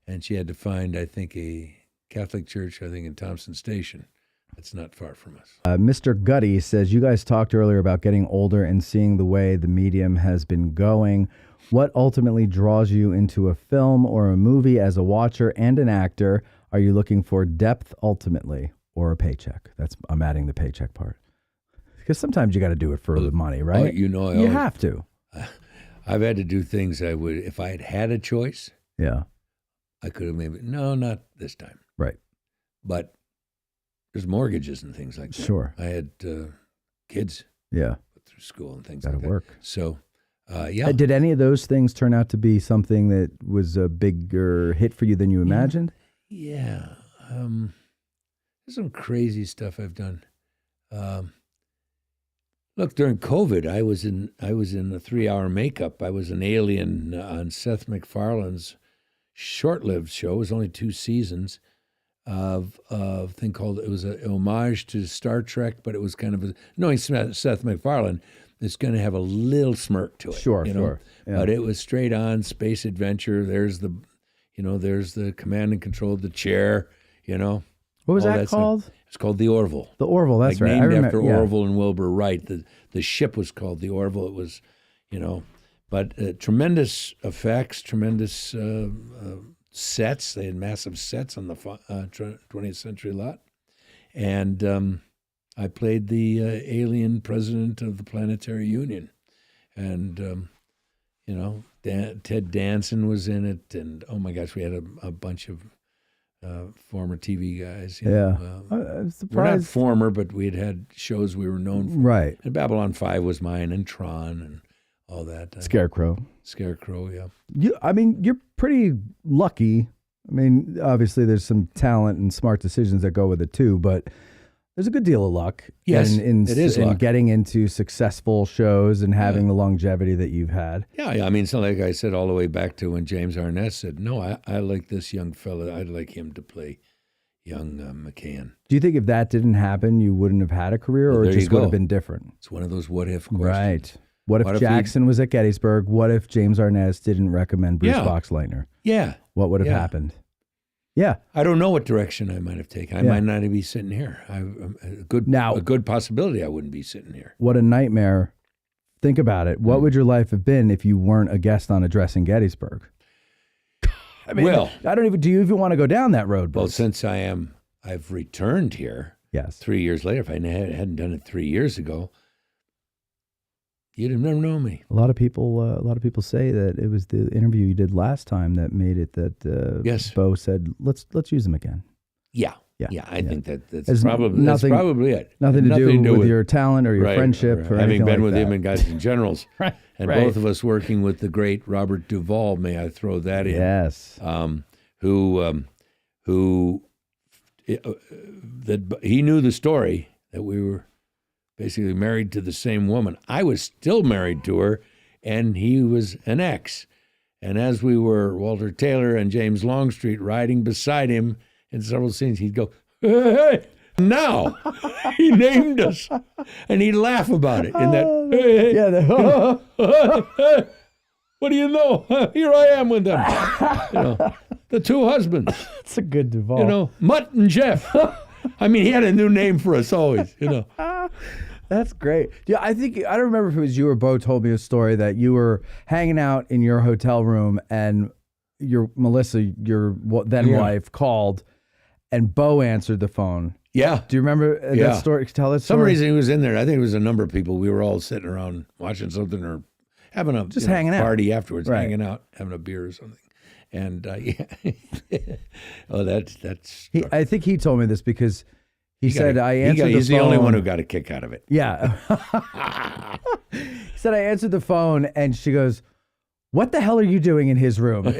And she had to find, I think, a Catholic church, in Thompson Station. That's not far from us. Mr. Gutty says, you guys talked earlier about getting older and seeing the way the medium has been going. What ultimately draws you into a film or a movie as a watcher and an actor? Are you looking for depth ultimately or a paycheck? I'm adding the paycheck part. Because sometimes you got to do it for the money, right? I have to. I've had to do things I would, if I had had a choice, Yeah. I could have maybe, no, not this time. Right. But there's mortgages and things like that. Sure. I had kids Yeah. through school and things Got to like that. work. So, yeah. Did any of those things turn out to be something that was a bigger hit for you than you imagined? Yeah. There's some crazy stuff I've done. Look, during COVID, I was in a 3-hour makeup. I was an alien on Seth MacFarlane's short-lived show. It was only 2 seasons of a thing called, it was an homage to Star Trek, but it was kind of knowing Seth MacFarlane, it's going to have a little smirk to it. Sure, you know? sure. Yeah. But it was straight on space adventure. There's the command and control of the chair, What was all that that stuff. called? It's called the Orville. The Orville, that's right. I Named remember, after yeah. Orville and Wilbur Wright. The ship was called the Orville. It was, but tremendous effects, tremendous sets. They had massive sets on the 20th century lot. And I played the alien president of the Planetary Union, and Ted Danson was in it, and oh my gosh, we had a bunch of former TV guys. I'm We're not surprised. former, but we had shows we were known for. Right. And Babylon 5 was mine, and Tron, and all that. Scarecrow. Scarecrow, yeah. You're pretty lucky. I mean, obviously there's some talent and smart decisions that go with it too, but there's a good deal of luck. Yes, in it is in luck. getting into successful shows and having the longevity that you've had. Yeah, I mean, so like I said, all the way back to when James Arness said, no, I like this young fella. I'd like him to play young McCann. Do you think if that didn't happen, you wouldn't have had a career, or Well, it there just you would have go. been different? It's one of those what-if questions. Right. What What if if Jackson was at Gettysburg? What if James Arness didn't recommend Bruce Yeah. Boxleitner? Yeah. What would have Yeah. happened? Yeah. I don't know what direction I might have taken. I might not be sitting here. A good possibility I wouldn't be sitting here. What a nightmare. Think about it. What would your life have been if you weren't a guest on Addressing Gettysburg? I mean, Well- do you even want to go down that road, Well, Bruce? since I've returned here Yes. 3 years later. If I hadn't done it 3 years ago, you'd have never known me. A lot of people say that it was the interview you did last time that made it that Yes. Bo said, let's use him again. Yeah. Yeah. I think that's It's probably nothing- it. Nothing to do with your talent or your Right, friendship or having anything been like with that. him in Guys and Generals, Right, and right. both of us working with the great Robert Duvall. May I throw that in? Yes. Who that he knew the story that we were basically married to the same woman. I was still married to her, and he was an ex. And as we were, Walter Taylor and James Longstreet riding beside him in several scenes, he'd go, "Hey, now," he named us, and he'd laugh about it. In that, "Hey, Yeah. what do you know? Here I am with them." The two husbands. That's a good Duvall. Mutt and Jeff. I mean, he had a new name for us always. That's great. Yeah, I don't remember if it was you or Bo told me a story that you were hanging out in your hotel room and Melissa, your then wife, called and Bo answered the phone. Yeah. Do you remember that story? Tell that story. Some reason he was in there. I think it was a number of people. We were all sitting around watching something or having a hanging out. party afterwards, Right. hanging out, having a beer or something. And oh, that's. I think he told me this because he said I answered the phone. He's the only one who got a kick out of it. Yeah. He said I answered the phone and she goes, "What the hell are you doing in his room?" And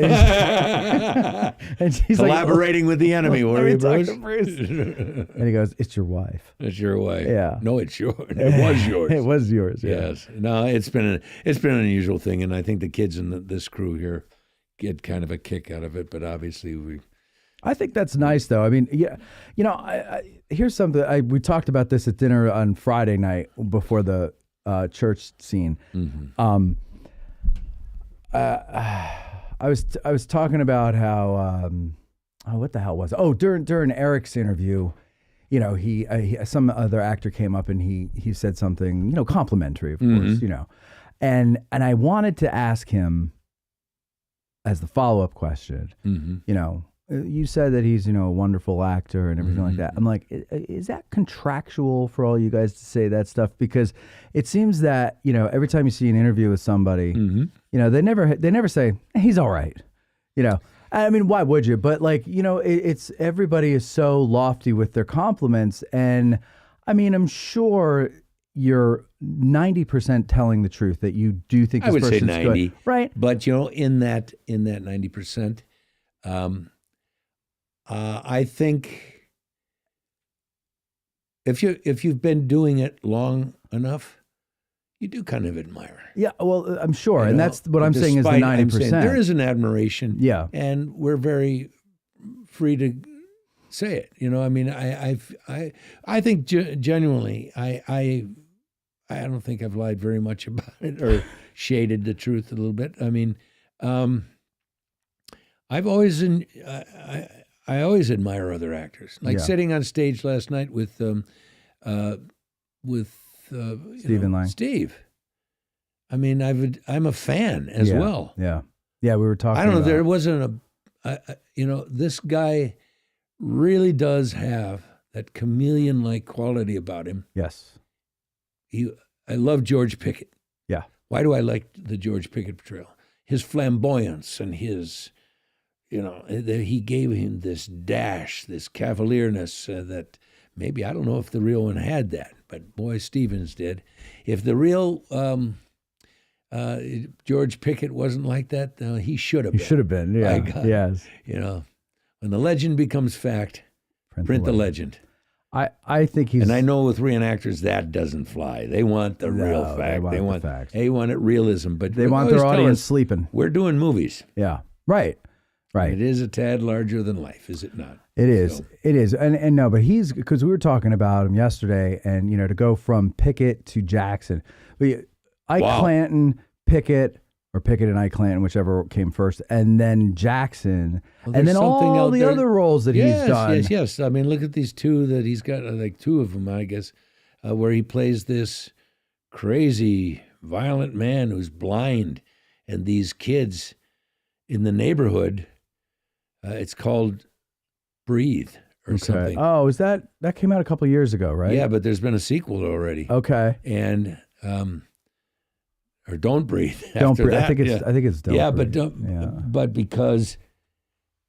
she's Collaborating with the enemy, "Let were me you, talk Bruce? to Bruce." And he goes, "It's your wife." It's your way. Yeah. No, it's yours. It was yours. It was yours. Yeah. Yes. No, it's been an unusual thing, and I think the kids in this crew here get kind of a kick out of it. But obviously, I think that's nice, though. I mean, yeah, here's something. We talked about this at dinner on Friday night before the church scene. Mm-hmm. I was talking about how what the hell was it? Oh, during Eric's interview, he some other actor came up and he said something complimentary, of course, and I wanted to ask him as the follow-up question, you said that he's, a wonderful actor and everything like that. I'm like, is that contractual for all you guys to say that stuff? Because it seems that, every time you see an interview with somebody, they never say, he's all right. I mean, why would you? But it's everybody is so lofty with their compliments. And I mean, I'm sure you're 90% telling the truth that you do think this I would say person's 90, good. Right. But in that 90%, I think if you've been doing it long enough, you do kind of admire. Yeah, well, I'm sure, and that's what I'm saying is the 90%. There is an admiration. Yeah, and we're very free to say it. I mean, I think genuinely, I don't think I've lied very much about it or shaded the truth a little bit. I mean, I've always I always admire other actors. Like sitting on stage last night with Stephen Lang. Steve. I mean, I'm a fan as well. Yeah, we were talking. I don't know. About. There wasn't this guy really does have that chameleon-like quality about him. Yes. I love George Pickett. Yeah. Why do I like the George Pickett portrayal? His flamboyance and his, he gave him this dash, this cavalierness that maybe, I don't know if the real one had that, but boy, Stevens did. If the real George Pickett wasn't like that, he should have been. He should have been, yeah. Yes. When the legend becomes fact, print the legend. I think he's... And I know with reenactors, that doesn't fly. They want the real fact. They want the facts. They want it realism. But they want their audience sleeping. We're doing movies. Yeah. Right. It is a tad larger than life, is it not? It is. So. It is. And no, but because we were talking about him yesterday, and, to go from Pickett to Jackson. Ike Clanton, Pickett, or Pickett and Ike Clanton, whichever came first, and then Jackson, and then all the other roles that he's done. Yes. I mean, look at these two that he's got, like two of them, I guess, where he plays this crazy, violent man who's blind, and these kids in the neighborhood, it's called Breathe or something. Oh, is that came out a couple years ago, right? Yeah, but there's been a sequel already. Okay. And or Don't Breathe. Don't Breathe. That. I think it's Don't Breathe. But because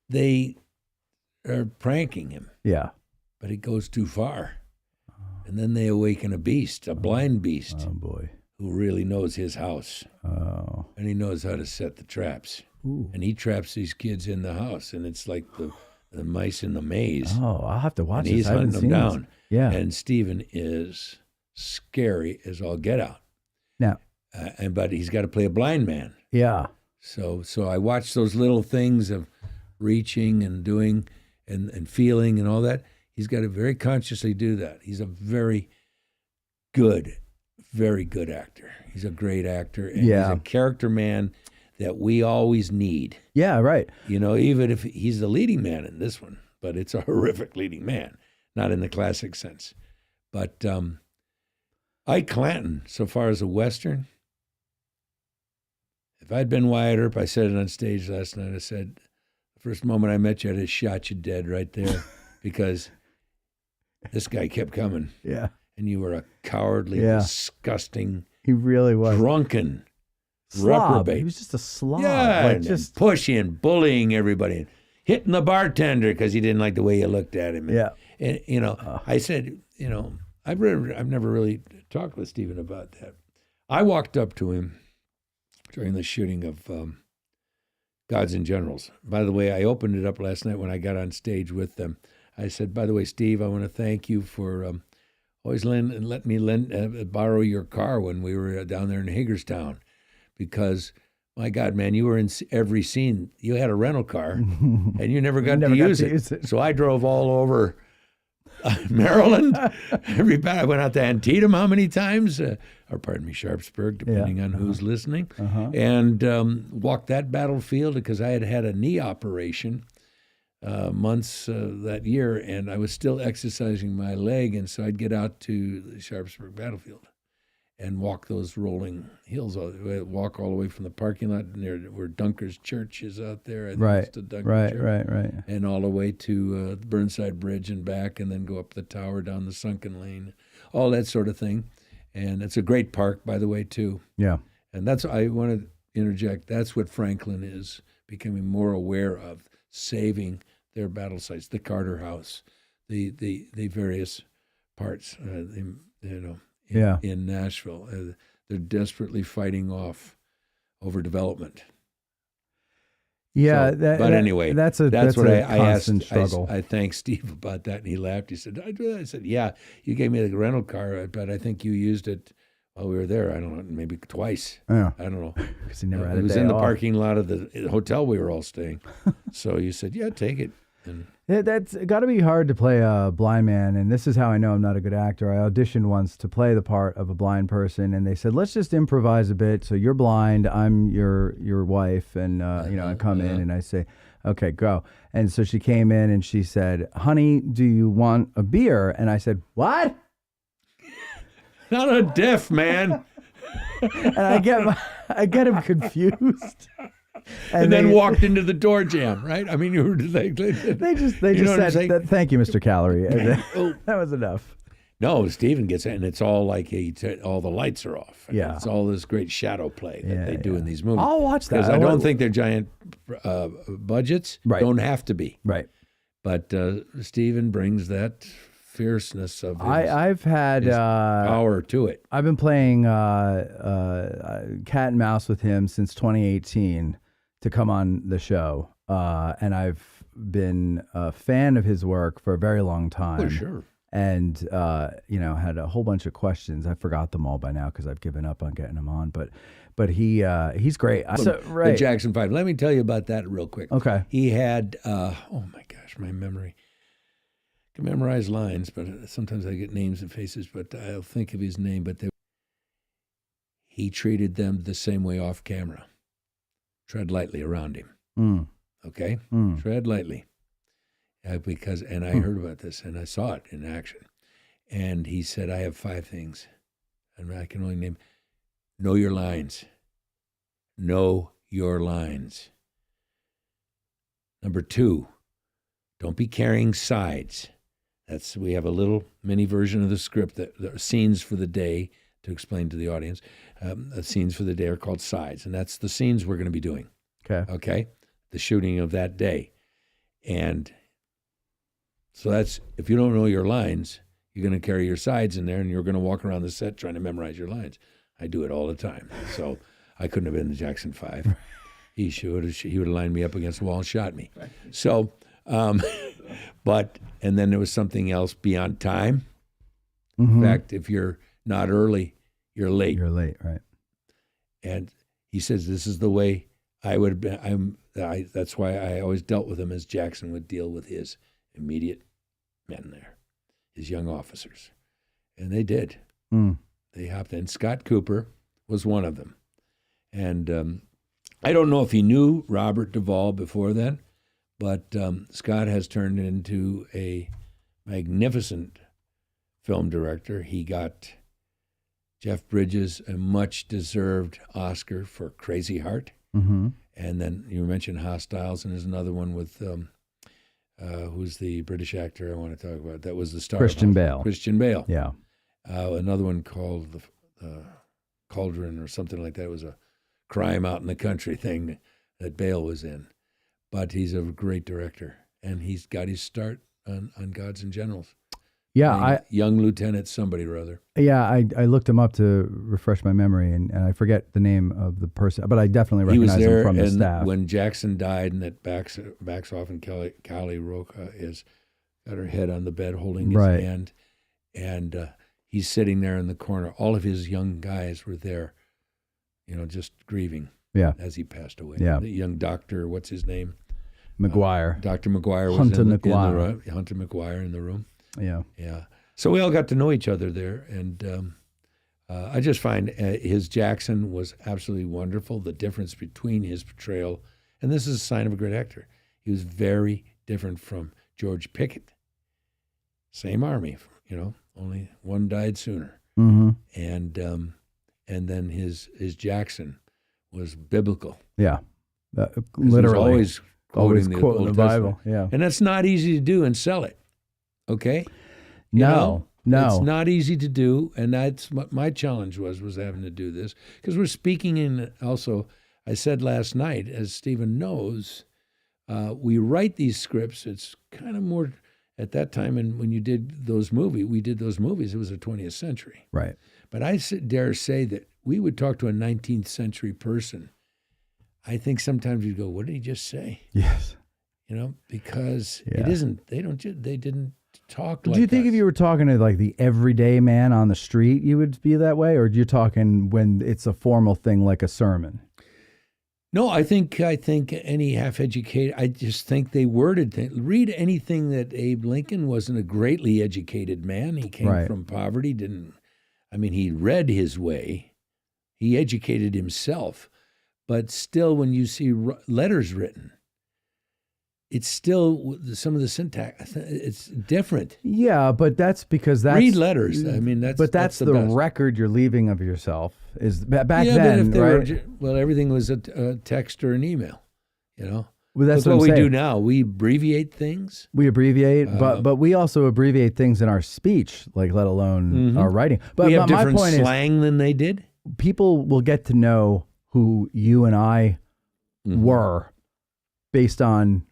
they are pranking him. Yeah. But it goes too far. And then they awaken a beast, a blind beast. Oh boy. Who really knows his house. Oh. And he knows how to set the traps. Ooh. And he traps these kids in the house, and it's like the mice in the maze. Oh, I'll have to watch this. He's hunting them down. This. Yeah. And Stephen is scary as all get out. Now, but he's got to play a blind man. Yeah. So I watched those little things of reaching and doing and feeling and all that. He's got to very consciously do that. He's a very good actor. He's a great actor. And he's a character man that we always need. Yeah, right. Even if he's the leading man in this one, but it's a horrific leading man, not in the classic sense. But Ike Clanton, so far as a Western, if I'd been Wyatt Earp, I said it on stage last night, I said, the first moment I met you, I'd have shot you dead right there because this guy kept coming. Yeah. And you were a cowardly, disgusting, he really was drunken slob. Reprobate. He was just a slob. Yeah, just pushing, bullying everybody, hitting the bartender because he didn't like the way you looked at him. And I said, I've never really talked with Stephen about that. I walked up to him during the shooting of Gods and Generals. By the way, I opened it up last night when I got on stage with them. I said, by the way, Steve, I want to thank you for always let me borrow your car when we were down there in Hagerstown. Because, my God, man, you were in every scene. You had a rental car, and you never got to use it. So I drove all over Maryland. I went out to Antietam how many times? Sharpsburg, depending on who's listening. And walked that battlefield because I had a knee operation months that year, and I was still exercising my leg, and so I'd get out to the Sharpsburg battlefield and walk those rolling hills. Walk all the way from the parking lot near where Dunker's Church is out there. Right. And all the way to the Burnside Bridge and back, and then go up the tower, down the sunken lane, all that sort of thing. And it's a great park, by the way, too. Yeah. And I want to interject, that's what Franklin is becoming more aware of, saving their battle sites, the Carter House, the various parts, in Nashville. They're desperately fighting off overdevelopment. Yeah, but anyway, that's what I asked. Struggle. I thanked Steve about that, and he laughed. He said, "I do that." I said, "Yeah, you gave me the rental car, but I think you used it while we were there. I don't know, maybe twice. Yeah. I don't know, because he never had it was in the parking lot of the hotel we were all staying. So you said, "Yeah, take it." And that's got to be hard to play a blind man, and this is how I know I'm not a good actor. I auditioned once to play the part of a blind person, and they said, "Let's just improvise a bit. So you're blind, I'm your wife, and I come in and I say, okay, go." And so she came in and she said, "Honey, do you want a beer?" And I said, "What?" Not a deaf man. And I get him confused. and then walked into the door jam, right? I mean, you were like, they just You know what I'm said, saying? "Thank you, Mr. Calorie." And Oh. that was enough. No, Steven gets it, and it's all like all the lights are off. And Yeah. it's all this great shadow play that they do in these movies. I'll watch that. Because I don't think they're giant budgets. Right. Don't have to be. Right. But Steven brings that fierceness of his, I've had his power to it. I've been playing cat and mouse with him since 2018 to come on the show, and I've been a fan of his work for a very long time. Oh, sure. And had a whole bunch of questions. I forgot them all by now because I've given up on getting him on. But he's great. The Jackson 5. Let me tell you about that real quick. Okay. He had oh my gosh, my memory. I can memorize lines, but sometimes I get names and faces. But I'll think of his name. But he treated them the same way off camera. Tread lightly around him. Mm. Okay, tread lightly. I heard about this and I saw it in action. And he said, I have 5 things. And I can only name, know your lines. Know your lines. Number 2, don't be carrying sides. We have a little mini version of the script that the scenes for the day to explain to the audience. The scenes for the day are called sides. And that's the scenes we're going to be doing. Okay. The shooting of that day. And so that's, if you don't know your lines, you're going to carry your sides in there and you're going to walk around the set trying to memorize your lines. I do it all the time. So I couldn't have been the Jackson 5. He would have lined me up against the wall and shot me. So, and then there was something else beyond time. Mm-hmm. In fact, if you're not early, you're late. You're late, right? And he says, this is the way I would have been. That's why I always dealt with him as Jackson would deal with his immediate men there, his young officers. And they did. They hopped in. Scott Cooper was one of them. And I don't know if he knew Robert Duvall before then, but Scott has turned into a magnificent film director. He got Jeff Bridges a much-deserved Oscar for Crazy Heart. Mm-hmm. And then you mentioned Hostiles, and there's another one with who's the British actor I want to talk about. That was the star. Christian Bale. Christian Bale. Yeah. Another one called the Cauldron or something like that. It was a crime out in the country thing that Bale was in. But he's a great director, and he's got his start on Gods and Generals. Yeah, young lieutenant somebody or other. Yeah, I looked him up to refresh my memory, and I forget the name of the person, but I definitely recognize him from the staff. When Jackson died, and that backs off, and Callie Roca got her head on the bed holding his hand, and he's sitting there in the corner. All of his young guys were there, just grieving. Yeah. As he passed away. Yeah. The young doctor, what's his name? McGuire. Dr. McGuire was Hunter Hunter McGuire in the room. Yeah. Yeah. So we all got to know each other there. And I just find his Jackson was absolutely wonderful. The difference between his portrayal, and this is a sign of a great actor, he was very different from George Pickett. Same army, only one died sooner. Mm-hmm. And then his Jackson was biblical. Yeah. Literally. Always quoting the Bible. Yeah. And that's not easy to do and sell it. Okay? No. It's not easy to do, and that's what my challenge was having to do this. Because we're speaking in, also, I said last night, as Stephen knows, we write these scripts. It's kind of more, at that time, and when we did those movies, it was the 20th century. Right. But I dare say that we would talk to a 19th century person. I think sometimes you'd go, what did he just say? Yes. Because it isn't, they didn't talk like Do you think if you were talking to like the everyday man on the street, you would be that way? Or are you talking when it's a formal thing like a sermon? No, I think any half-educated, I just think they worded things. Read anything that Abe Lincoln wasn't a greatly educated man. He came from poverty, he read his way. He educated himself. But still, when you see letters written, it's still some of the syntax. It's different. Yeah, but that's because that's Read letters. I mean, that's the best. record you're leaving of yourself. Is back Yeah, but then, if they right? well, everything was a text or an email. Well, that's what what I'm we saying. do now. We abbreviate things. We abbreviate, but we also abbreviate things in our speech, like let alone our writing. But we have my different point slang than they did. is, people will get to know who you and I were based on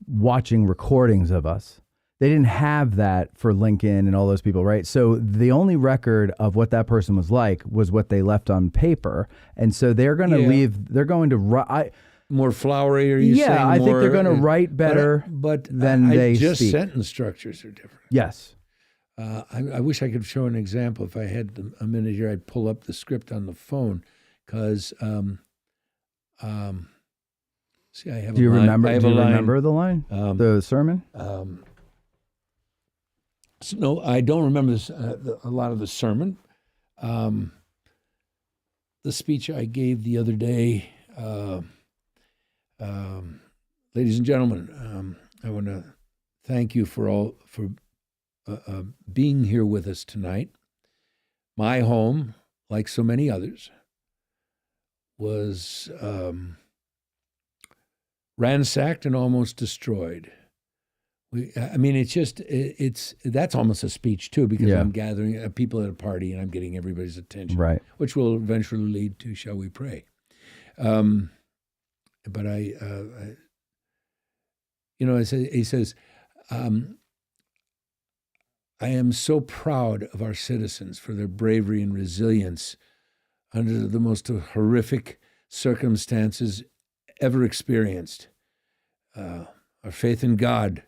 watching recordings of us. They didn't have that for Lincoln and all those people, right? So the only record of what that person was like was what they left on paper, and so they're going to leave. They're going to write. More flowery, are you saying? Yeah, I think they're going to write better but than they just speak. sentence structures are different. Yes. I wish I could show an example. If I had a minute here, I'd pull up the script on the phone because, see, I have. Do you a line. remember? I have Do you a line. remember the line? The sermon? So, no, I don't remember this, a lot of the sermon. The speech I gave the other day. Ladies and gentlemen, I want to thank you for being here with us tonight. My home, like so many others, was ransacked and almost destroyed. That's almost a speech too, because I'm gathering people at a party and I'm getting everybody's attention, Right. which will eventually lead to "Shall we pray?" But he says, I am so proud of our citizens for their bravery and resilience under the most horrific circumstances ever experienced. Our faith in God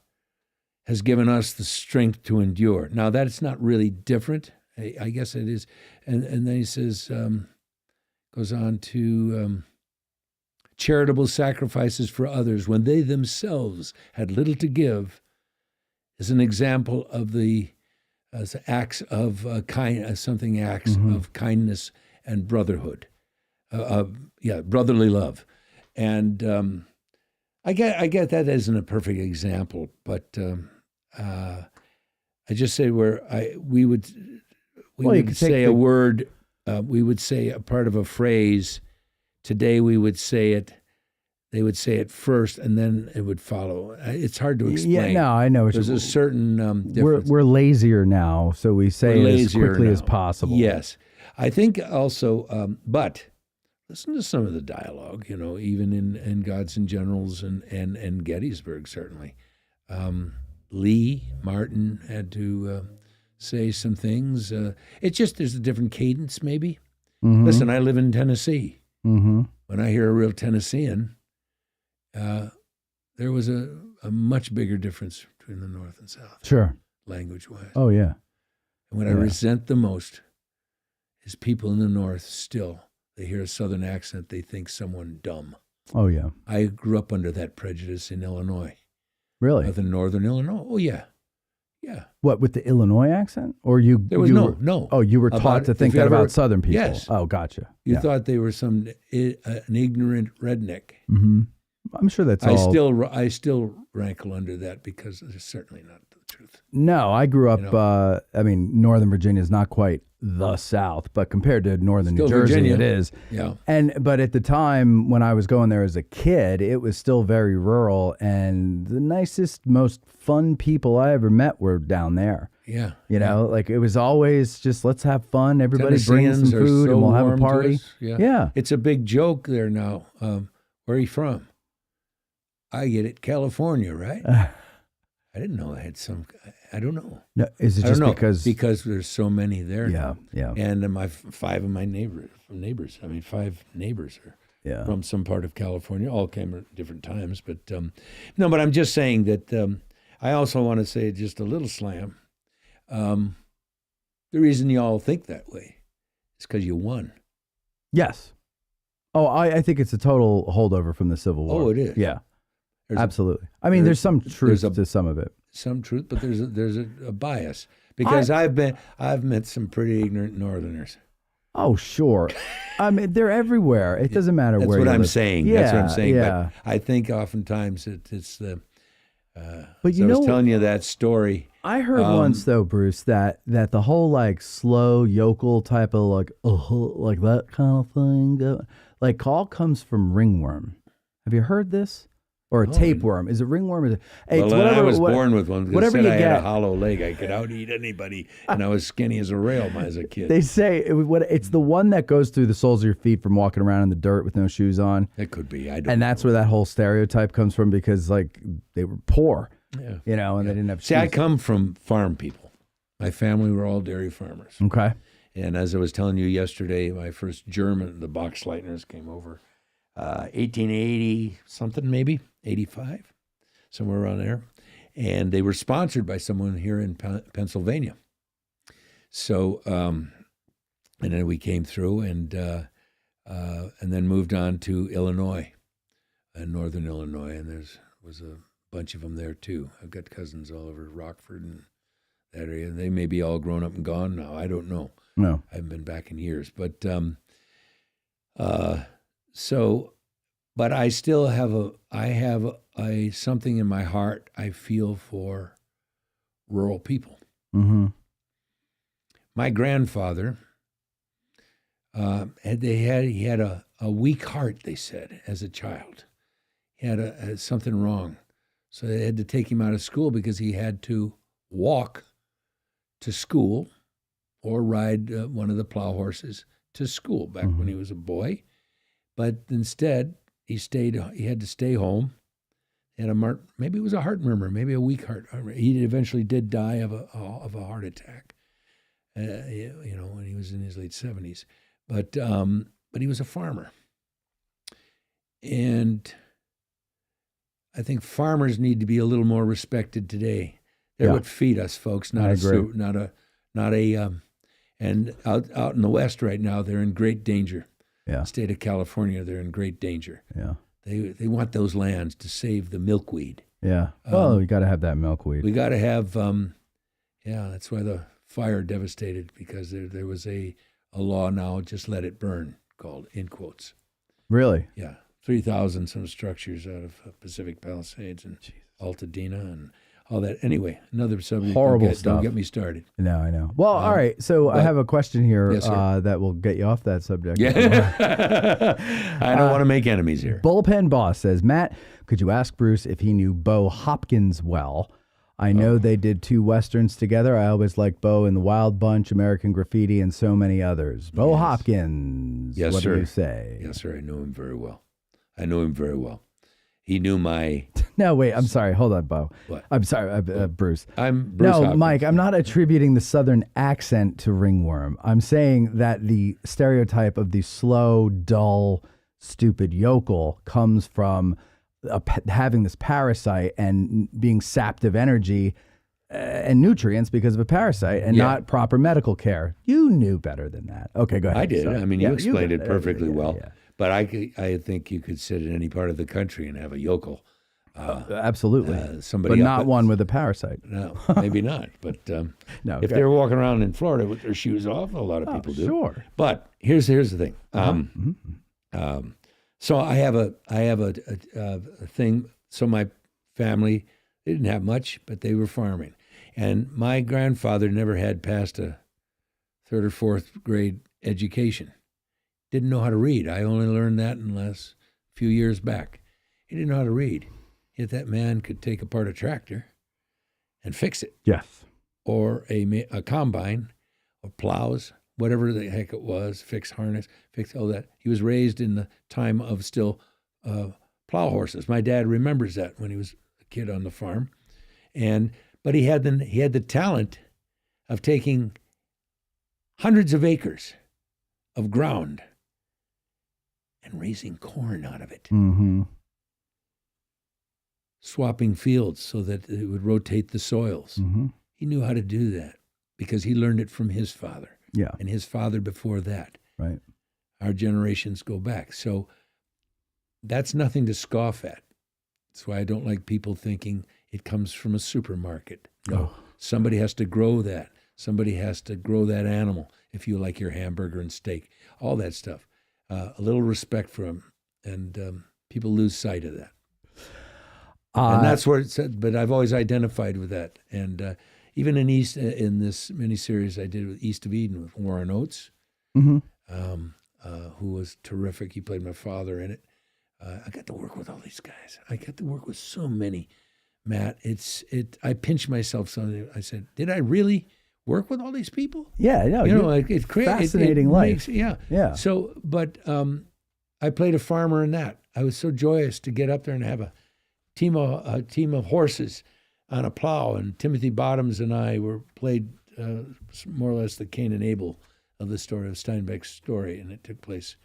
has given us the strength to endure. Now, that's not really different. I guess it is. And then he says, goes on to charitable sacrifices for others when they themselves had little to give is an example of the acts of of kindness and brotherhood, brotherly love. And I get that isn't a perfect example, but I just say we would say a word, we would say a part of a phrase. Today we would say it. They would say it first, and then it would follow. It's hard to explain. Yeah, no, I know. There's a certain difference. We're lazier now, so we say it as quickly as possible. Yes, I think also, but listen to some of the dialogue. Even in Gods and Generals and Gettysburg, certainly. Lee Martin had to say some things. It's just there's a different cadence, maybe. Mm-hmm. Listen, I live in Tennessee. Mm-hmm. When I hear a real Tennessean, there was a much bigger difference between the North and South. Sure. Language-wise. Oh, yeah. And what I resent the most is people in the North still, they hear a Southern accent, they think someone dumb. Oh, yeah. I grew up under that prejudice in Illinois. Really? The Northern Illinois. Oh, yeah. Yeah. What, with the Illinois accent? Or you? There was no. Oh, you were taught to think that about Southern people? Yes. Oh, gotcha. You thought they were an ignorant redneck. Mm-hmm. I'm sure that's all. I still rankle under that because it's certainly not the truth. No, I grew up, Northern Virginia is not quite the South, but compared to Northern New Jersey, Virginia. it is. Yeah. But at the time when I was going there as a kid, it was still very rural, and the nicest, most fun people I ever met were down there. Yeah. It was always just, let's have fun. Everybody bring some food and we'll have a party. Yeah. It's a big joke there now. Where are you from? I get it. California, right? I didn't know I had some. I don't know. No, is it just because there's so many there? Yeah, yeah. And five neighbors. Five neighbors are from some part of California. All came at different times, but no. But I'm just saying that I also want to say just a little slam. The reason you all think that way is because you won. Yes. Oh, I think it's a total holdover from the Civil War. Oh, it is. Yeah. Absolutely. There's some truth to some of it. Some truth, but there's a bias because I've met some pretty ignorant Northerners. Oh, sure. They're everywhere. It doesn't matter where. That's what I'm saying. Yeah, that's what I'm saying. Yeah. But I think oftentimes it's the But I was telling you that story. I heard once though, Bruce, that the whole like slow yokel type of like that kind of thing, like all comes from ringworm. Have you heard this? Or a tapeworm? Is it ringworm? Is it? Hey, Well, it's whatever, I was born with one. Whatever Said you I get. had a hollow leg. I could out-eat anybody, and I was skinny as a rail as a kid. They say it's the one that goes through the soles of your feet from walking around in the dirt with no shoes on. It could be. I don't And know. that's where that whole stereotype comes from because like they were poor, and they didn't have shoes. See, I come from farm people. My family were all dairy farmers. Okay. And as I was telling you yesterday, my first German, the Boxleitners, came over 1880 something, maybe 85, somewhere around there, and they were sponsored by someone here in Pennsylvania. So, and then we came through and then moved on to Illinois, northern Illinois, and was a bunch of them there too. I've got cousins all over Rockford and that area. They may be all grown up and gone now. I don't know. No. I haven't been back in years, but but I still have a something in my heart I feel for rural people. Mm-hmm. My grandfather, he had a weak heart, they said, as a child. He had something wrong. So they had to take him out of school because he had to walk to school or ride one of the plow horses to school back when he was a boy. But instead, he had to stay home. He had maybe it was a heart murmur, maybe a weak heart. He eventually did die of a heart attack, when he was in his late 70s. But he was a farmer. And I think farmers need to be a little more respected today. They're what feed us, folks, not and out in the West right now, they're in great danger. Yeah. State of California, they're in great danger. Yeah. They want those lands to save the milkweed. Yeah. Well, you got to have that milkweed. We got to have, that's why the fire devastated, because there was a law now, just let it burn, called, in quotes. Really? Yeah. 3,000 some structures out of Pacific Palisades and Altadena and all that. Anyway, another subject. Horrible stuff. Don't get me started. No, I know. Well, all right. So I have a question here Yes, sir. that will get you off that subject. Yeah. I don't want to make enemies here. Bullpen Boss says, Matt, could you ask Bruce if he knew Bo Hopkins well? I know they did 2 Westerns together. I always liked Bo in The Wild Bunch, American Graffiti, and so many others. Bo Hopkins. Yes, what sir. do you say? Yes, sir. I know him very well. He knew my... No, wait. I'm sorry. Hold on, Bo. What? I'm sorry, Bruce. I'm Bruce No, Hopkins. Mike, I'm not attributing the Southern accent to ringworm. I'm saying that the stereotype of the slow, dull, stupid yokel comes from having this parasite and being sapped of energy and nutrients because of a parasite and not proper medical care. You knew better than that. Okay, go ahead. I did. Sorry. I mean, you explained it perfectly well. Yeah. But I think you could sit in any part of the country and have a yokel. Absolutely. Somebody but up not at- one with a parasite. No, maybe not. But No, if okay. they were walking around in Florida with their shoes off, a lot of people do. Sure. But here's the thing. So I have a thing. So my family, they didn't have much, but they were farming, and my grandfather never had passed a 3rd or 4th grade education. Didn't know how to read. I only learned that in the last few years back. He didn't know how to read. Yet that man could take apart a tractor and fix it, Yes. or a combine, or plows, whatever the heck it was, fix harness, fix all that. He was raised in the time of still plow horses. My dad remembers that when he was a kid on the farm, but he had the talent of taking hundreds of acres of ground and raising corn out of it, Mm-hmm. swapping fields so that it would rotate the soils. Mm-hmm. He knew how to do that because he learned it from his father Yeah. and his father before that. Right. Our generations go back. So that's nothing to scoff at. That's why I don't like people thinking it comes from a supermarket. No, somebody has to grow that. Somebody has to grow that animal if you like your hamburger and steak, all that stuff. A little respect for them, and people lose sight of that. And that's where it said, but I've always identified with that. And even in this miniseries I did with East of Eden with Warren Oates, who was terrific. He played my father in it. I got to work with all these guys. I got to work with so many, Matt. I pinched myself. So I said, did I really work with all these people? Yeah, no, it's crazy. Fascinating life. Yeah. So, but I played a farmer in that. I was so joyous to get up there and have a team of horses on a plow, and Timothy Bottoms and I played more or less the Cain and Abel of the story of Steinbeck's story, and it took place,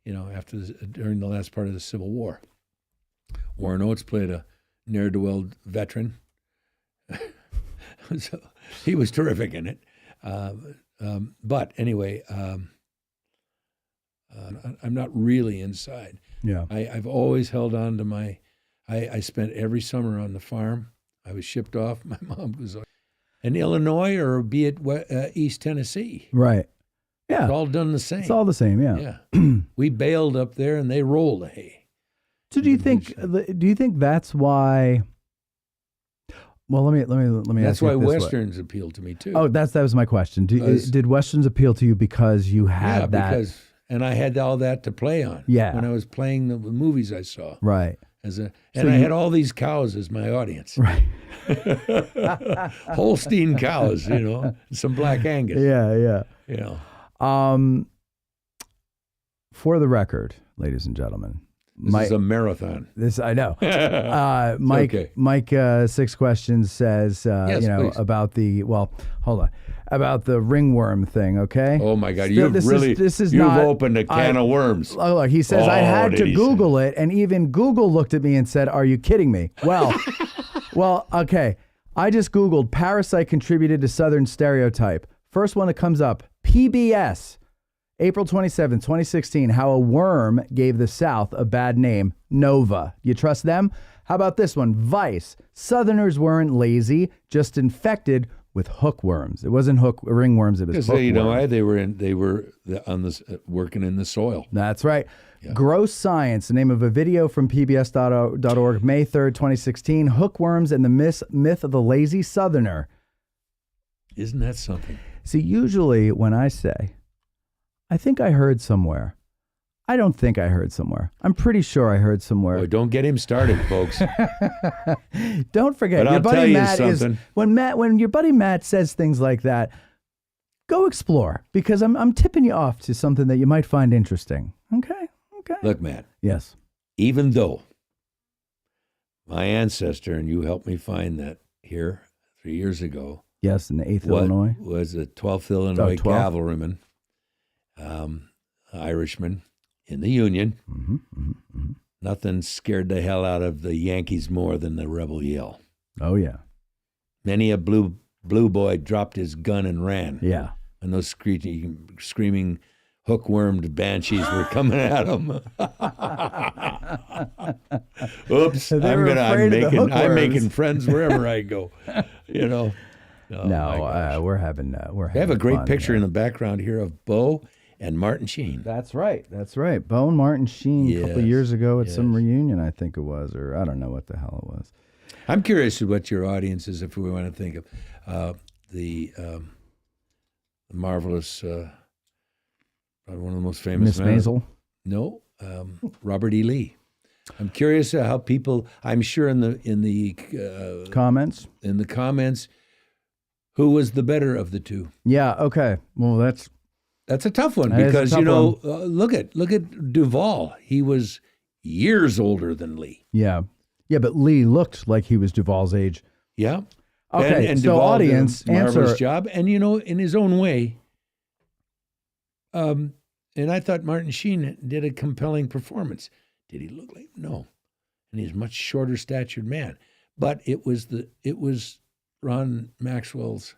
during the last part of the Civil War. Warren Oates played a ne'er-do-well veteran, so he was terrific in it. But anyway, I'm not really inside. Yeah, I've always held on to I spent every summer on the farm. I was shipped off. My mom was in Illinois, or be it East Tennessee. right. Yeah, It's all done the same. it's all the same. Yeah. Yeah. We baled up there and they roll the hay. So do you think that's why? Well, let me That's ask you why it this way. Westerns appeal to me too. Oh, that was my question. Did Westerns appeal to you because you had that? And I had all that to play on. Yeah. When I was playing the movies I saw. Right. I had all these cows as my audience. Right. Holstein cows, some Black Angus. Yeah. For the record, ladies and gentlemen, This is a marathon. This I know. Mike. Okay. Mike. 6 questions says Yes, please. about about the ringworm thing. Okay. Oh my God! Still, You've opened a can of worms. Oh, look, he says I had to Google it, and even Google looked at me and said, "Are you kidding me?" Well, okay. I just Googled parasite contributed to Southern stereotype. First one that comes up, PBS, April 27, 2016, how a worm gave the South a bad name, Nova. You trust them? How about this one, Vice, Southerners weren't lazy, just infected with hookworms. It wasn't ringworms, it was hookworms. They were working in the soil. That's right. Yeah. Gross Science, the name of a video from pbs.org, May 3rd, 2016, hookworms and the myth of the lazy Southerner. Isn't that something? See, usually when I say, I think I heard somewhere, I don't think I heard somewhere. I'm pretty sure I heard somewhere. Boy, don't get him started, folks. Don't forget, but your buddy Matt is when your buddy Matt says things like that, go explore, because I'm tipping you off to something that you might find interesting. Okay. Look, Matt. Yes. Even though my ancestor, and you helped me find that here 3 years ago. Yes, in the 8th Illinois. Was a 12th Illinois 12th. cavalryman, Irishman in the Union. Nothing scared the hell out of the Yankees more than the rebel yell. Oh, yeah. Many a blue boy dropped his gun and ran. Yeah. And those screaming hookwormed banshees were coming at him. Oops! I'm making friends wherever I go. We're having. We have a great fun, picture in the background here of Bo and Martin Sheen. That's right. Bo and Martin Sheen a couple of years ago at some reunion, I think it was, or I don't know what the hell it was. I'm curious what your audience is, if we want to think of the marvelous. One of the most famous. Miss Maisel? No, Robert E. Lee. I'm curious how people. I'm sure in the comments. In the comments, who was the better of the two? Yeah. Okay. Well, that's a tough one, because look at Duvall. He was years older than Lee. Yeah. Yeah, but Lee looked like he was Duvall's age. Yeah. Okay. And so Duvall audience, did a marvelous answer. job, and in his own way. And I thought Martin Sheen did a compelling performance. Did he look like? No. And he's a much shorter statured man. But it was Ron Maxwell's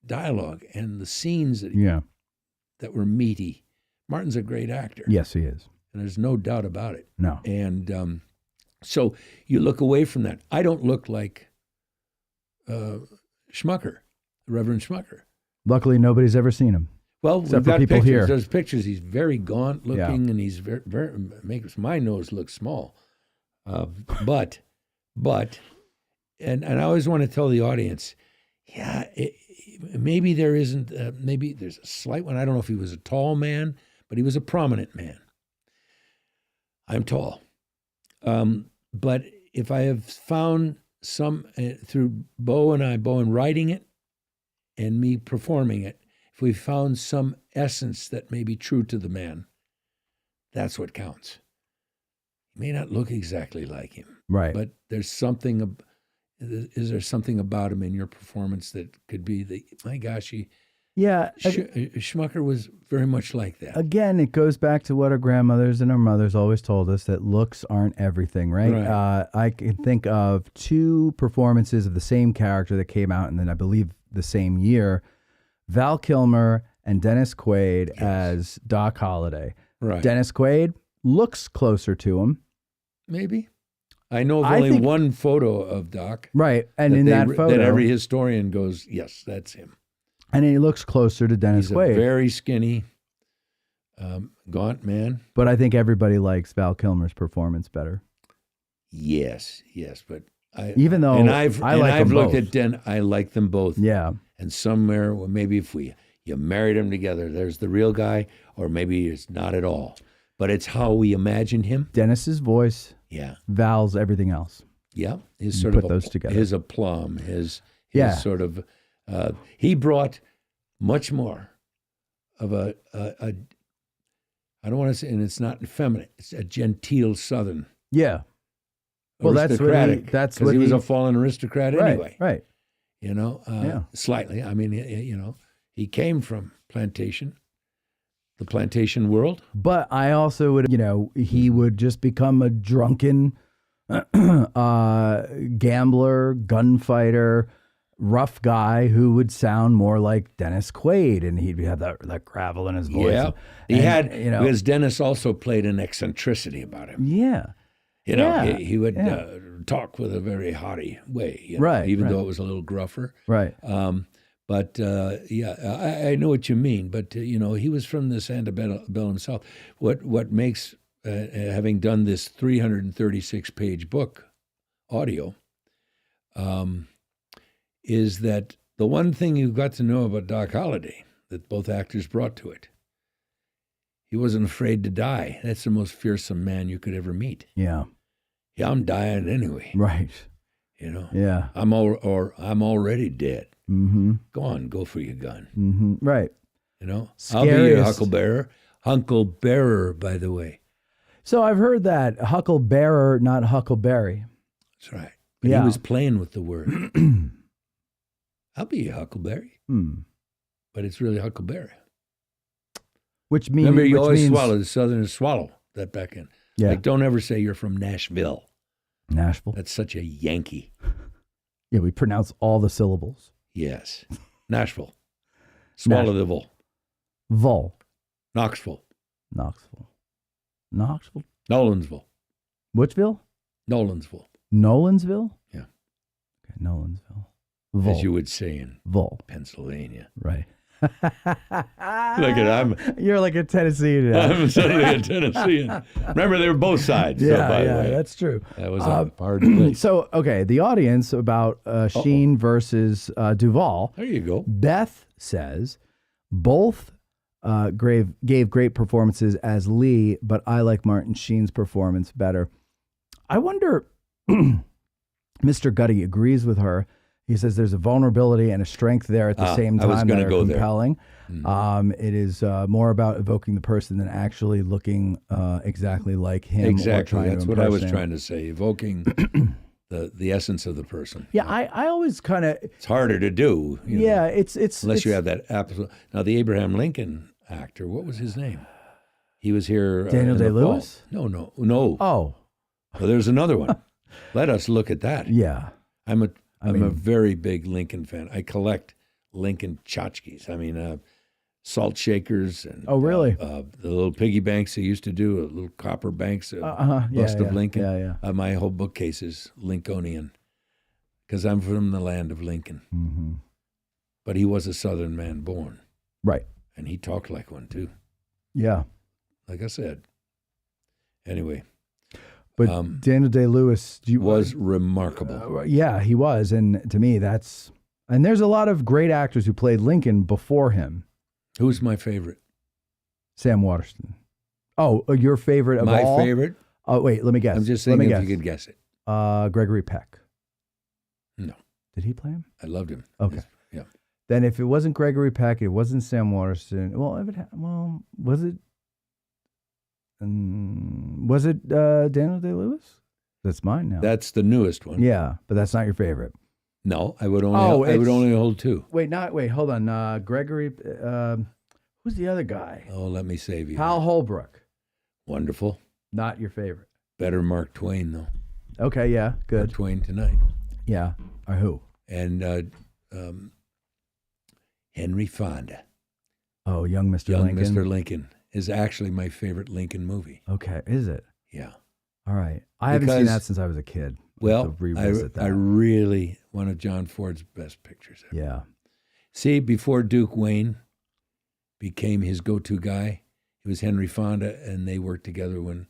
dialogue and the scenes that were meaty. Martin's a great actor. Yes, he is. And there's no doubt about it. No. And so you look away from that. I don't look like Schmucker, Reverend Schmucker. Luckily, nobody's ever seen him. Well, except we've for got people pictures. here. There's pictures. He's very gaunt looking, and he's very makes my nose look small. But But, and I always want to tell the audience, yeah, maybe there isn't, maybe there's a slight one. I don't know if he was a tall man, but he was a prominent man. I'm tall. But if I have found some, through Bo and writing it and me performing it, if we found some essence that may be true to the man, that's what counts. He may not look exactly like him. Right. But there's something, is there something about him in your performance that could be my gosh, Schmucker was very much like that. Again, it goes back to what our grandmothers and our mothers always told us, that looks aren't everything, right? I can think of 2 performances of the same character that came out, and then I believe the same year, Val Kilmer and Dennis Quaid as Doc Holliday. Right. Dennis Quaid looks closer to him. Maybe. I know of only one photo of Doc. Right. And in that photo, that every historian goes, yes, that's him. And he looks closer to Dennis He's Quaid. A very skinny, gaunt man. But I think everybody likes Val Kilmer's performance better. Yes, but I like them both. Yeah. And somewhere, well, maybe if you married them together, there's the real guy, or maybe it's not at all. But it's how we imagine him. Dennis's voice. Yeah. Val's everything else. Yeah. His put those together. His aplomb, his sort of, he brought much more of a I don't want to say, and it's not effeminate, it's a genteel Southern. Yeah. Well, that's what he was a fallen aristocrat anyway. Right. You know, slightly. I mean, he came from the plantation world. But I also would, he would just become a drunken gambler, gunfighter, rough guy who would sound more like Dennis Quaid, and he'd have that gravel in his voice. Yeah, because Dennis also played an eccentricity about him. Yeah. He would talk with a very haughty way, even though it was a little gruffer. Right. But I know what you mean. But he was from this antebellum himself. What makes having done this 336-page book, audio, is that the one thing you got to know about Doc Holliday that both actors brought to it, he wasn't afraid to die. That's the most fearsome man you could ever meet. Yeah. Yeah, I'm dying anyway. Right. Yeah. I'm already dead. Mm-hmm. Go on, go for your gun. Mm-hmm. Right. I'll be your hucklebearer. Hucklebearer, by the way. So I've heard that hucklebearer, not huckleberry. That's right. But he was playing with the word. I'll be your huckleberry. But it's really huckleberry. Which means... Remember, you always swallow. The Southerners swallow that back in. Yeah. Like, don't ever say you're from Nashville. Nashville? That's such a Yankee. Yeah, we pronounce all the syllables. Yes. Nashville. Swallow the vul. Vol. Knoxville. Knoxville? Nolansville. Whichville? Nolansville. Nolansville? Yeah. Okay, Nolansville. Vol. As you would say in Pennsylvania. Right. Look at You're like a Tennessean. I'm suddenly a Tennessean. Remember, they were both sides. Yeah, so by the way. That's true. That was a hard place. So, okay, the audience about Sheen versus Duvall. There you go. Beth says both gave great performances as Lee, but I like Martin Sheen's performance better. I wonder, Mr. Gutty agrees with her. He says there's a vulnerability and a strength there at the same time that are compelling. It is more about evoking the person than actually looking exactly like him. Exactly, that's what I was trying to say. Evoking the essence of the person. Yeah, I always kind of... It's harder to do. It's unless you have that absolute... Now, the Abraham Lincoln actor, what was his name? He was here... Daniel Day-Lewis? No. Oh. Well, there's another one. Let us look at that. Yeah. I'm a very big Lincoln fan. I collect Lincoln tchotchkes. I mean, salt shakers and really? The little piggy banks they used to do, little copper banks, bust of Lincoln. Yeah. My whole bookcase is Lincolnian because I'm from the land of Lincoln. Mm-hmm. But he was a Southern man born, right? And he talked like one too. Yeah, like I said. Anyway. But Daniel Day-Lewis was remarkable. Yeah, he was. And to me, and there's a lot of great actors who played Lincoln before him. Who's my favorite? Sam Waterston. Oh, your favorite of all? My favorite? Oh, wait, let me guess. I'm just saying if you could guess it. Gregory Peck. No. Did he play him? I loved him. Okay. Yeah. Then if it wasn't Gregory Peck, it wasn't Sam Waterston. Well, was it? Was it Daniel Day-Lewis? That's mine now. That's the newest one. Yeah, but that's not your favorite. No, I would only hold two. Wait, hold on. Gregory. Who's the other guy? Oh, let me save you. Hal Holbrook. Wonderful. Not your favorite. Better Mark Twain though. Okay, yeah, good. Mark Twain tonight. Yeah, or who? And Henry Fonda. Oh, Young Mr. Lincoln. Young Mr. Lincoln is actually my favorite Lincoln movie. Okay, is it? Yeah. All right. I haven't seen that since I was a kid. Well, I really one of John Ford's best pictures ever. Yeah. See, before Duke Wayne became his go-to guy, it was Henry Fonda, and they worked together when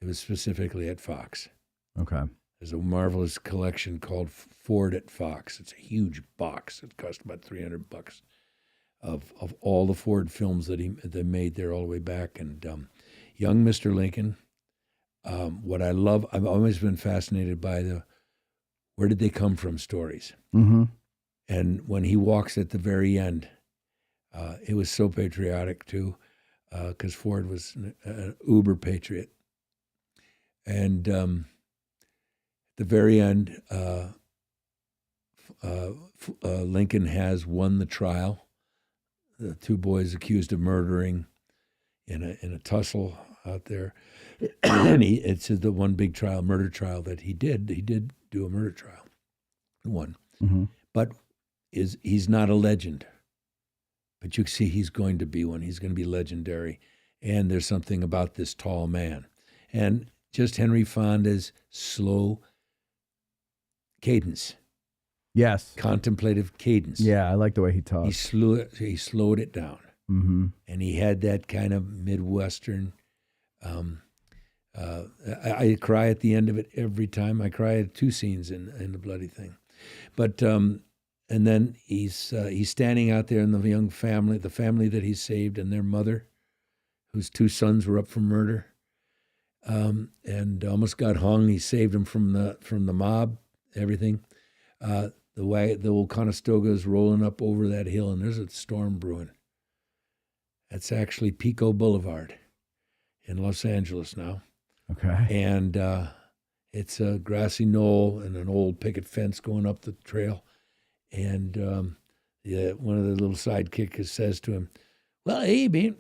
it was specifically at Fox. Okay. There's a marvelous collection called Ford at Fox. It's a huge box. It cost about $300 of all the Ford films that they made there all the way back. And Young Mr. Lincoln. What I love, I've always been fascinated by where did they come from stories. Mm-hmm. And when he walks at the very end, it was so patriotic too, because Ford was an uber patriot. And at the very end, Lincoln has won the trial. The two boys accused of murdering in a tussle out there. And it's the one big trial, murder trial that he did. He did do a murder trial. He won. Mm-hmm. But he's not a legend. But you see he's going to be one. He's going to be legendary. And there's something about this tall man. And just Henry Fonda's slow cadence. Yes. Contemplative cadence. Yeah, I like the way he talks. He slowed it down. Mm-hmm. And he had that kind of Midwestern. I cry at the end of it every time. I cry at two scenes in the bloody thing. But and then he's standing out there in the young family, the family that he saved, and their mother, whose two sons were up for murder, and almost got hung. He saved them from the mob, everything. The old Conestoga is rolling up over that hill, and there's a storm brewing. That's actually Pico Boulevard in Los Angeles now. Okay. And it's a grassy knoll and an old picket fence going up the trail. And one of the little sidekicks says to him, "Well, hey, Bean,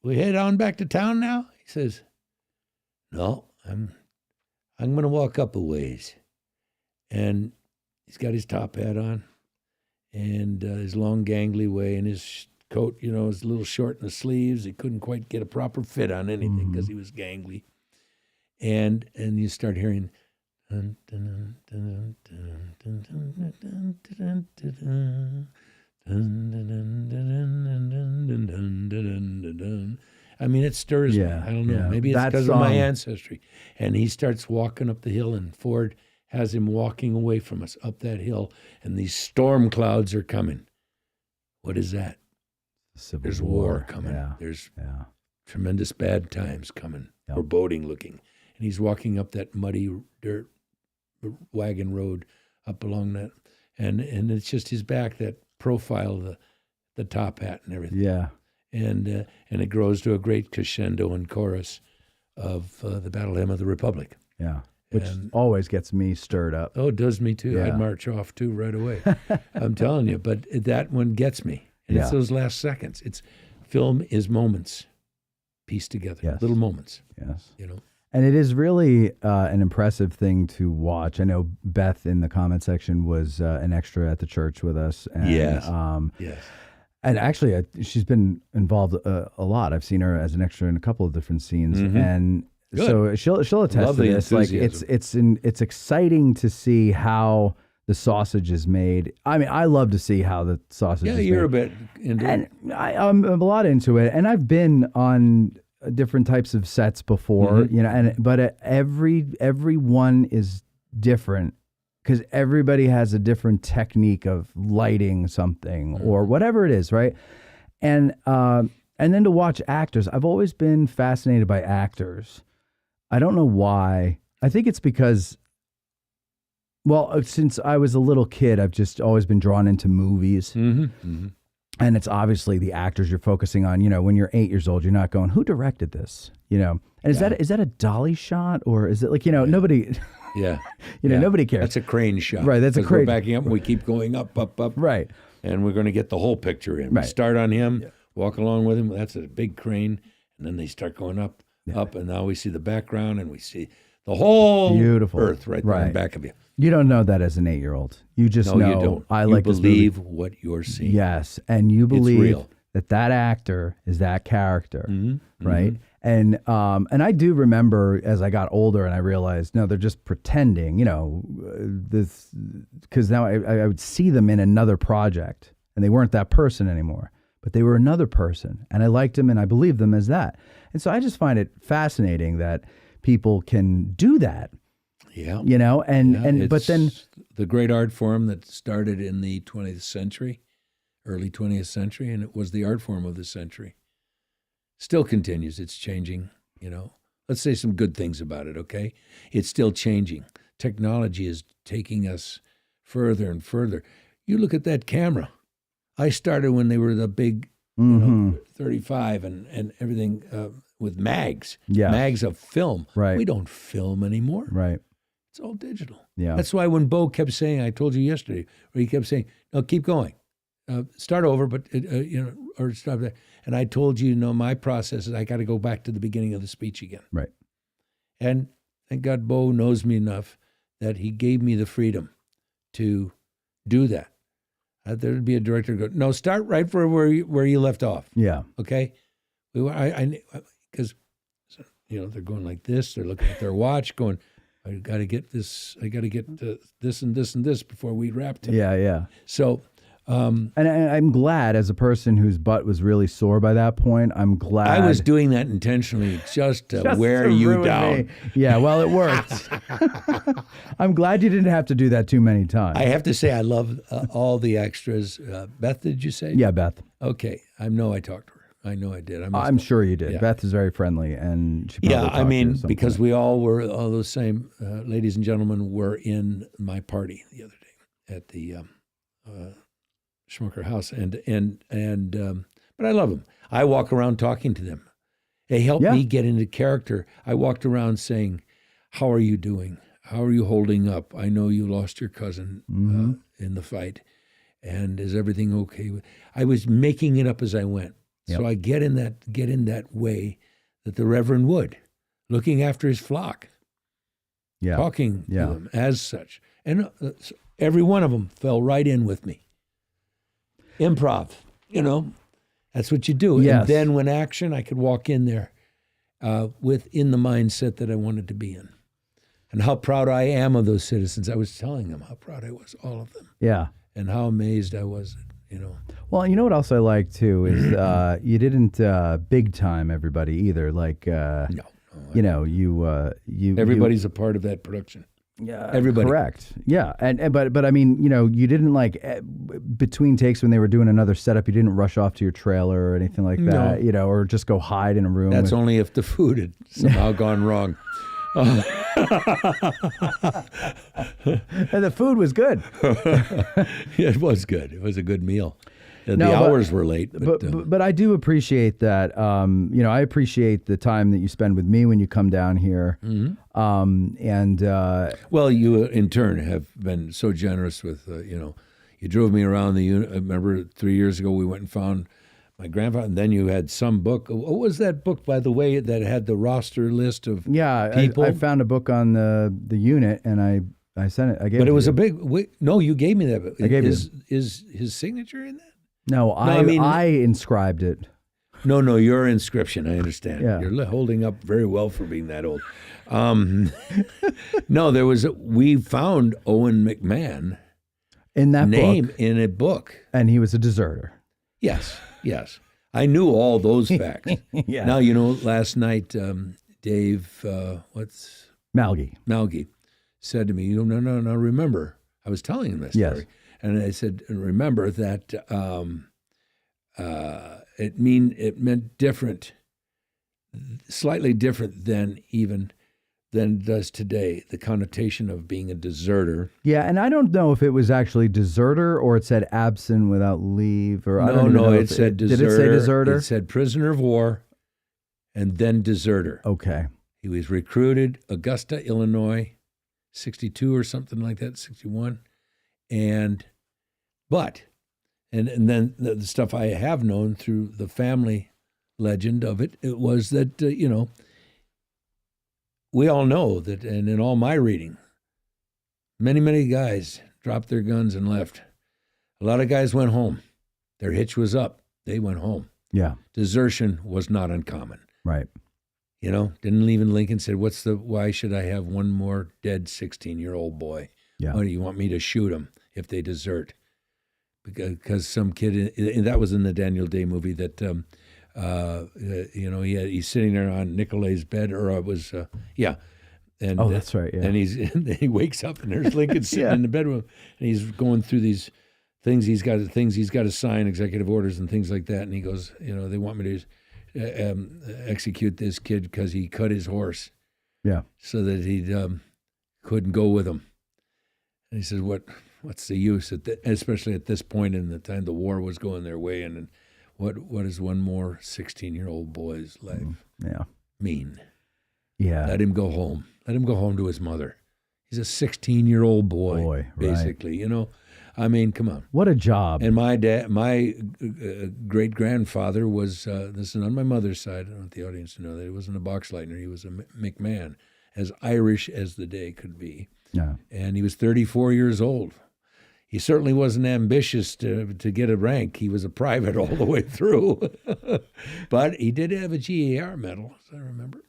we head on back to town now?" He says, "No, I'm going to walk up a ways." And he's got his top hat on and his long gangly way, and his coat, is a little short in the sleeves. He couldn't quite get a proper fit on anything because he was gangly. And you start hearing, I mean, it stirs me. I don't know. Yeah. Maybe it's because of my ancestry. And he starts walking up the hill, and Ford has him walking away from us up that hill, and these storm clouds are coming. What is that? There's war coming. Yeah. There's tremendous bad times coming, foreboding looking. And he's walking up that muddy dirt wagon road up along that. And it's just his back, that profile, the top hat and everything. Yeah. And it grows to a great crescendo and chorus of the Battle Hymn of the Republic. Yeah. Which always gets me stirred up. Oh, it does me too. Yeah. I'd march off too right away. I'm telling you, but that one gets me. And it's those last seconds. Film is moments pieced together, little moments. Yes. And it is really an impressive thing to watch. I know Beth in the comment section was an extra at the church with us. And, yes. And actually, she's been involved a lot. I've seen her as an extra in a couple of different scenes, and so she'll attest to this. Like it's exciting to see how the sausage is made. I mean, I love to see how the sausage is made. Yeah, you're a bit into it. And I'm a lot into it. And I've been on different types of sets before, you know, but every one is different because everybody has a different technique of lighting something or whatever it is, right? And then to watch actors, I've always been fascinated by actors. I don't know why. I think it's because, well, since I was a little kid, I've just always been drawn into movies. And it's obviously the actors you're focusing on. You know, when you're 8 years old, you're not going, who directed this? You know, and is that a dolly shot or is it like, you know, nobody, nobody cares. That's a crane shot. Right, that's a 'Cause crane. We're backing up and we keep going up. Right. And we're going to get the whole picture in. Right. We start on him, walk along with him. That's a big crane. And then they start going up. And now we see the background and we see the whole Beautiful. earth right there in the back of you. You don't know that as an 8-year-old. You just know. You don't. I you like this movie. believe what you're seeing. Yes, and you believe real. that actor is that character, right? And I do remember as I got older and I realized, no, they're just pretending, you know, this because now I would see them in another project and they weren't that person anymore, but they were another person, and I liked them and I believed them as that, and so I just find it fascinating that people can do that. Yeah. You know, but then the great art form that started in the 20th century, early 20th century, and it was the art form of the century. Still continues. It's changing, you know. Let's say some good things about it, okay? It's still changing. Technology is taking us further and further. You look at that camera. I started when they were the big, 35 and everything with mags. Yeah. Mags of film. Right. We don't film anymore. Right. It's all digital. Yeah. That's why when Bo kept saying, I told you yesterday, where he kept saying, no, keep going. Start over, but, or stop there. And I told you, my process is I got to go back to the beginning of the speech again. Right. And thank God Bo knows me enough that he gave me the freedom to do that. There'd be a director who go, no, start right for where you left off. Yeah. Okay? Because, they're going like this. They're looking at their watch going, I got to get this this and this and this before we wrap tonight. Yeah, yeah. So, and I'm glad, as a person whose butt was really sore by that point, I'm glad. I was doing that intentionally just to wear to you ruin down. me. Yeah, well, it worked. I'm glad you didn't have to do that too many times. I have to say I love all the extras. Beth, did you say? Yeah, Beth. Okay. I know I talked to her. I know I did. I'm sure you did. Yeah. Beth is very friendly, and she probably yeah, talked I to you mean, at some because point. we all those same ladies and gentlemen were in my party the other day at the Schmucker House, but I love them. I walk around talking to them. They help me get into character. I walked around saying, "How are you doing? How are you holding up? I know you lost your cousin in the fight, and is everything okay?" I was making it up as I went. So I get in that way that the Reverend would, looking after his flock, talking to them as such. And every one of them fell right in with me. Improv, that's what you do. Yes. And then when action, I could walk in there within the mindset that I wanted to be in. And how proud I am of those citizens. I was telling them how proud I was, all of them. Yeah. And how amazed I was, Well, you know what else I like too is you didn't big time everybody either. Like No. you Everybody's a part of that production. Yeah, everybody. Correct. Yeah, but I mean, you didn't like between takes when they were doing another setup. You didn't rush off to your trailer or anything like that. No. Or just go hide in a room. That's only if the food had somehow gone wrong. And the food was good. It was good. It was a good meal. The No, hours were late. But I do appreciate that. I appreciate the time that you spend with me when you come down here. Well, you in turn have been so generous with, you drove me around the unit. I remember 3 years ago we went and found my grandfather, and then you had some book. What was that book, by the way, that had the roster list of people? I found a book on the unit, and I sent it. I gave. But it it was to a big. No, you gave me that. I gave is his signature in that? No, I inscribed it. No, your inscription. I understand. Yeah. You're holding up very well for being that old. No, we found Owen McMahon In that name book, in a book. and he was a deserter. Yes. I knew all those facts. Yeah. Now, last night, Dave, Malgi. said to me, no, remember, I was telling him this Yes. story. And I said, remember that it meant different, slightly different than it does today. The connotation of being a deserter. Yeah, and I don't know if it was actually deserter or it said absent without leave, or I don't even know it if said deserter. Did it say deserter? It said prisoner of war, and then deserter. Okay. He was recruited, Augusta, Illinois, 62 or something like that, 61. And then the stuff I have known through the family legend of it was that, we all know that, and in all my reading, many, many guys dropped their guns and left. A lot of guys went home. Their hitch was up. They went home. Yeah. Desertion was not uncommon. Right. Didn't even Lincoln said, why should I have one more dead 16-year-old boy? Yeah. Why do you want me to shoot them if they desert? Because some kid, and that was in the Daniel Day movie that, he's sitting there on Nicolet's bed, or it was, And, that's right. Yeah. And he wakes up and there's Lincoln sitting in the bedroom, and he's going through these things he's got to sign, executive orders and things like that. And he goes, they want me to execute this kid because he cut his horse. Yeah. So that he couldn't go with him. And he says, what's the use, especially at this point in the time the war was going their way, and what is one more 16-year-old boy's life mean? Yeah. Let him go home. Let him go home to his mother. He's a 16-year-old boy basically, I mean, come on. What a job. And my great-grandfather was, this is on my mother's side, I don't want the audience to know that he wasn't a Boxleitner, he was a McMahon, as Irish as the day could be. Yeah. And he was 34 years old. He certainly wasn't ambitious to get a rank. He was a private all the way through. But he did have a GAR medal, as I remember.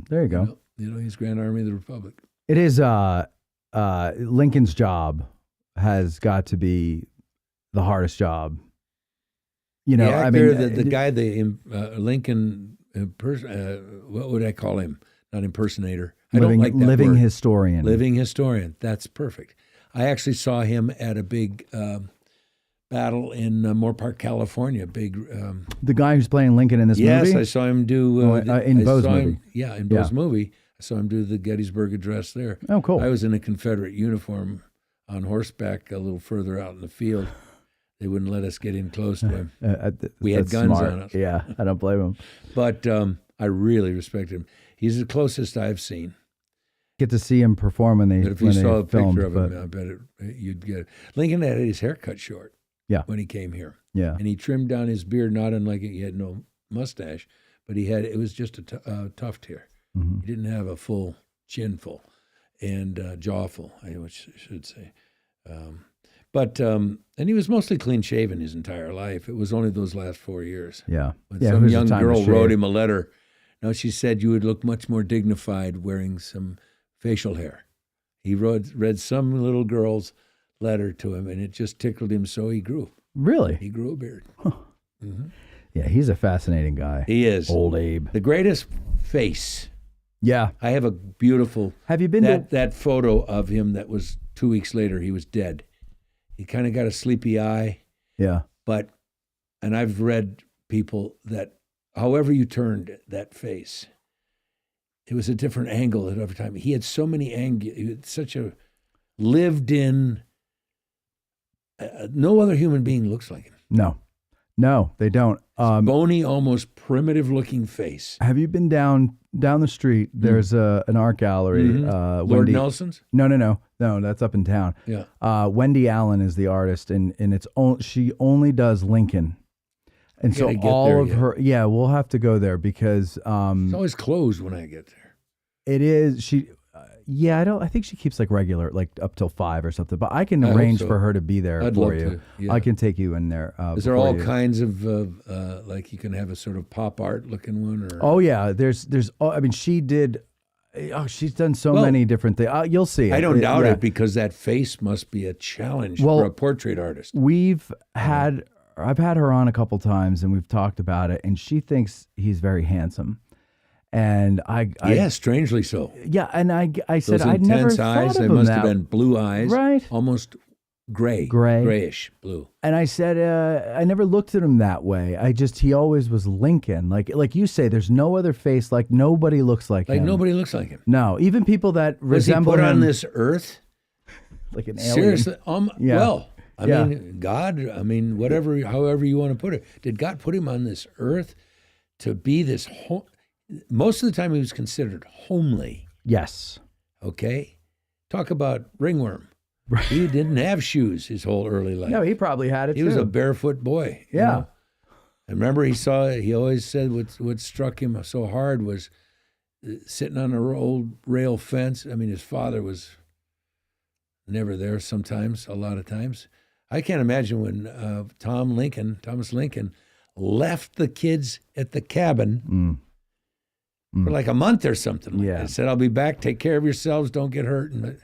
There you go. He's Grand Army of the Republic. It is Lincoln's job has got to be the hardest job. The actor, the guy, Lincoln, what would I call him? Not impersonator. I don't like that living word. Historian. Living historian. That's perfect. I actually saw him at a big battle in Moore Park, California. The guy who's playing Lincoln in this movie? Yes, I saw him do... in Bo's movie. In Bo's movie. I saw him do the Gettysburg Address there. Oh, cool. I was in a Confederate uniform on horseback a little further out in the field. They wouldn't let us get in close to him. We had guns on us. Yeah, I don't blame him. But I really respect him. He's the closest I've seen. Get to see him perform when they But if you saw a filmed, picture of him, I bet you'd get it. Lincoln had his hair cut short when he came here. Yeah. And he trimmed down his beard, not unlike he had no mustache, but it was just a tuft hair. Mm-hmm. He didn't have a full chin full and jaw full, I should say. And he was mostly clean shaven his entire life. It was only those last 4 years. Yeah. When some young girl wrote him a letter. Now, she said you would look much more dignified wearing some facial hair. He read some little girl's letter to him, and it just tickled him, so he grew. Really? He grew a beard. Huh. Mm-hmm. Yeah, he's a fascinating guy. He is. Old Abe. The greatest face. Yeah. I have a beautiful... Have you been that photo of him that was 2 weeks later, he was dead. He kind of got a sleepy eye. Yeah. And I've read people that, however you turned that face, it was a different angle at every time. He had so many angles. He had such a lived-in... no other human being looks like him. No, they don't. Bony, almost primitive-looking face. Have you been down the street? There's an art gallery. Mm-hmm. Lord Nelson's? No. That's up in town. Yeah. Wendy Allen is the artist, and she only does Lincoln. And so all of her, we'll have to go there because it's always closed when I get there. It is I think she keeps regular, up till 5 or something. But I can arrange for her to be there for you. Yeah. I can take you in there. Is there all kinds of you can have a sort of pop art looking one? Or? Oh yeah, there's. She did. Oh, she's done so many different things. You'll see it. I don't doubt it because that face must be a challenge for a portrait artist. We've had I've had her on a couple times and we've talked about it, and she thinks he's very handsome. And Yeah, strangely so. yeah, and I said Those I'd never intense thought eyes, of they him must that have been blue eyes. right, Almost gray. Grayish blue. And I said I never looked at him that way. He always was Lincoln. Like you say, there's no other face. Like nobody looks like him. Like nobody looks like him. No, even people that Was he resemble put him on this earth? like an alien. Seriously? Yeah. Well, I Yeah. mean, God, whatever, however you want to put it. Did God put him on this earth to be this most of the time he was considered homely, Yes. okay? Talk about ringworm. He didn't have shoes his whole early life. No, he probably had it He too. was a barefoot boy. you Yeah. know? I remember he always said what struck him so hard was sitting on an old rail fence. I mean, his father was never there sometimes, a lot of times. I can't imagine when Thomas Lincoln, left the kids at the cabin for like a month or something. Like Yeah. that. Said, I'll be back, take care of yourselves, don't get hurt. And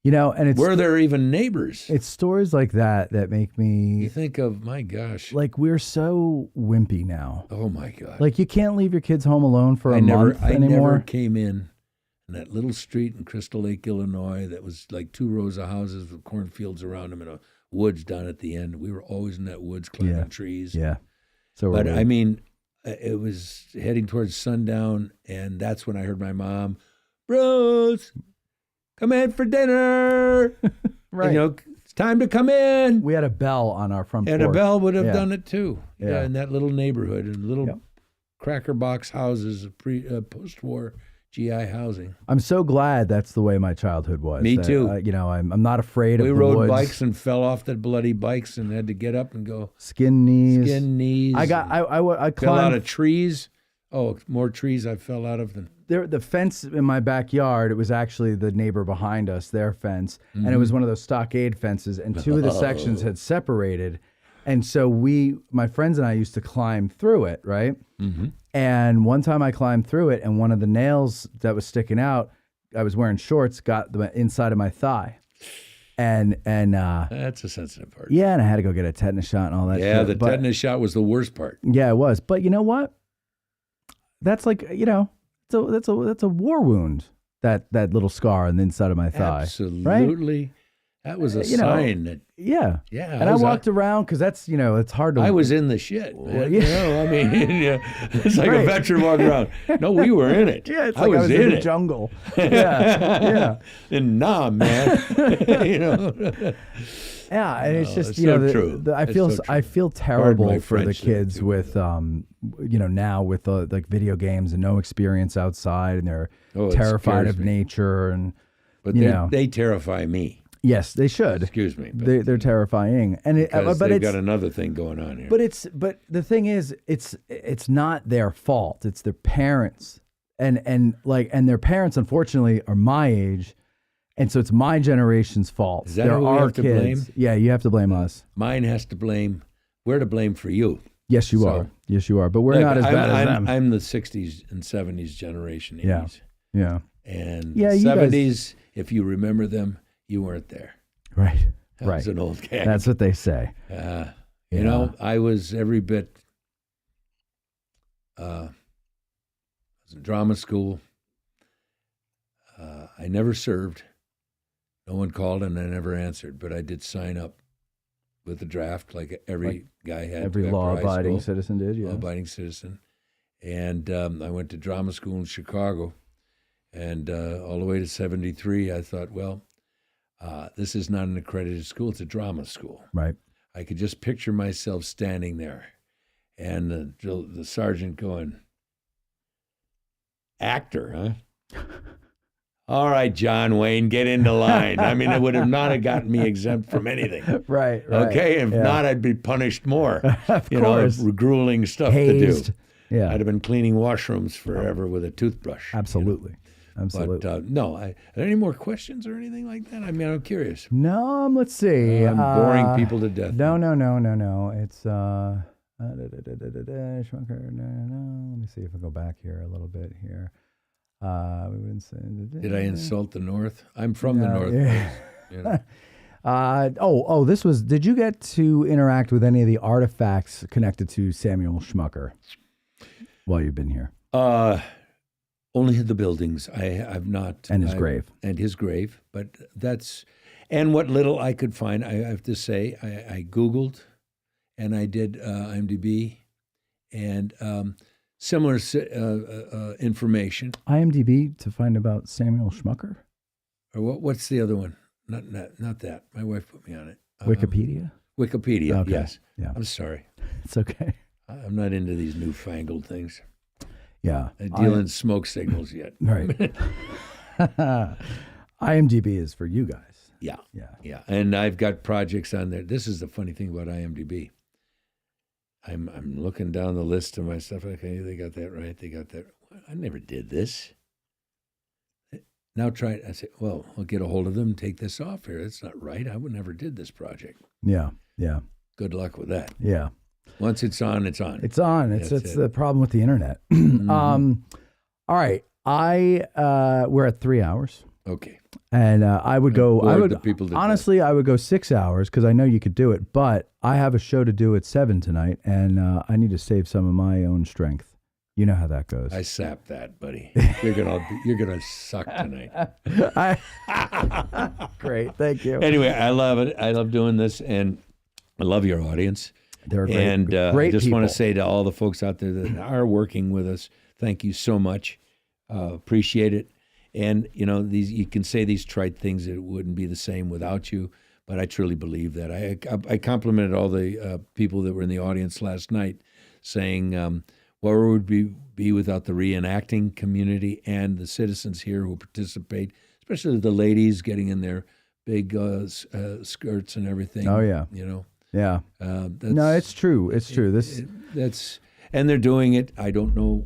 And it's were there even neighbors? it's stories like that make You me think of, my gosh, like we're so wimpy now. oh my God. Like you can't leave your kids home alone for a I month never anymore. came in that little street in Crystal Lake, Illinois, that was like 2 rows of houses with cornfields around them and a woods down at the end. We were always in that woods climbing trees. Yeah. So But we're- I mean, it was heading towards sundown, and that's when I heard my mom, Bruce, come in for dinner. right. It's time to come in. We had a bell on our front And porch. a bell would have Yeah. done it too. Yeah. In that little neighborhood, and little Yep. cracker box houses of post-war GI housing. I'm so glad that's the way my childhood was. Me That, too. I'm not afraid of We the rode woods. bikes and fell off the bloody bikes and had to get up and go Skin knees. skin knees. I fell out climbed of trees. Oh, more trees I fell out of than. the fence in my backyard. It was actually the neighbor behind us, their fence, and it Mm-hmm. was one of those stockade fences, and 2 of the sections had separated, and so my friends and I used to climb through it, right? Mm-hmm. And one time I climbed through it, and one of the nails that was sticking out, I was wearing shorts, got the inside of my thigh, and That's a sensitive part. yeah, and I had to go get a tetanus shot and all that. Yeah, shit. the But- tetanus shot was the worst part. Yeah, it was. But you know what? That's like that's a war wound. That little scar on the inside of my thigh. Absolutely. That was a You know, sign that, Yeah. yeah. And I walked around because that's it's hard to. I was in the shit, man. Well, yeah. I mean, it's like Right. a veteran walking around. No, we were in it. Yeah, it's I like was I was in the it. jungle. Yeah, And nah, man. yeah, and it's No, just it's so true. I It's feel so true. I feel Pardon terrible my for the French, kids too. with now with like video games and no experience outside, and they're Oh, it terrified scares of me. nature, and But you they, know. they terrify me. yes, they should. Excuse me. But They're terrifying, and because but they've it's got another thing going on here. But the thing is, it's not their fault. It's their parents, and their parents, unfortunately, are my age, and so it's my generation's fault. Is that there who we are have to kids. blame? Yeah, you have to blame us. Mine has to blame. We're to blame for you. Yes, you So- are. Yes, you are. But we're Look, not as bad as I'm, them. I'm the 60s and 70s generation. 80s. Yeah. Yeah. And Yeah, the you guys- 70s, if you remember them, you weren't there. Right. That Right. was an old gag. That's what they say. You know, I was every bit. I was in drama school. I never served. No one called and I never answered, but I did sign up with the draft like every guy had. Every to after high law-abiding school. citizen did. Yeah. Law-abiding citizen. And I went to drama school in Chicago. And all the way to 73, I thought, well, this is not an accredited school. It's a drama school. Right. I could just picture myself standing there and the sergeant going, actor, huh? All right, John Wayne, get into line. I mean, it would have not have gotten me exempt from anything. Right. Right. Okay, if Yeah. not, I'd be punished more. Of course. Grueling stuff Hazed. to do. Yeah. I'd have been cleaning washrooms forever with a toothbrush. Absolutely. Absolutely. But no, are there any more questions or anything like that? I mean, I'm curious. No, let's see. I'm boring people to death. No. It's Schmucker. No. Let me see if I go back here a little bit here. We wouldn't say. Did I insult the North? I'm from the No, North. yeah. You know. Did you get to interact with any of the artifacts connected to Samuel Schmucker while you've been here? Only the buildings. I've not. And his grave. And his grave. But and what little I could find, I have to say, I Googled and I did IMDb and similar information. IMDb to find about Samuel Schmucker? Or what's the other one? Not that. My wife put me on it. Wikipedia? Wikipedia, Okay. yes. Yeah. I'm sorry. It's okay. I'm not into these newfangled things. Yeah. I deal in smoke signals yet. Right. IMDb is for you guys. Yeah. Yeah. Yeah. And I've got projects on there. This is the funny thing about IMDb. I'm looking down the list of my stuff. Okay, they got that right. They got that. I never did this. Now try it. I say, well, I'll get a hold of them and take this off here. That's not right. I would never did this project. Yeah. Yeah. Good luck with that. Yeah. Once it's on, it's on. It's on. It's That's it. the problem with the internet. All right. We're at 3 hours. Okay. And I would go. bored the people to honestly, I would go 6 hours because I know you could do it. But I have a show to do at 7 tonight, and I need to save some of my own strength. You know how that goes. I sapped that, buddy. You're gonna suck tonight. Great, thank you. Anyway, I love it. I love doing this, and I love your audience. They're great, and great I just want to people. say to all the folks out there that are working with us, thank you so much. Appreciate it. And you can say these trite things that it wouldn't be the same without you, but I truly believe that. I complimented all the people that were in the audience last night, saying, where would we be without the reenacting community and the citizens here who participate, especially the ladies getting in their big skirts and everything. Oh, yeah. Yeah. No, it's true. It's true. And they're doing it. I don't know,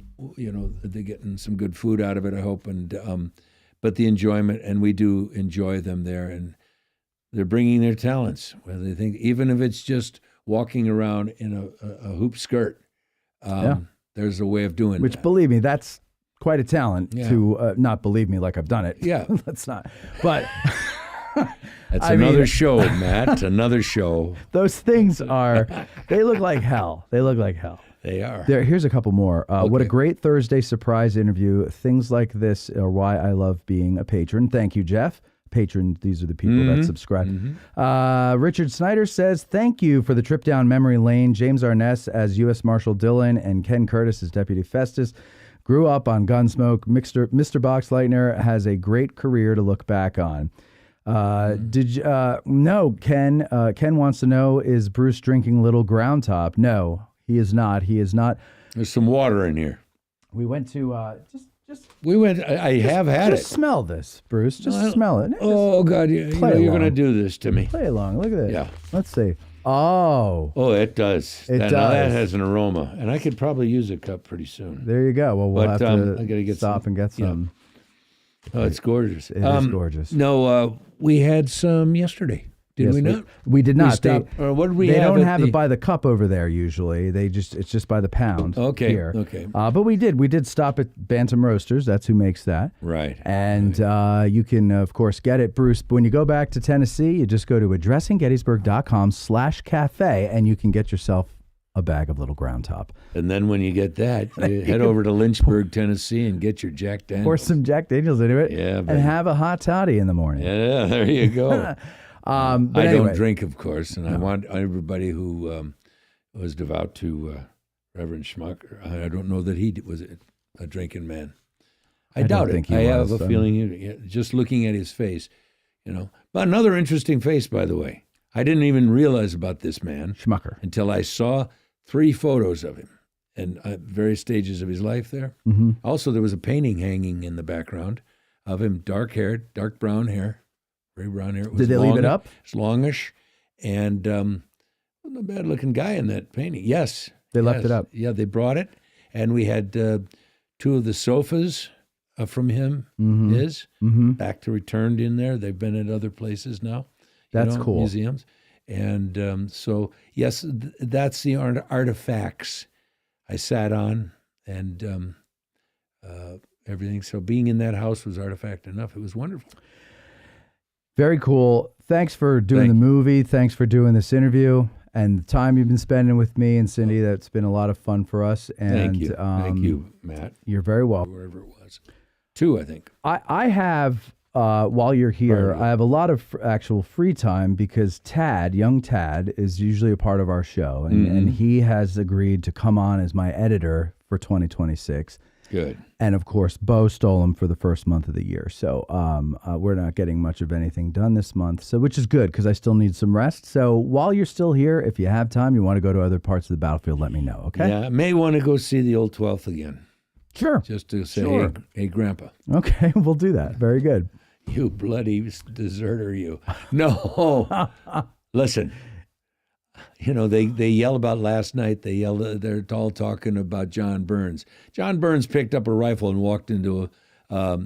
they're getting some good food out of it, I hope. And but the enjoyment, and we do enjoy them there, and they're bringing their talents. Whether they think, even if it's just walking around in a hoop skirt, there's a way of doing Which, that. believe me, that's quite a talent Yeah. to not believe me like I've done it. Yeah. That's not. But That's I another mean- show, Matt. Another show. those things they look like hell. They look like hell. They are. Here's a couple more. What a Okay. great great Thursday surprise interview. Things like this are why I love being a patron. Thank you, Jeff. Patron, these are the people that subscribe. Richard Snyder says, thank you for the trip down memory lane. James Arness as U.S. Marshal Dillon and Ken Curtis as Deputy Festus. Grew up on Gunsmoke. Mr. Boxleitner has a great career to look back on. No, Ken wants to know, is Bruce drinking Little Ground Top? No, he is not. He is not. There's some water in here. We went to We went. I have had just it. smell this, Bruce. Just smell it. Oh God! You're along. going to do this to me. Play along. Look at this. Yeah. Let's see. Oh, Oh, it does. It Now does. that has an aroma, and I could probably use a cup pretty soon. there you go. Well, we'll But, have to I gotta get stop some- and get yeah. some. Oh, it's gorgeous. It is gorgeous. No, we had some yesterday. Did Yes, we not? We did not. stopped- or what did we they have don't at have the- it by the cup over there usually. It's just by the pound. Okay, Here. okay. But we did stop at Bantam Roasters. That's who makes that. Right. And you can, of course, get it, Bruce. When you go back to Tennessee, you just go to addressinggettysburg.com/cafe, and you can get yourself a bag of Little Ground Top. And then when you get that, you head over to Lynchburg, Tennessee, and get your Jack Daniels. Pour some Jack Daniels into it. Yeah, and baby. have a hot toddy in the morning. Yeah, there you go. But I anyway, don't drink, of course, and I want everybody who was devout to Reverend Schmucker. I don't know that he was a drinking man. I don't doubt think it. he I was, have a feeling, just looking at his face, But another interesting face, by the way. I didn't even realize about this man Schmucker. until I saw 3 photos of him and various stages of his life there. Mm-hmm. Also, there was a painting hanging in the background of him, dark-haired, dark brown hair. Very brown hair. It was Did they leave it up? It's longish, and wasn't a bad-looking guy in that painting. Yes, They left it up. Yeah, they brought it, and we had 2 of the sofas from him. Back to returned in there. They've been at other places now. That's cool. Museums, and so yes, that's the artifacts I sat on, and everything. So being in that house was artifact enough. It was wonderful. Very cool. Thanks for doing Thank the you. movie. Thanks for doing this interview and the time you've been spending with me and Cindy. That's been a lot of fun for us. And Thank you, Matt. You're very welcome. Wherever it was. 2, I think. I have, while you're here, Right. I have a lot of actual free time because young Tad, is usually a part of our show. And he has agreed to come on as my editor for 2026. Good. And of course, Bo stole him for the first month of the year. So we're not getting much of anything done this month, so which is good because I still need some rest. So while you're still here, if you have time, you want to go to other parts of the battlefield, let me know, okay? Yeah, I may want to go see the old 12th again, Sure. just to say, Sure. hey, Grandpa, Okay, we'll do that. Very good. you bloody deserter, you. No, listen. You know, they yell about last night. They're all talking about John Burns. John Burns picked up a rifle and walked into a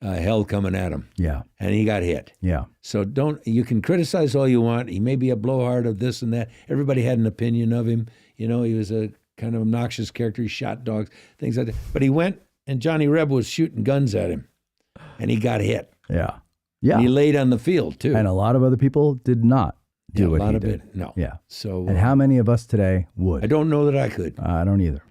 hell coming at him, Yeah, and he got hit. yeah. So you can criticize all you want. He may be a blowhard of this and that. Everybody had an opinion of him. You know, he was a kind of obnoxious character. He shot dogs, things like that. But he went, and Johnny Reb was shooting guns at him, and he got hit. Yeah. Yeah. And he laid on the field, too. And a lot of other people did not do Yeah, what a lot he of did. it. No. Yeah. So And how many of us today would? I don't know that I could. I don't either.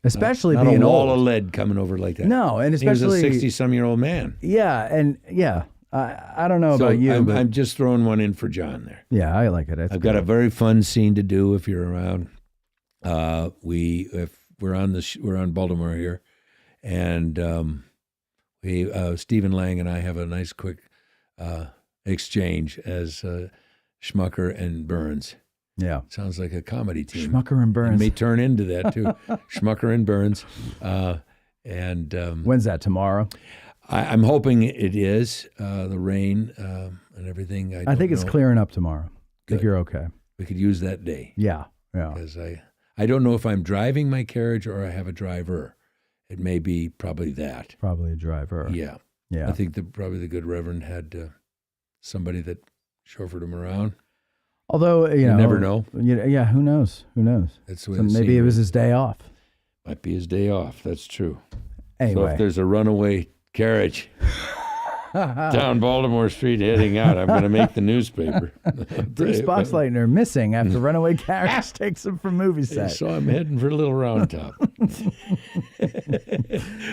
Especially Not being a wall old. of lead coming over like that. No, and He was a especially 60-some-year-old man. Yeah, and yeah. I don't know So about you, but I'm just throwing one in for John there. yeah, I like it. That's I've got a very fun scene to do if you're around. If we're on Baltimore here, and Stephen Lang and I have a nice quick exchange as Schmucker and Burns. Yeah. Sounds like a comedy team. Schmucker and It Burns. may turn into that too. Schmucker and Burns, When's that? Tomorrow? I'm hoping it is the rain and everything. I think it's clearing up tomorrow. I think Good. you're okay. We could use that day. Yeah. Yeah. Because I don't know if I'm driving my carriage or I have a driver. It may be probably that. Probably a driver. Yeah. Yeah. I think probably the good Reverend had somebody that chauffeured him around. Although, you know. never know. Yeah, who knows? Who knows? That's the way So the maybe it scene was his day off. might be his day off. That's true. So Anyway. if there's a runaway carriage down Baltimore Street heading out, I'm going to make the newspaper. Bruce Boxleitner missing after runaway carriage takes him from movie set. So I'm heading for a little round top.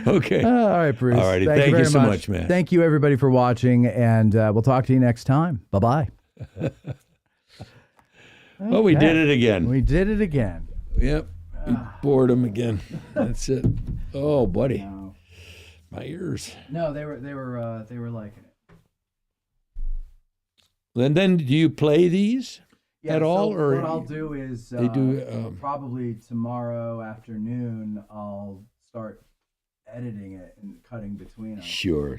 Okay. All right, Bruce. All righty. Thank Thank you you very so much. much, man. Thank you, everybody, for watching, and we'll talk to you next time. Bye-bye. Oh, we did it again. We did it again. Yep. We bored him again. That's it. Oh, buddy. No, My ears. they were liking it. And then do you play these Yeah, at all? so Or what I'll do is they do, probably tomorrow afternoon I'll start editing it and cutting between them. Sure.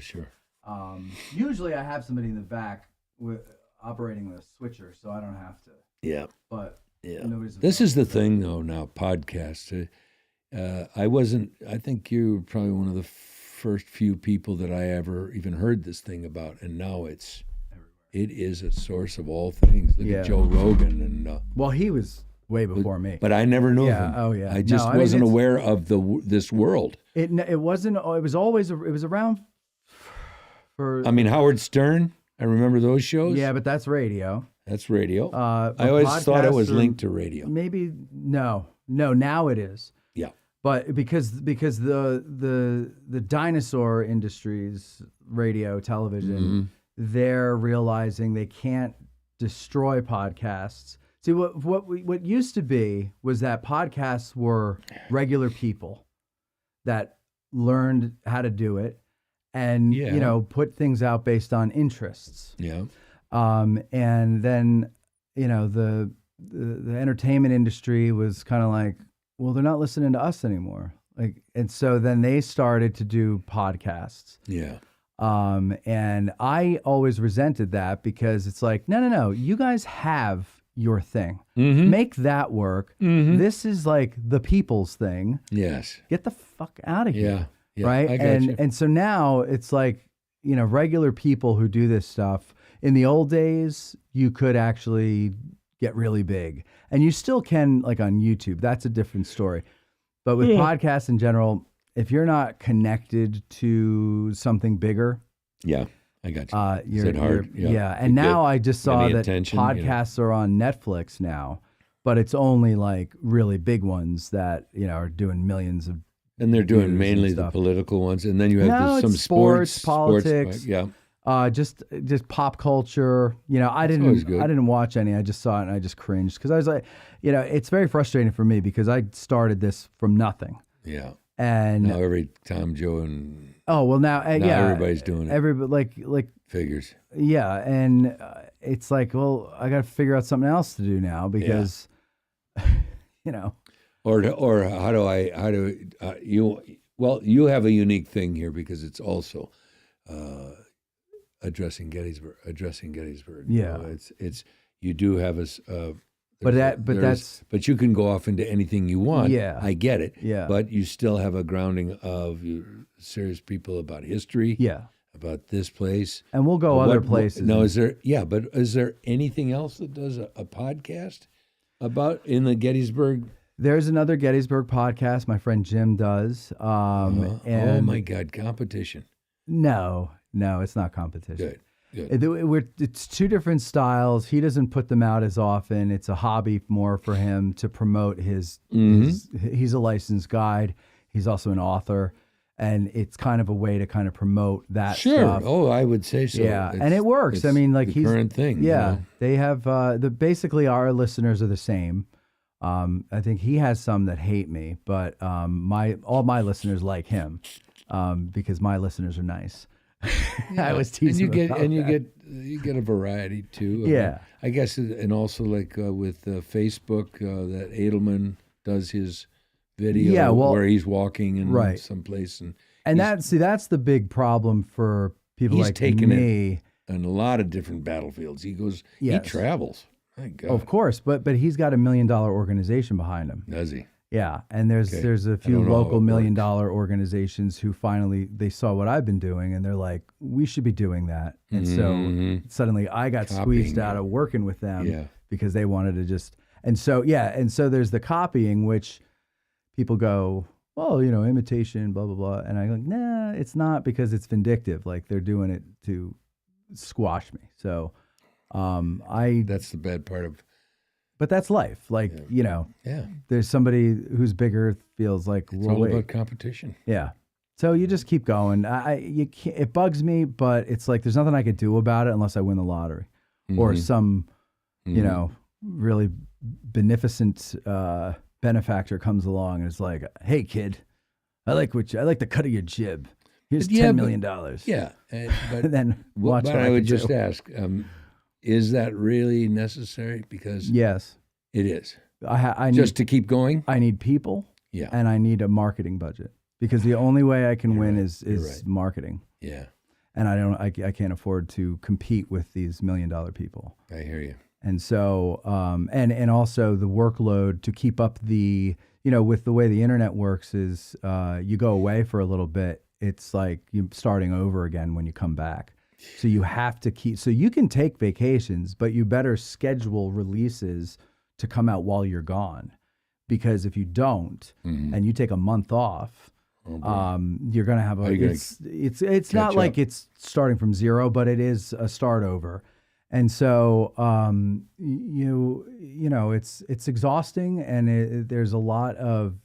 Usually I have somebody in the back operating the switcher, so I don't have to. Yeah. But Yeah. nobody's. This is the thing, though, now, podcasts. I think you were probably one of the first few people that I ever even heard this thing about, and now it is a source of all things. Look Yeah. at Joe Rogan, and Well, he was way before me. but I never knew Yeah, of him. oh, yeah. I just No, I mean, wasn't it's- aware of this world. It wasn't. It was always. It was around. For I mean, Howard Stern. I remember those shows. yeah, but that's radio. That's radio. I I always thought it was linked to radio. Maybe no. Now it is. Yeah. But because the dinosaur industries, radio, television, Mm-hmm. they're realizing they can't destroy podcasts. See, what used to be was that podcasts were regular people that learned how to do it and Yeah. put things out based on interests. Yeah. And then, the entertainment industry was kind of like, well, they're not listening to us anymore. And so then they started to do podcasts. Yeah. And I always resented that because it's like, no, you guys have your thing. Mm-hmm. Make that work. Mhm. This is like the people's thing. Yes. Get the fuck out of here. Yeah. Right. I got you. And so now it's like, regular people who do this stuff. In the old days, you could actually get really big, and you still can, like on YouTube. That's a different story. But with podcasts in general, if you're not connected to something bigger, Yeah. I got you. Is it hard? Yeah. And now I just saw Any that attention, podcasts are on Netflix now, but it's only like really big ones that, are doing millions of. And they're doing views mainly and the stuff. political ones, and then you have No, some it's sports, sports, politics. yeah. Just pop culture. I always good. didn't watch any. I just saw it and I just cringed because I was like, it's very frustrating for me because I started this from nothing. Yeah. And Now every Tom, Joe, and now everybody's doing it. Everybody like Figures. yeah, and it's like, well, I got to figure out something else to do now because, Or how do you? Well, you have a unique thing here because it's also addressing Gettysburg. Yeah. It's you do have but you can go off into anything you want. Yeah. I get it. Yeah. But you still have a grounding of you're serious people about history. Yeah. About this place. And we'll go other places. No, is there anything else that does a podcast about in the Gettysburg? There's another Gettysburg podcast my friend Jim does. Oh and my God, competition. No, it's not competition. Good. It's two different styles. He doesn't put them out as often. It's a hobby more for him to promote his he's a licensed guide. He's also an author. And it's kind of a way to kind of promote that stuff. Oh, I would say so. Yeah, and it works. I mean, like the current thing. Yeah, they have basically our listeners are the same. I think he has some that hate me, but all my listeners like him because my listeners are nice. I was teasing you get a variety too. Yeah, I guess, and also like with Facebook, that Edelman does his video where he's walking in someplace, and that's the big problem for people like taken me. It in a lot of different battlefields. He goes, he travels. My God. Of course, but he's got $1 million organization behind him. Does he? Yeah, and there's a few local $1 million organizations who finally they saw what I've been doing and they're like, we should be doing that. And so suddenly I got squeezed out of working with them because they wanted to just and so there's the copying which people go, well, imitation, blah blah blah, and I go, nah, it's not because it's vindictive. Like they're doing it to squash me. So that's the bad part of. But that's life. Like, there's somebody who's bigger feels like, it's all about competition. Yeah. So you just keep going. It bugs me, but it's like there's nothing I could do about it unless I win the lottery or some, really beneficent benefactor comes along and is like, hey, kid, I like the cut of your jib. Here's $10 million. Yeah. But then watch what I would just ask, is that really necessary? Because yes, it is. I need, just to keep going. I need people. Yeah, and I need a marketing budget because the only way I can win is marketing. Yeah, and I can't afford to compete with these $1 million people. I hear you. And so and also the workload to keep up the with the way the internet works is you go away for a little bit. It's like you're starting over again when you come back. So you have to so you can take vacations, but you better schedule releases to come out while you're gone. Because if you don't and you take a month off, you're going to have it's not like it's starting from zero, but it is a start over. And so it's exhausting and there's a lot of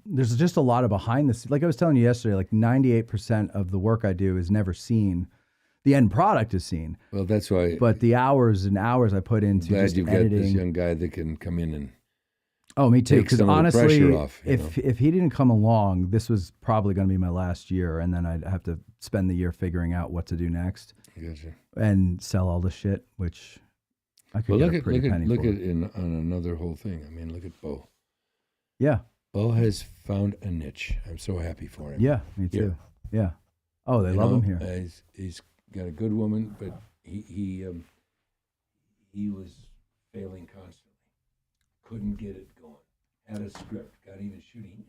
there's just a lot of behind the scenes. Like I was telling you yesterday, like 98% of the work I do is never seen. The end product is seen. Well, that's why. But the hours and hours I put into just you've editing. got this young guy that can come in and. Oh, me too. Because honestly, off, if he didn't come along, this was probably going to be my last year, and then I'd have to spend the year figuring out what to do next. Gotcha. And sell all the shit, which I could get a pretty penny for. Look at on another whole thing. I mean, look at Bo. Yeah. Bo has found a niche. I'm so happy for him. Yeah, me too. Yeah. Oh, they love him here. He's got a good woman, but he was failing constantly. Couldn't get it going. Had a script, got even shooting.